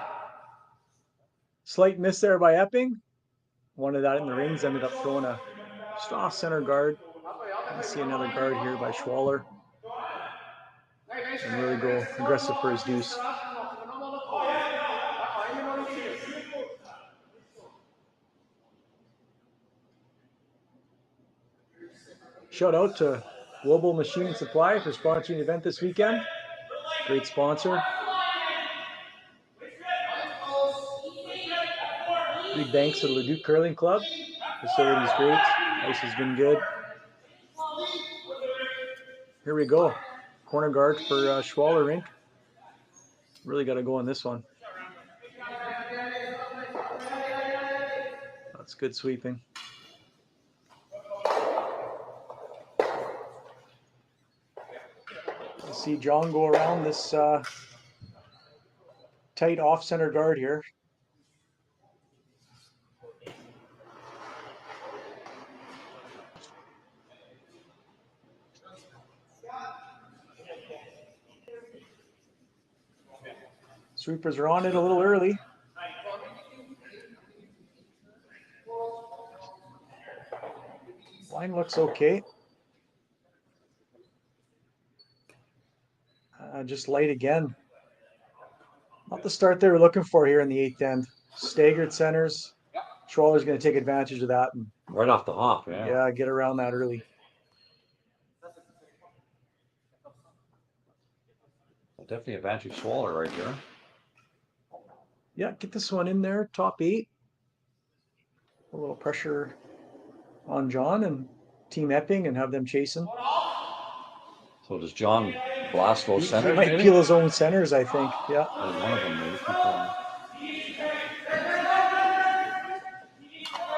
Slight miss there by Epping. Wanted that in the rings, ended up throwing a just off center guard. I see another guard here by Schwaller. And really go aggressive for his deuce. Shout out to Global Machine Supply for sponsoring the event this weekend. Great sponsor. Big thanks to the Leduc Curling Club. Facility's great. Ice has been good. Here we go. Corner guard for Schwaller rink. Really got to go on this one. That's good sweeping. Let's see John go around this tight off-center guard here. Sweepers are on it a little early. Line looks okay. Just light again. Not the start they were looking for here in the 8th end. Staggered centers. Schwaller's going to take advantage of that. And, Right off the hop, yeah. yeah, get around that early. Definitely advantage Schwaller right here. Yeah, get this one in there, top 8. A little pressure on John and Team Epping and have them chasing. So does John blast those centers? He might maybe? peel his own centers, I think. Yeah. One of them maybe.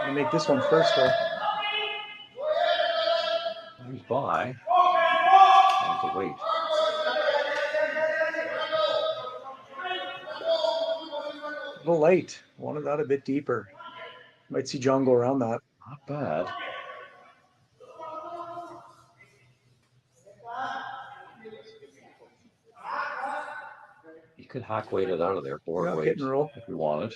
I'll make this one first, though. He's by. Have to wait. A little light. Wanted that a bit deeper. Might see John go around that. Not bad. You could hack weight it out of there, board Yeah, weight, hit and roll. if we wanted.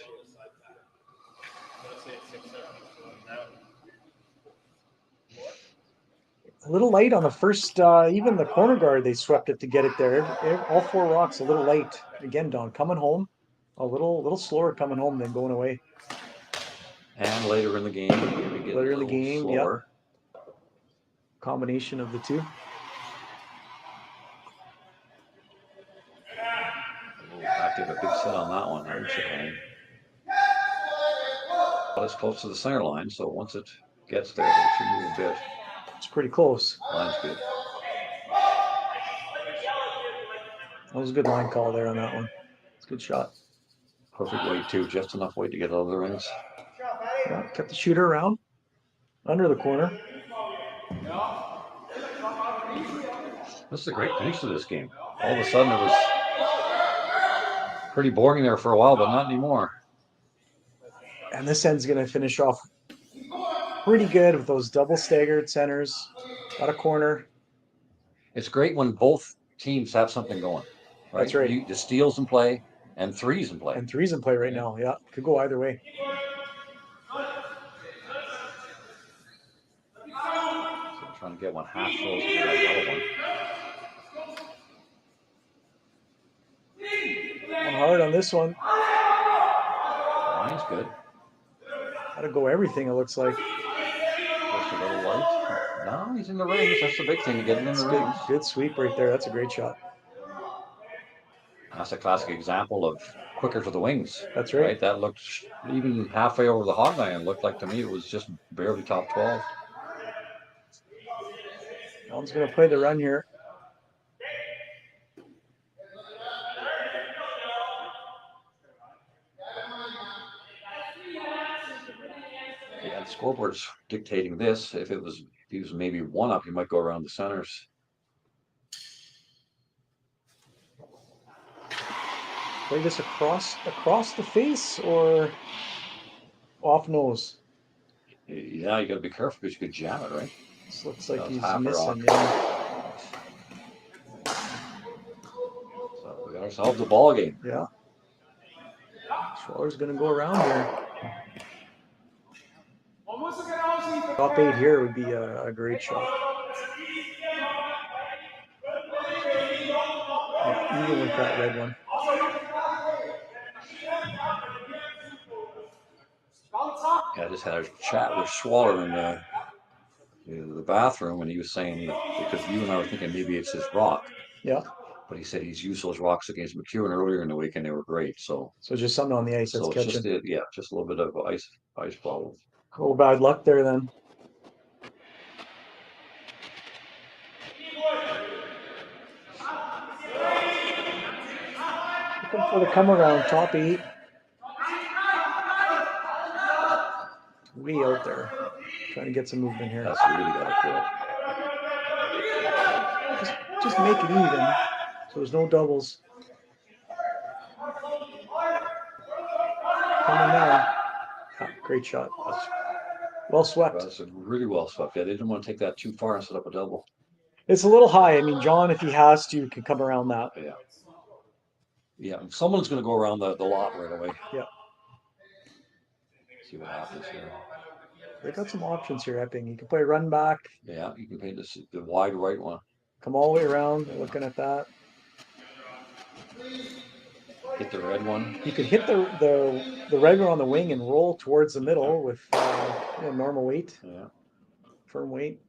A little light on the first, even the corner guard, they swept it to get it there. All 4 rocks a little light. Again, Don, coming home. A little slower coming home than going away. And later in the game, maybe get Later a in the little game, slower. Combination of the two. We'll have to have a big set on that one. I would say. But it's close to the center line, so once it gets there, it should move a bit. It's pretty close. Line's good. That was a good line call there on that one. It's a good shot. Perfect weight too, just enough weight to get out of the rings. Yeah, kept the shooter around. Under the corner. This is a great finish to this game. All of a sudden it was pretty boring there for a while, but not anymore. And this end's going to finish off pretty good with those double staggered centers. Got a corner. It's great when both teams have something going. Right? That's right. The steals in play and threes in play. And 3's in play right now. Yeah, could go either way. So I'm trying to get one half full to that yellow one. One hard on this one. Line's good. Got to go everything, it looks like. Just a little light. No, he's in the rings. That's the big thing, to get him in the rings. Good sweep right there. That's a great shot. That's a classic example of quicker to the wings. That's right. That looked even halfway over the hog line. It looked like to me it was just barely top 12. Allen's going to play the run here. Yeah, the scoreboard's dictating this. If he was maybe one up, he might go around the centers. Play this across the face or off nose? Yeah, you got to be careful because you could jam it, right? This looks like That's he's half a missing. rock. Yeah. So we got ourselves a ball game. Yeah. Schwaller's going to go around here. Top 8 here would be a great shot. Yeah, even with that red one. Yeah, I just had a chat with Schwaller in the bathroom, and he was saying that because you and I were thinking maybe it's his rock, Yeah. but he said he's used those rocks against McEwen earlier in the week, and they were great. So Just something on the ice that's so it's catching. just a little bit of ice problem. A little bad luck there then. Looking for the come around, top 8. Way out there. Trying to get some movement here. That's really got to feel. Just make it even. So there's no doubles. Coming now. Yeah, great shot. Well swept. That's really well swept. Yeah, they didn't want to take that too far and set up a double. It's a little high. I mean, John, if he has to, can come around that. Yeah. Yeah, someone's going to go around the lot right away. Yeah. See what happens here. They got some options here, Epping. You can play run back. Yeah, you can paint the wide right one. Come all the way around. Looking at that. Hit the red one. You could hit the red one on the wing and roll towards the middle with normal weight. Yeah. Firm weight.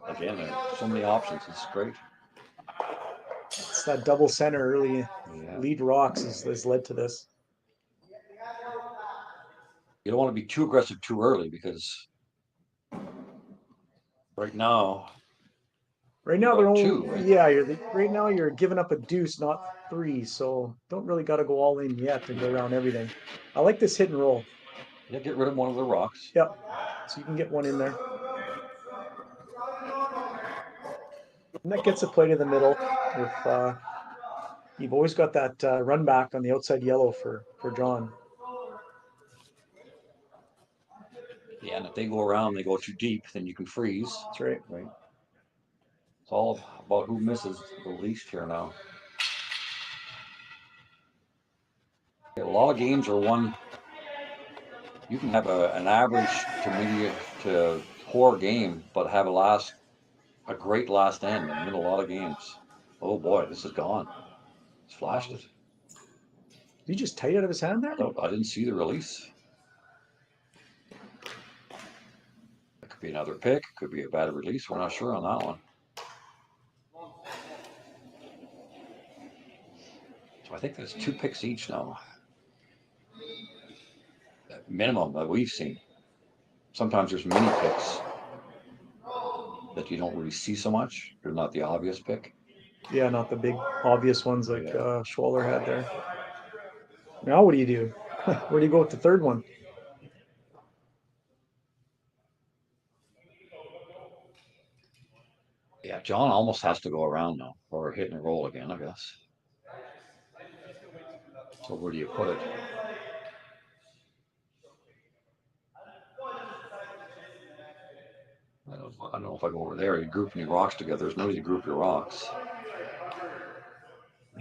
Again, there's so many options. It's great. It's that double center early lead rocks has led to this. You don't want to be too aggressive too early because right now they're only 2, right? Yeah. Right now you're giving up a deuce, not 3. So don't really got to go all in yet to go around everything. I like this hit and roll. Yeah, get rid of one of the rocks. Yep. So you can get one in there. And that gets a play to the middle. With you've always got that run back on the outside yellow for John. Yeah, and if they go around, they go too deep, then you can freeze. That's right. Right. It's all about who misses the least here now. A lot of games are won. You can have an average to medium to poor game, but have a great last end and win a lot of games. Oh boy, this is gone. It's flashed it. Did he just tight out of his hand there? I didn't see the release. It could be another pick. Could be a bad release. We're not sure on that one. So I think there's 2 picks each now. At minimum that we've seen. Sometimes there's mini picks that you don't really see so much. They're not the obvious pick. Yeah, not the big obvious ones like Schwaller had there. Now what do you do? Where do you go with the third one? Yeah, John almost has to go around now or hit and roll again, I guess. So where do you put it? I don't know if I go over there. You group any rocks together. There's no way to group your rocks.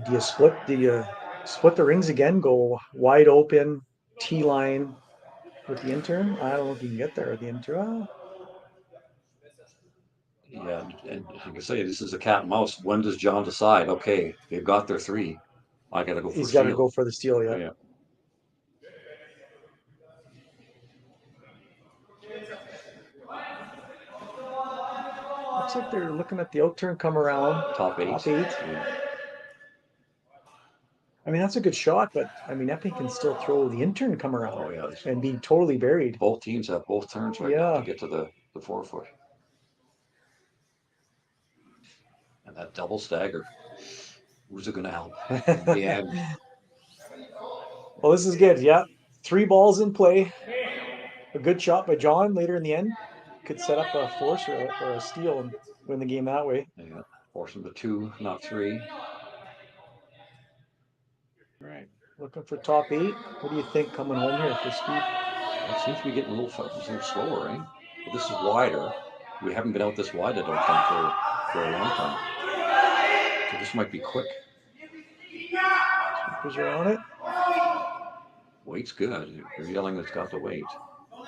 Do you split the rings again? Go wide open, T line with the intern? I don't know if you can get there with the intern. Yeah, and like I say, this is a cat and mouse. When does John decide? Okay, they've got their 3. I got to go for He's got to steal. go for the steal, yeah. Yeah. Looks like they're looking at the outturn come around. Top 8. Yeah. I mean, that's a good shot, but I mean, Epping can still throw the intern come around and be totally buried. Both teams have both turns right now to get to the 4-foot. And that double stagger. Who's it going to help? Yeah. Well, this is good. Yeah. 3 balls in play. A good shot by John later in the end. Could set up a force or a steal and win the game that way. Yeah. Force them to 2, not 3. Right. Looking for top 8. What do you think coming home here for speed? It seems to be getting a little slower, right? But this is wider. We haven't been out this wide, I don't think, for a long time. So this might be quick. Keepers are on it. Weight's good. You're yelling it's got the weight.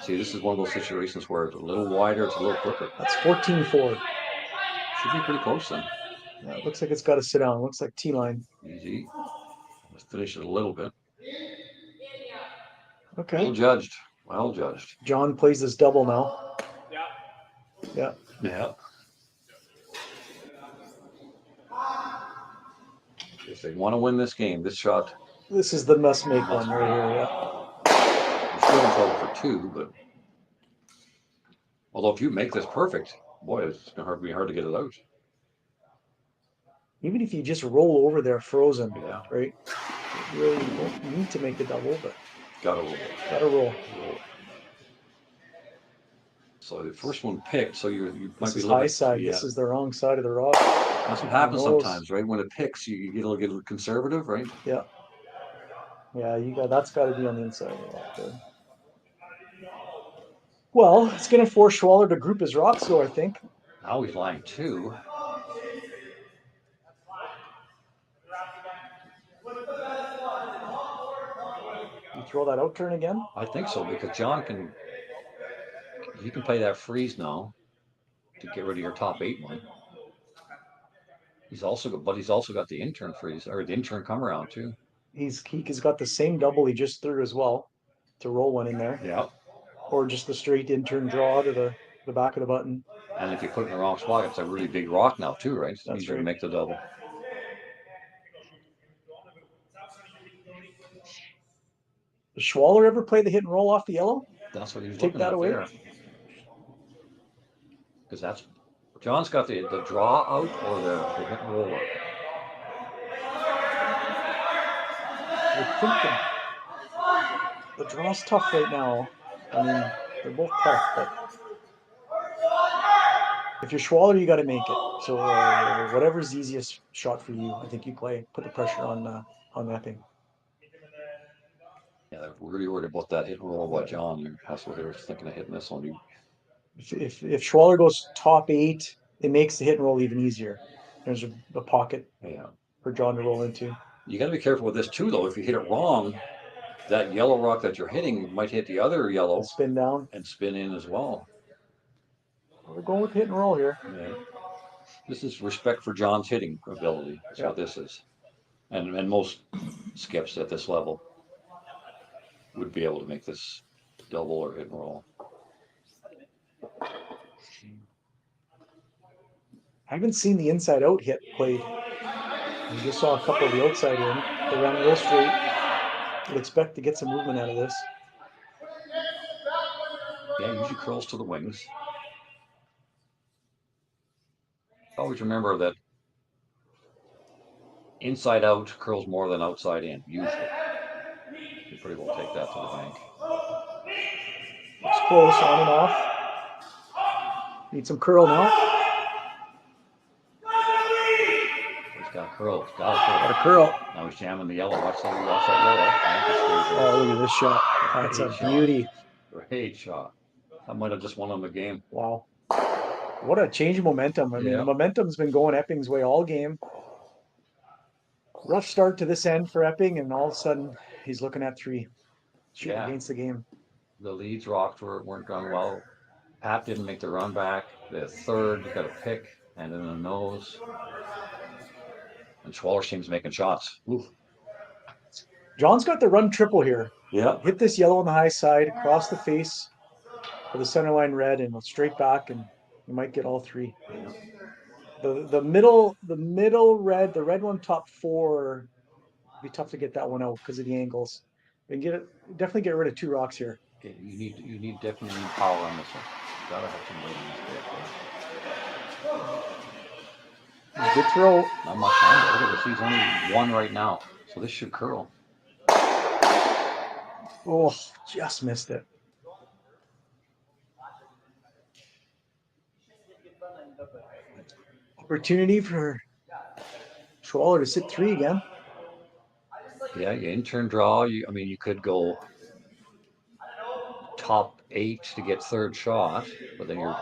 See, this is one of those situations where it's a little wider, it's a little quicker. That's 14-4. Should be pretty close then. Yeah, it looks like it's got to sit down. Looks like T-line. Easy. Let's finish it a little bit. Okay. Well judged. Well judged. John plays this double now. Yeah. Yeah. If they want to win this game, this shot. This is the must-make one right here. Yeah. You're still in trouble for 2, but although if you make this perfect, boy, it's going to be hard to get it out. Even if you just roll over there frozen, Yeah. right? You really don't need to make the double, but Got to roll. gotta roll. So the first one picked, so you might This be is looking. high side. Yeah. This is the wrong side of the rock. That's what happens Who knows? sometimes, right? When it picks, you get a little conservative, right? Yeah. Yeah, that's got to be on the inside of the rock there. Well, it's going to force Schwaller to group his rocks, though, I think. Now he's lying 2. You throw that out turn again? I think so, because John can play that freeze now to get rid of your top 8 one. He's also got the intern freeze, or the intern come around too. He's got the same double he just threw as well to roll one in there. Yeah. Or just the straight intern draw to the back of the button. And if you put it in the wrong spot, it's a really big rock now too, right? It's That's easier right. to make the double. Does Schwaller ever play the hit and roll off the yellow? That's what he was Take looking that at away? there. Because John's got the draw out or the hit and roll out. I think the draw's tough right now. I mean, they're both tough, but if you're Schwaller, you got to make it. So whatever's the easiest shot for you, I think you play. Put the pressure on Epping. Yeah, they're really worried about that hit and roll by John. That's what they were thinking of hitting this one. If Schwaller goes top 8, it makes the hit and roll even easier. There's a pocket for John to roll into. You got to be careful with this too, though. If you hit it wrong, that yellow rock that you're hitting might hit the other yellow Spin down. and spin in as well. We're going with hit and roll here. Yeah. This is respect for John's hitting ability. That's what this is. And most skips at this level would be able to make this double or hit and roll. I haven't seen the inside out hit played. I just saw a couple of the outside in. They ran real straight. Would expect to get some movement out of this. Yeah, usually curls to the wings. Always remember that inside out curls more than outside in, usually. You pretty well take that to the bank. Looks close, on and off. Need some curl now. He's got a curl. Got a curl. Now he's jamming the yellow. Watch that yellow. Oh, look at this shot. That's a beauty. Great shot. That might have just won him the game. Wow. What a change of momentum. I mean, the momentum's been going Epping's way all game. Rough start to this end for Epping, and all of a sudden, he's looking at 3. Shooting against the game. The leads rocked weren't going well. Pat didn't make the run back. The third got a pick and in the nose. And Schwaller's team's making shots. Ooh. John's got the run triple here. Yeah. Hit this yellow on the high side, across the face for the center line red, and straight back, and you might get all 3. The middle red, the red one top 4, be tough to get that one out because of the angles. We can definitely get rid of 2 rocks here. Okay, you definitely need power on this one. Gotta have some weight on this bit. Good throw. Not much time. Look at this. He's only 1 right now. So this should curl. Oh, just missed it. Opportunity for Schwaller to sit 3 again. Yeah, you intern draw. You could go top 8 to get third shot, but then you're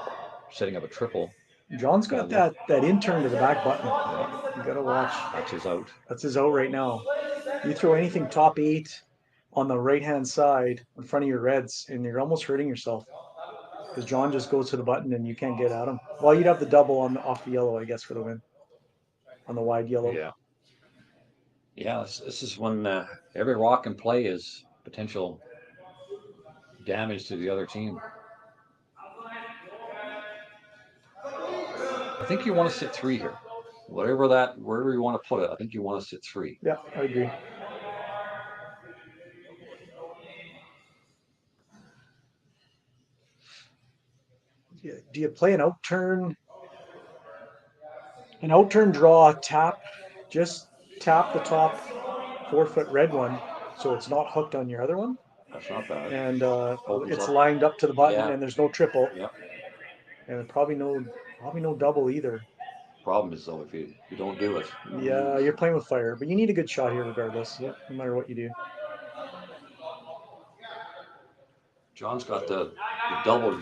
setting up a triple. John's got that in-turn to the back button. Yeah, You gotta watch. that's his out. That's his out right now. You throw anything top 8 on the right-hand side in front of your reds, and you're almost hurting yourself because John just goes to the button and you can't get at him. Well, you'd have the double on off the yellow, I guess, for the win on the wide yellow. Yeah. Yeah, this is when every rock in play is potential damage to the other team. I think you want to sit 3 here. Wherever you want to put it, I think you want to sit 3. Yeah, I agree. Do you play an outturn draw, tap, just tap the top 4-foot red one so it's not hooked on your other one? That's not bad. And it's up. lined up to the button, Yeah. and there's no triple, Yeah. and probably no double either. Problem is though, if you don't do it. Yeah, you're playing with fire, but you need a good shot here regardless. Yeah, no matter what you do. John's got the double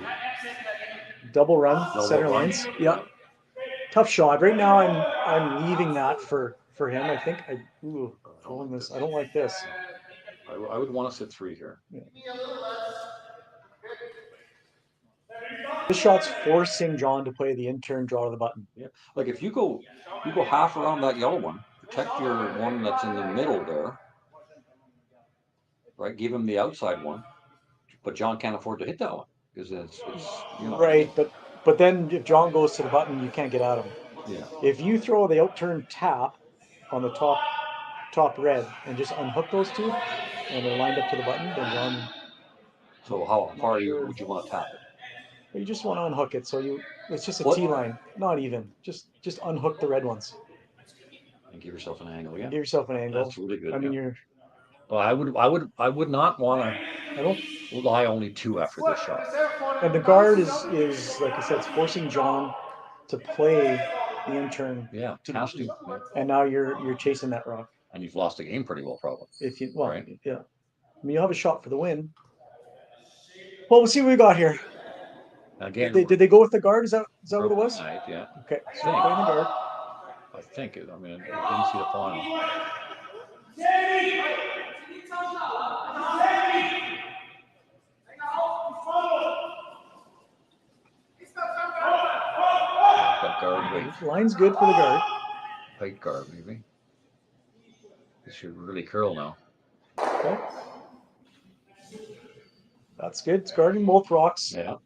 Run, center run. lines. Yeah, tough shot. Right now, I'm leaving that for him. I think I don't like this. I would want to sit 3 here. Yeah. This shot's forcing John to play the in-turn draw to the button. Yeah, like if you go half around that yellow one, protect your one that's in the middle there, right? Give him the outside one, but John can't afford to hit that one because it's right. But then if John goes to the button, you can't get at him. Yeah. If you throw the outturn tap on the top red and just unhook those two, and they're lined up to the button, then John. So how far would you want to tap it? You just want to unhook it, so it's just a T line, not even. Just unhook the red ones. And give yourself an angle, yeah. Give yourself an angle. That's really good. I mean, Well, I would not want to. I don't lie only 2 after this shot. And the guard is like I said, it's forcing John to play the in-turn. Yeah, has to. And now you're chasing that rock. And you've lost the game pretty well, probably. Right? Yeah. I mean, you'll have a shot for the win. Well, we'll see what we got here. Again, did they go with the guard? Is that what it was? Right, yeah. Okay, so playing the guard. I think it. I mean, I didn't see the final. Guard weight. Line's good for the guard. Height guard, maybe. This should really curl now. Okay. That's good. It's guarding both rocks. Yeah.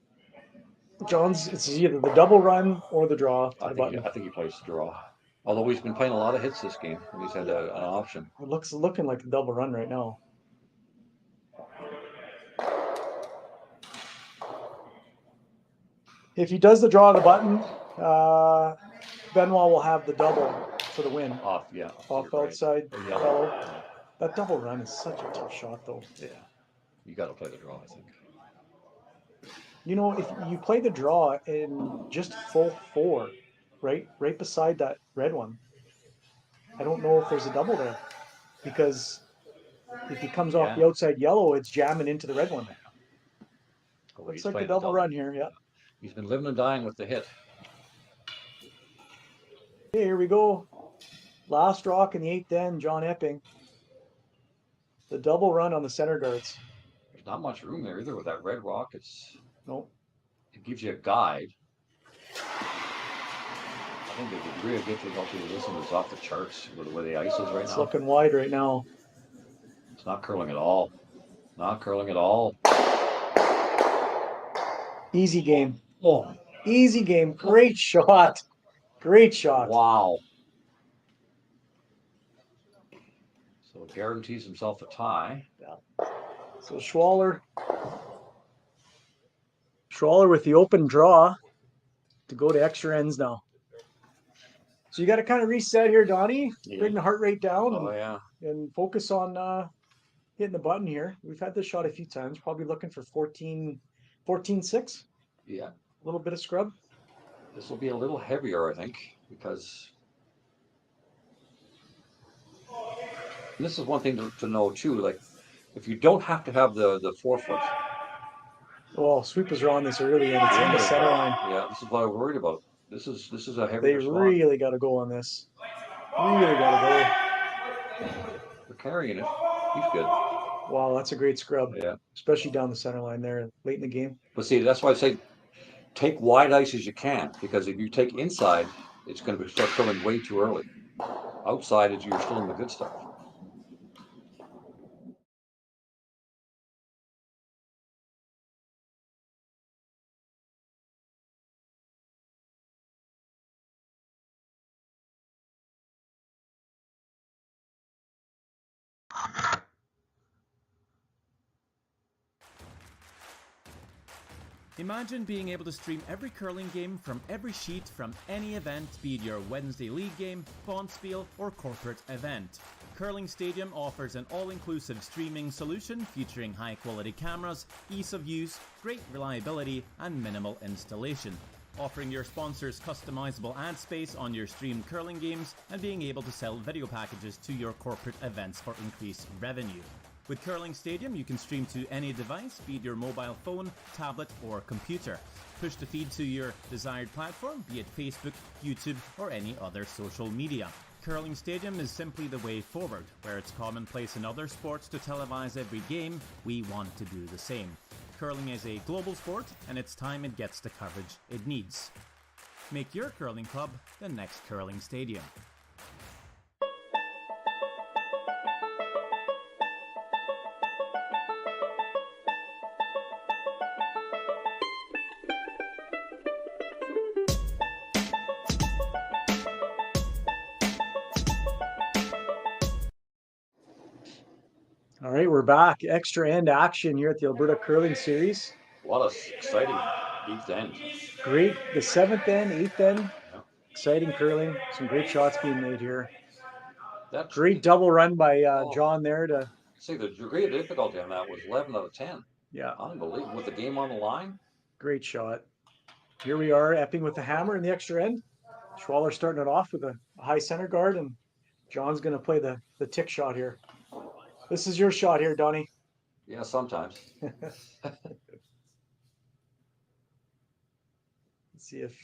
John's, it's either the double run or the draw. I think he plays the draw. Although he's been playing a lot of hits this game, and he's had an option. It looks looking like a double run right now. If he does the draw of the button, Benoit will have the double for the win. Off outside right. fellow. That double run is such a tough shot, though. Yeah. You got to play the draw, I think. You know, if you play the draw in just full 4, right beside that red one, I don't know if there's a double there, because if he comes off the outside yellow, it's jamming into the red one. Looks like a double run here, yeah. He's been living and dying with the hit. Okay, here we go. Last rock in the 8th end, John Epping. The double run on the center guards. There's not much room there either with that red rock. Nope. It gives you a guide. I think the degree of difficulty with this one is off the charts with the way the ice is right now. It's looking wide right now. It's not curling at all. Not curling at all. Easy game. Oh, easy game. Great shot. Great shot. Wow. So it guarantees himself a tie. Yeah. So Schwaller with the open draw to go to extra ends now. So you got to kind of reset here, Donnie. Yeah. Bring the heart rate down and focus on hitting the button here. We've had this shot a few times. Probably looking for 14-6. Yeah. A little bit of scrub. This will be a little heavier, I think, because this is one thing to know too. Like, if you don't have to have the 4 foot, Oh, sweepers are on this early, and it's in the center line. Yeah, this is what I'm worried about. This is a They heavier spot. really got to go on this. Really got to They're carrying it. He's good. go. Wow, that's a great scrub, Yeah. especially down the center line there late in the game. But see, that's why I say take wide ice as you can, because if you take inside, it's going to start filling way too early. Outside, you're still in the good stuff. Imagine being able to stream every curling game from every sheet from any event, be it your Wednesday league game, bonspiel, or corporate event. Curling Stadium offers an all-inclusive streaming solution featuring high-quality cameras, ease of use, great reliability, and minimal installation. Offering your sponsors customizable ad space on your streamed curling games and being able to sell video packages to your corporate events for increased revenue. With Curling Stadium, you can stream to any device, be it your mobile phone, tablet, or computer. Push the feed to your desired platform, be it Facebook, YouTube, or any other social media. Curling Stadium is simply the way forward. Where it's commonplace in other sports to televise every game, we want to do the same. Curling is a global sport, and it's time it gets the coverage it needs. Make your curling club the next Curling Stadium. All right, we're back. Extra end action here at the Alberta Curling Series. A lot of exciting eighth end. Great. The 7th end, 8th end. Yeah. Exciting curling. Some great shots being made here. That Great double run by John there to. See, the degree of difficulty on that was 11 out of 10. Yeah. Unbelievable. With the game on the line. Great shot. Here we are, Epping with the hammer in the extra end. Schwaller starting it off with a high center guard, and John's going to play the tick shot here. This is your shot here, Donnie. Yeah, sometimes. Let's see if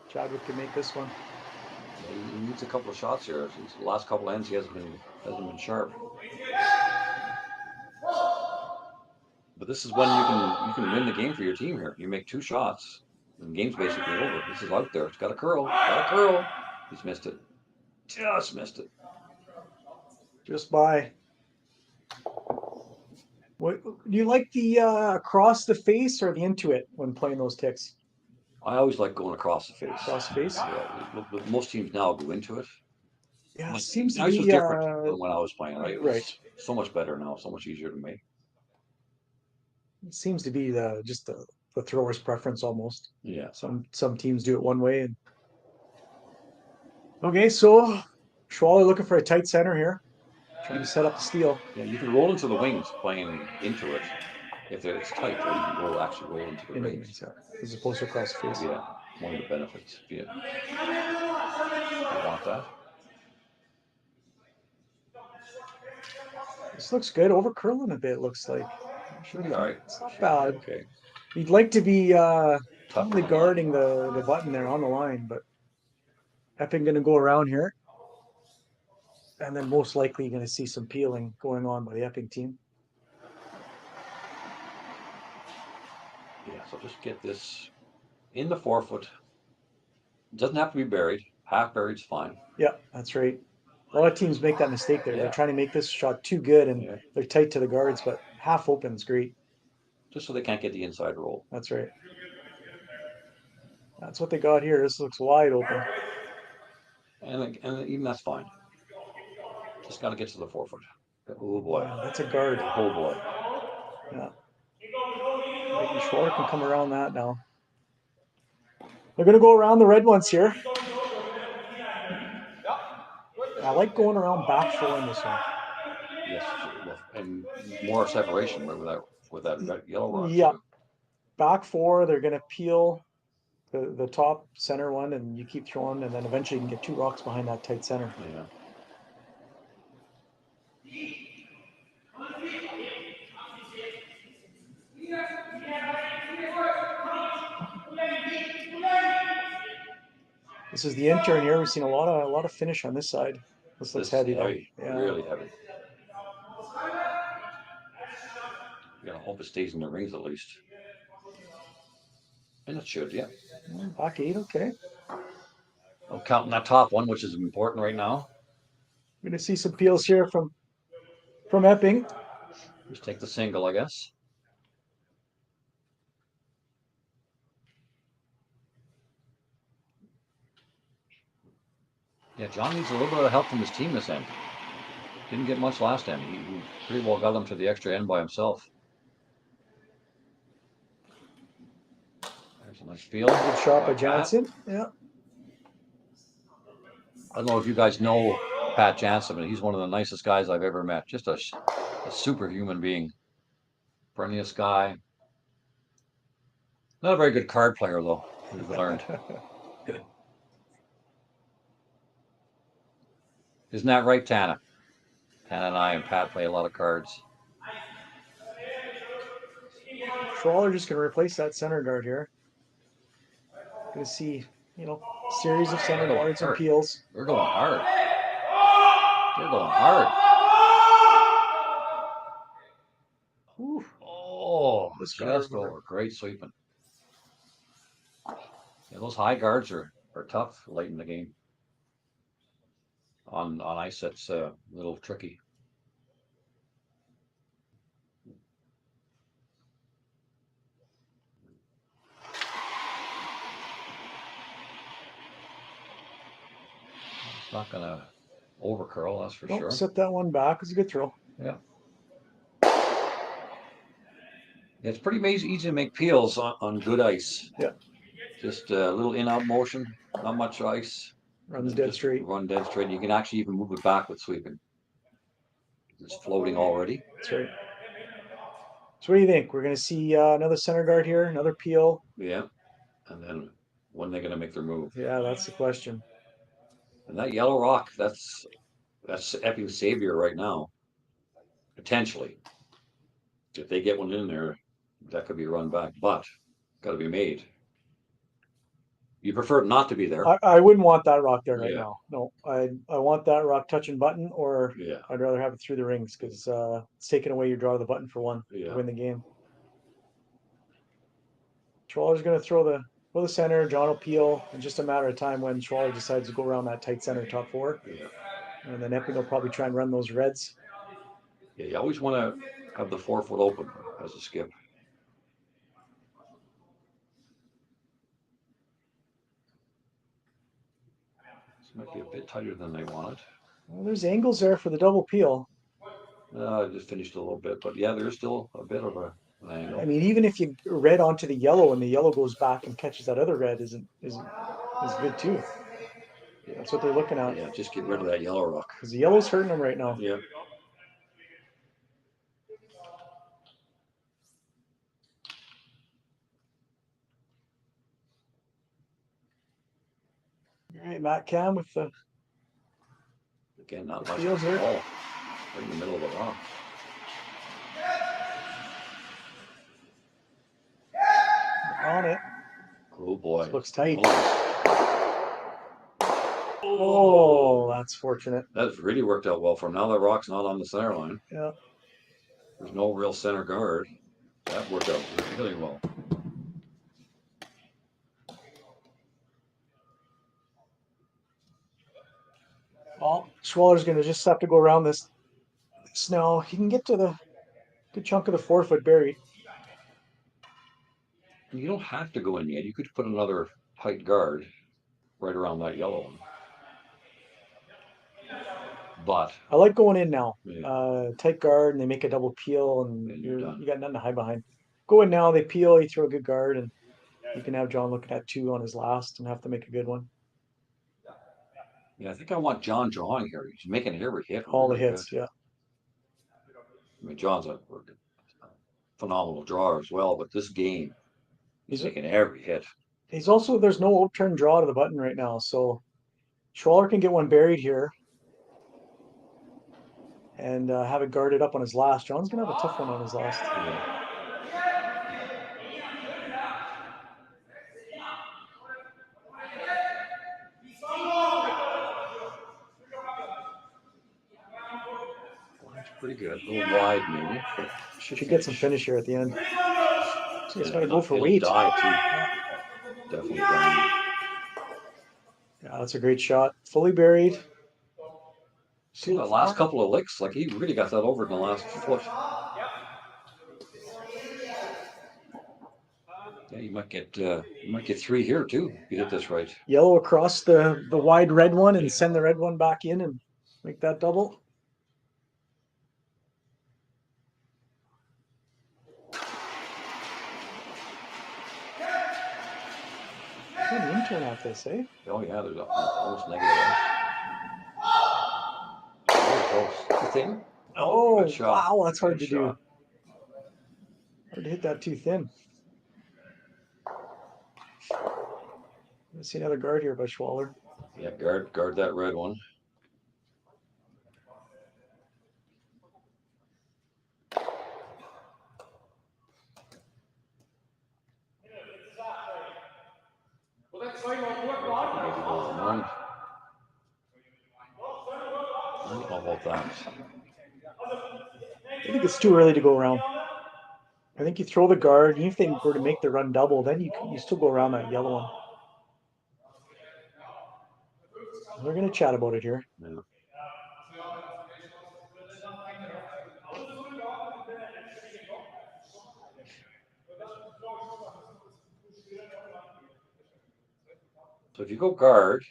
Chadwick can make this one. He needs a couple of shots here. Since the last couple ends, he hasn't been sharp. But this is when you can win the game for your team here. You make 2 shots, and the game's basically over. This is out there. It's got a curl. Got a curl. He's missed it. Just missed it. Just by. What do you like, the across the face or the into it when playing those ticks? I always like going across the face. Across the face? Yeah, but most teams now go into it. Yeah, it seems to Ice be was different than when I was playing. Right? It was right. So much better now. So much easier to make. It seems to be just the thrower's preference almost. Yeah. Some teams do it one way. And okay, so Schwaller looking for a tight center here, trying to set up the steal. Yeah, you can roll into the wings playing into it. If it's tight, or you can actually roll into the rings. As opposed to across the face. Yeah, one of the benefits. Yeah. You want that? This looks good. Over curling a bit, looks like. Should be all right. It's not bad. Okay. You'd like to be totally guarding the button there on the line, but Epping going to go around here. And then most likely you're going to see some peeling going on by the Epping team. Yeah, so just get this in the forefoot. It doesn't have to be buried. Half buried's fine. Yeah, that's right. A lot of teams make that mistake there. Yeah. They're trying to make this shot too good and they're tight to the guards, but half open is great. Just so they can't get the inside roll. That's right. That's what they got here. This looks wide open. And even that's fine. Just got to get to the forefoot. Oh boy. Wow, that's a guard. Oh boy. Yeah. Maybe Schwaller can come around that now. They're going to go around the red ones here. I like going around back four in this one. Yes, and more separation with that red, yellow rock. Yeah. Back four, they're going to peel the top center one, and you keep throwing, and then eventually you can get 2 rocks behind that tight center. Yeah. This is the intern here. We've seen a lot of finish on this side. This looks This is heavy though. heavy, Yeah. really heavy. You gotta hope it stays in the rings at least. And it should, yeah. Back 8, okay. I'm counting that top one, which is important right now. We're gonna see some peels here from Epping. Just take the single, I guess. Yeah, John needs a little bit of help from his team this end. Didn't get much last end. He pretty well got him to the extra end by himself. There's a nice field. Good shot by Jansen. Yeah. I don't know if you guys know Pat Jansen, but he's one of the nicest guys I've ever met. Just a superhuman being. Friendliest guy. Not a very good card player, though, we've learned. Isn't that right, Tana? Tana and I and Pat play a lot of cards. Schwaller just going to replace that center guard here. Going to see, series of center guards and peels. They're going hard. They're going hard. Ooh. Oh, just over. Great sweeping. Yeah, those high guards are tough late in the game. On ice, that's a little tricky. It's not gonna overcurl, that's for sure. Set that one back. It's a good throw. Yeah. It's pretty easy to make peels on good ice. Yeah. Just a little in-out motion, not much ice. Runs dead straight. Run dead straight. You can actually even move it back with sweeping. It's floating already. That's right. So what do you think? We're going to see another center guard here, another peel. Yeah. And then when they're going to make their move? Yeah, that's the question. And that yellow rock, that's Epping's savior right now. Potentially. If they get one in there, that could be run back, but got to be made. You prefer it not to be there. I wouldn't want that rock there right now. No, I want that rock touching button, or I'd rather have it through the rings because it's taking away your draw of the button for one to win the game. Schwaller's going to throw the center. John will peel in just a matter of time when Schwaller decides to go around that tight center top 4. Yeah. And then Epping will probably try and run those reds. Yeah, you always want to have the 4 foot open as a skip. Might be a bit tighter than they wanted. Well, there's angles there for the double peel. I just finished a little bit, but yeah, there's still a bit of an angle. I mean, even if you red onto the yellow and the yellow goes back and catches that other red, is good too. That's what they're looking at. Yeah, just get rid of that yellow rock. Because the yellow's hurting them right now. Yeah. All right, Matt Cam with the again, not much fields here. Right in the middle of the rock. On it. Oh boy. This looks tight. Oh, that's fortunate. That's really worked out well for him. Now the rock's not on the center line. Yeah. There's no real center guard. That worked out really well. Well, Schwaller's going to just have to go around this now. He can get to the good chunk of the 4 foot buried. You don't have to go in yet. You could put another tight guard right around that yellow one. But I like going in now. Yeah. Tight guard, and they make a double peel, and you're you got nothing to hide behind. Go in now, they peel, you throw a good guard, and you can have John looking at 2 on his last and have to make a good one. Yeah, I think I want John drawing here. He's making every hit. All the hits, yeah. I mean, John's a phenomenal drawer as well, but this game, he's making every hit. He's also, there's no upturn draw to the button right now, so Schwaller can get one buried here and have it guarded up on his last. John's going to have a tough one on his last. Yeah. pretty good. A little wide, maybe. But Should get some finish here at the end. So it's got to go for it'll weight. die too. Definitely dying. Yeah, that's a great shot. Fully buried. See the last couple of licks, like he really got that over in the last foot. Yeah, you might get 3 here too if you hit this right. Yellow across the wide red one and send the red one back in and make that double. An intern at this, eh? Oh yeah, there's almost negative. Very close. Thin? Oh, good shot. wow, that's hard Good to do. shot. Hard to hit that too thin. Let's see another guard here by Schwaller. Yeah, guard that red one. I don't know about that. I think it's too early to go around. I think you throw the guard. Even if they were to make the run double, then you still go around that yellow one. We're going to chat about it here. Yeah. So if you go guard,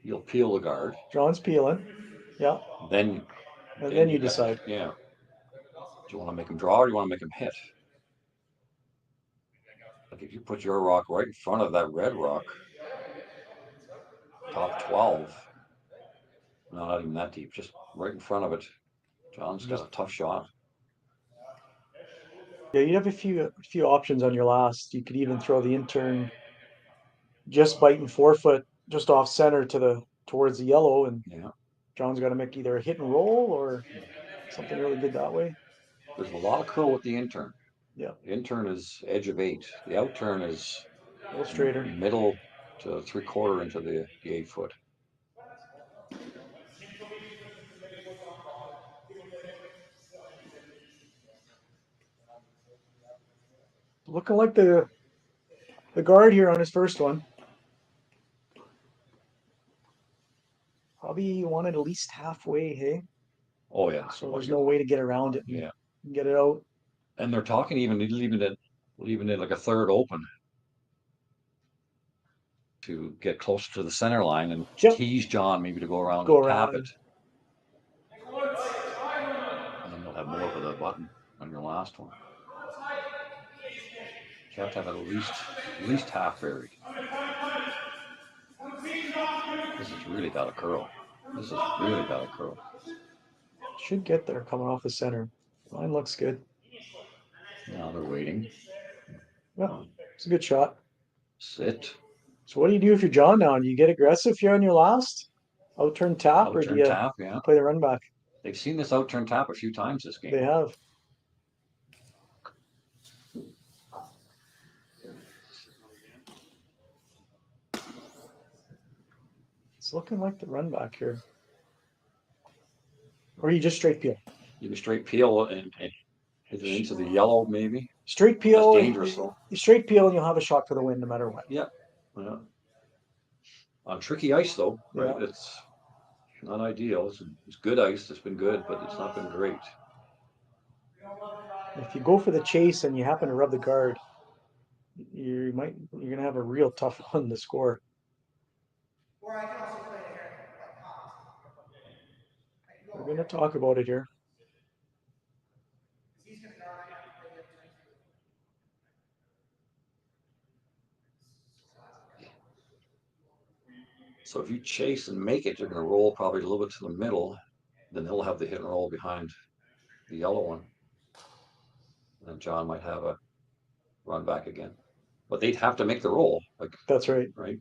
you'll peel the guard. John's peeling. Yeah. Then you decide. Yeah. Do you want to make him draw or do you want to make him hit? Like if you put your rock right in front of that red rock, top 12. No, not even that deep, just right in front of it. John's got a tough shot. Yeah, you have a few options on your last. You could even throw the intern just biting forefoot just off center towards the yellow, and Yeah. John's got to make either a hit and roll or something really good that way. There's a lot of curl with the intern. Yeah. The intern is edge of 8. The outturn is A little straighter. Middle to 3/4 into the 8 foot. Looking like the guard here on his first one. Probably wanted at least halfway, hey? Oh yeah. So there's no way to get around it. Yeah. Get it out. And they're talking even leaving it like a third open to get closer to the center line and tease John maybe to go around and tap it. And then you'll have more of the button on your last one. You have to have it at least half buried. This has really got a curl. Should get there coming off the center. Line looks good. Now they're waiting. Yeah, it's a good shot. Sit. So what do you do if you're John now? Do you get aggressive here on your last? Outturn tap, or do you play the run back? They've seen this outturn tap a few times this game. They have. It's looking like the run back here. Or you just straight peel? You can straight peel and hit it into the yellow, maybe. Straight peel. That's dangerous, though. You straight peel and you'll have a shot for the win no matter what. Yeah. Yeah. On tricky ice, though, right? Yeah. It's not ideal. It's good ice. It's been good, but it's not been great. If you go for the chase and you happen to rub the guard, you're gonna have a real tough one to score. We're gonna talk about it here. So if you chase and make it, you're going to roll probably a little bit to the middle. Then he'll have the hit and roll behind the yellow one. And John might have a run back again. But they'd have to make the roll. That's right. Right?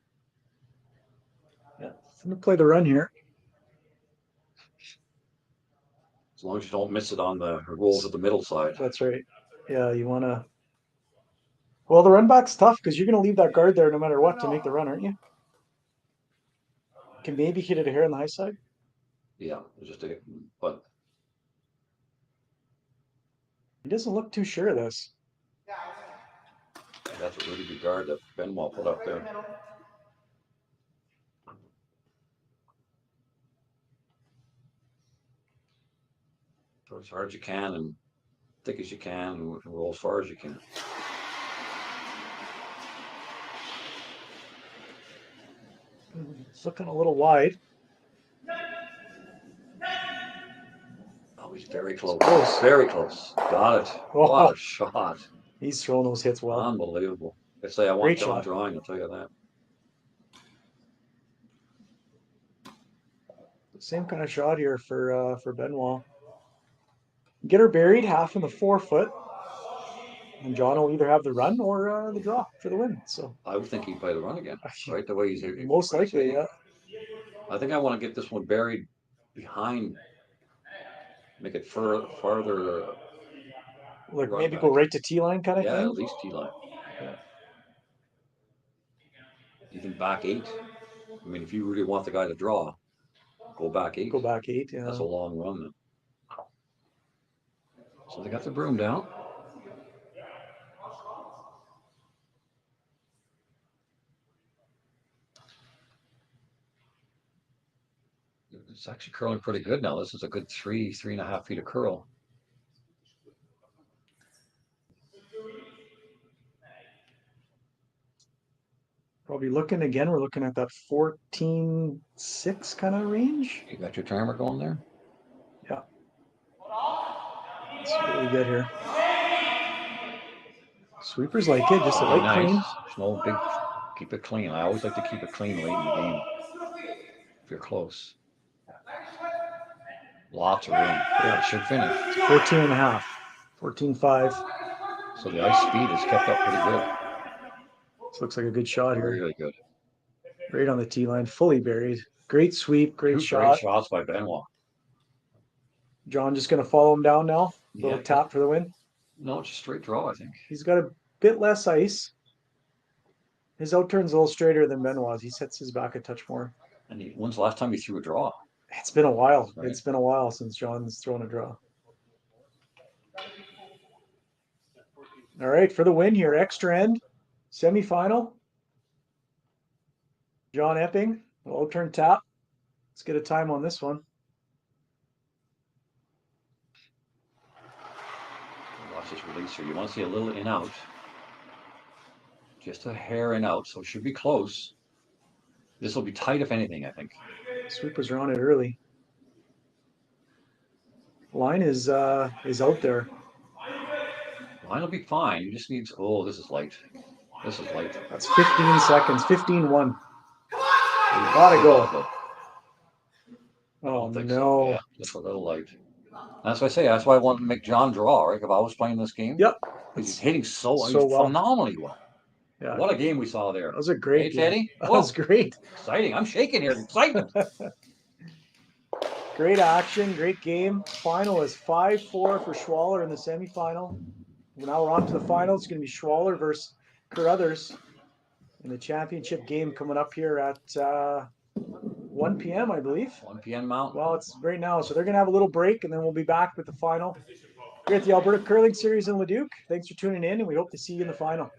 Yeah. I'm going to play the run here. As long as you don't miss it on the rolls at the middle side. That's right. Yeah, you want to. Well, the run back's tough because you're going to leave that guard there no matter what to make the run, aren't you? Can maybe hit it here on the high side. Yeah, but He doesn't look too sure of this. That's a really good guard that Benoit put up there. Throw as hard as you can and thick as you can and roll as far as you can. It's looking a little wide. Oh, he's very close. Close. Very close. Got it. Oh. What a shot. He's throwing those hits well. Unbelievable. I say I want Great John shot. drawing, I'll tell you that. Same kind of shot here for Benoit. Get her buried half in the 4 foot. And John will either have the run or the draw for the win. So I would think he'd play the run again, right? The way he's most likely, yeah. I think I want to get this one buried behind, make it farther. Like run maybe back. go right to T-line kind of Yeah, thing. at least T-line. Yeah. Even back 8. I mean, if you really want the guy to draw, go back 8. Go back 8, yeah. That's a long run then. So they got the broom down. It's actually curling pretty good now. This is a good 3.5 feet of curl. Probably looking again. We're looking at that 14-6 kind of range. You got your timer going there? Yeah. It's really good here. Sweepers like it, just a light nice. clean. There's no big, keep it clean. I always like to keep it clean late in the game. If you're close. Lots of room. Yeah, it should finish. 14.5. 14.5. So the ice speed is kept up pretty good. This looks like a good shot here. Really good. Right on the tee line, fully buried. Great sweep, great shot. Great shots by Benoit. John just going to follow him down now. Little tap for the win. No, it's a straight draw, I think. He's got a bit less ice. His out turn's a little straighter than Benoit's. He sets his back a touch more. And when's the last time he threw a draw? It's been a while. Right. It's been a while since John's thrown a draw. All right, for the win here, extra end, semifinal. John Epping, low turn tap. Let's get a time on this one. Watch this release here. You want to see a little in out. Just a hair in out, so it should be close. This will be tight, if anything, I think. Sweepers are on it early. Line is out there. Line will be fine. You just need. Oh, this is light. This is light. That's 15 seconds. 15-1. Gotta go. Oh no! So. Yeah, just a little light. That's what I say. That's why I wanted to make John draw. Right? If I was playing this game. Yep. He's hitting so well. phenomenally well. Yeah. What a game we saw there. That was a great game. Teddy? That was great. Exciting. I'm shaking here. Excitement. Great action. Great game. Final is 5-4 for Schwaller in the semifinal. Now we're on to the final. It's going to be Schwaller versus Carruthers in the championship game coming up here at 1 p.m., I believe. 1 p.m. Mountain. Well, it's right now. So they're going to have a little break, and then we'll be back with the final. Here at the Alberta Curling Series in Leduc. Thanks for tuning in, and we hope to see you in the final.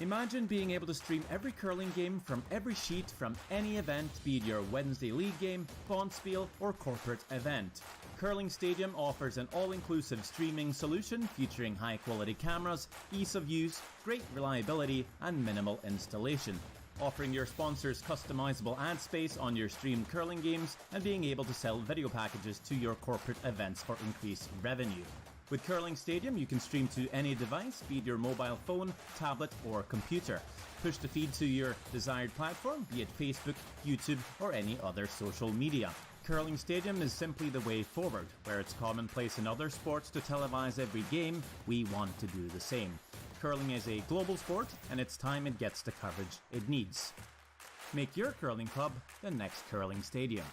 Imagine being able to stream every curling game from every sheet from any event, be it your Wednesday league game, bonspiel, or corporate event. Curling Stadium offers an all-inclusive streaming solution featuring high-quality cameras, ease of use, great reliability, and minimal installation. Offering your sponsors customizable ad space on your streamed curling games and being able to sell video packages to your corporate events for increased revenue. With Curling Stadium, you can stream to any device, be it your mobile phone, tablet, or computer. Push the feed to your desired platform, be it Facebook, YouTube, or any other social media. Curling Stadium is simply the way forward. Where it's commonplace in other sports to televise every game, we want to do the same. Curling is a global sport, and it's time it gets the coverage it needs. Make your curling club the next Curling Stadium.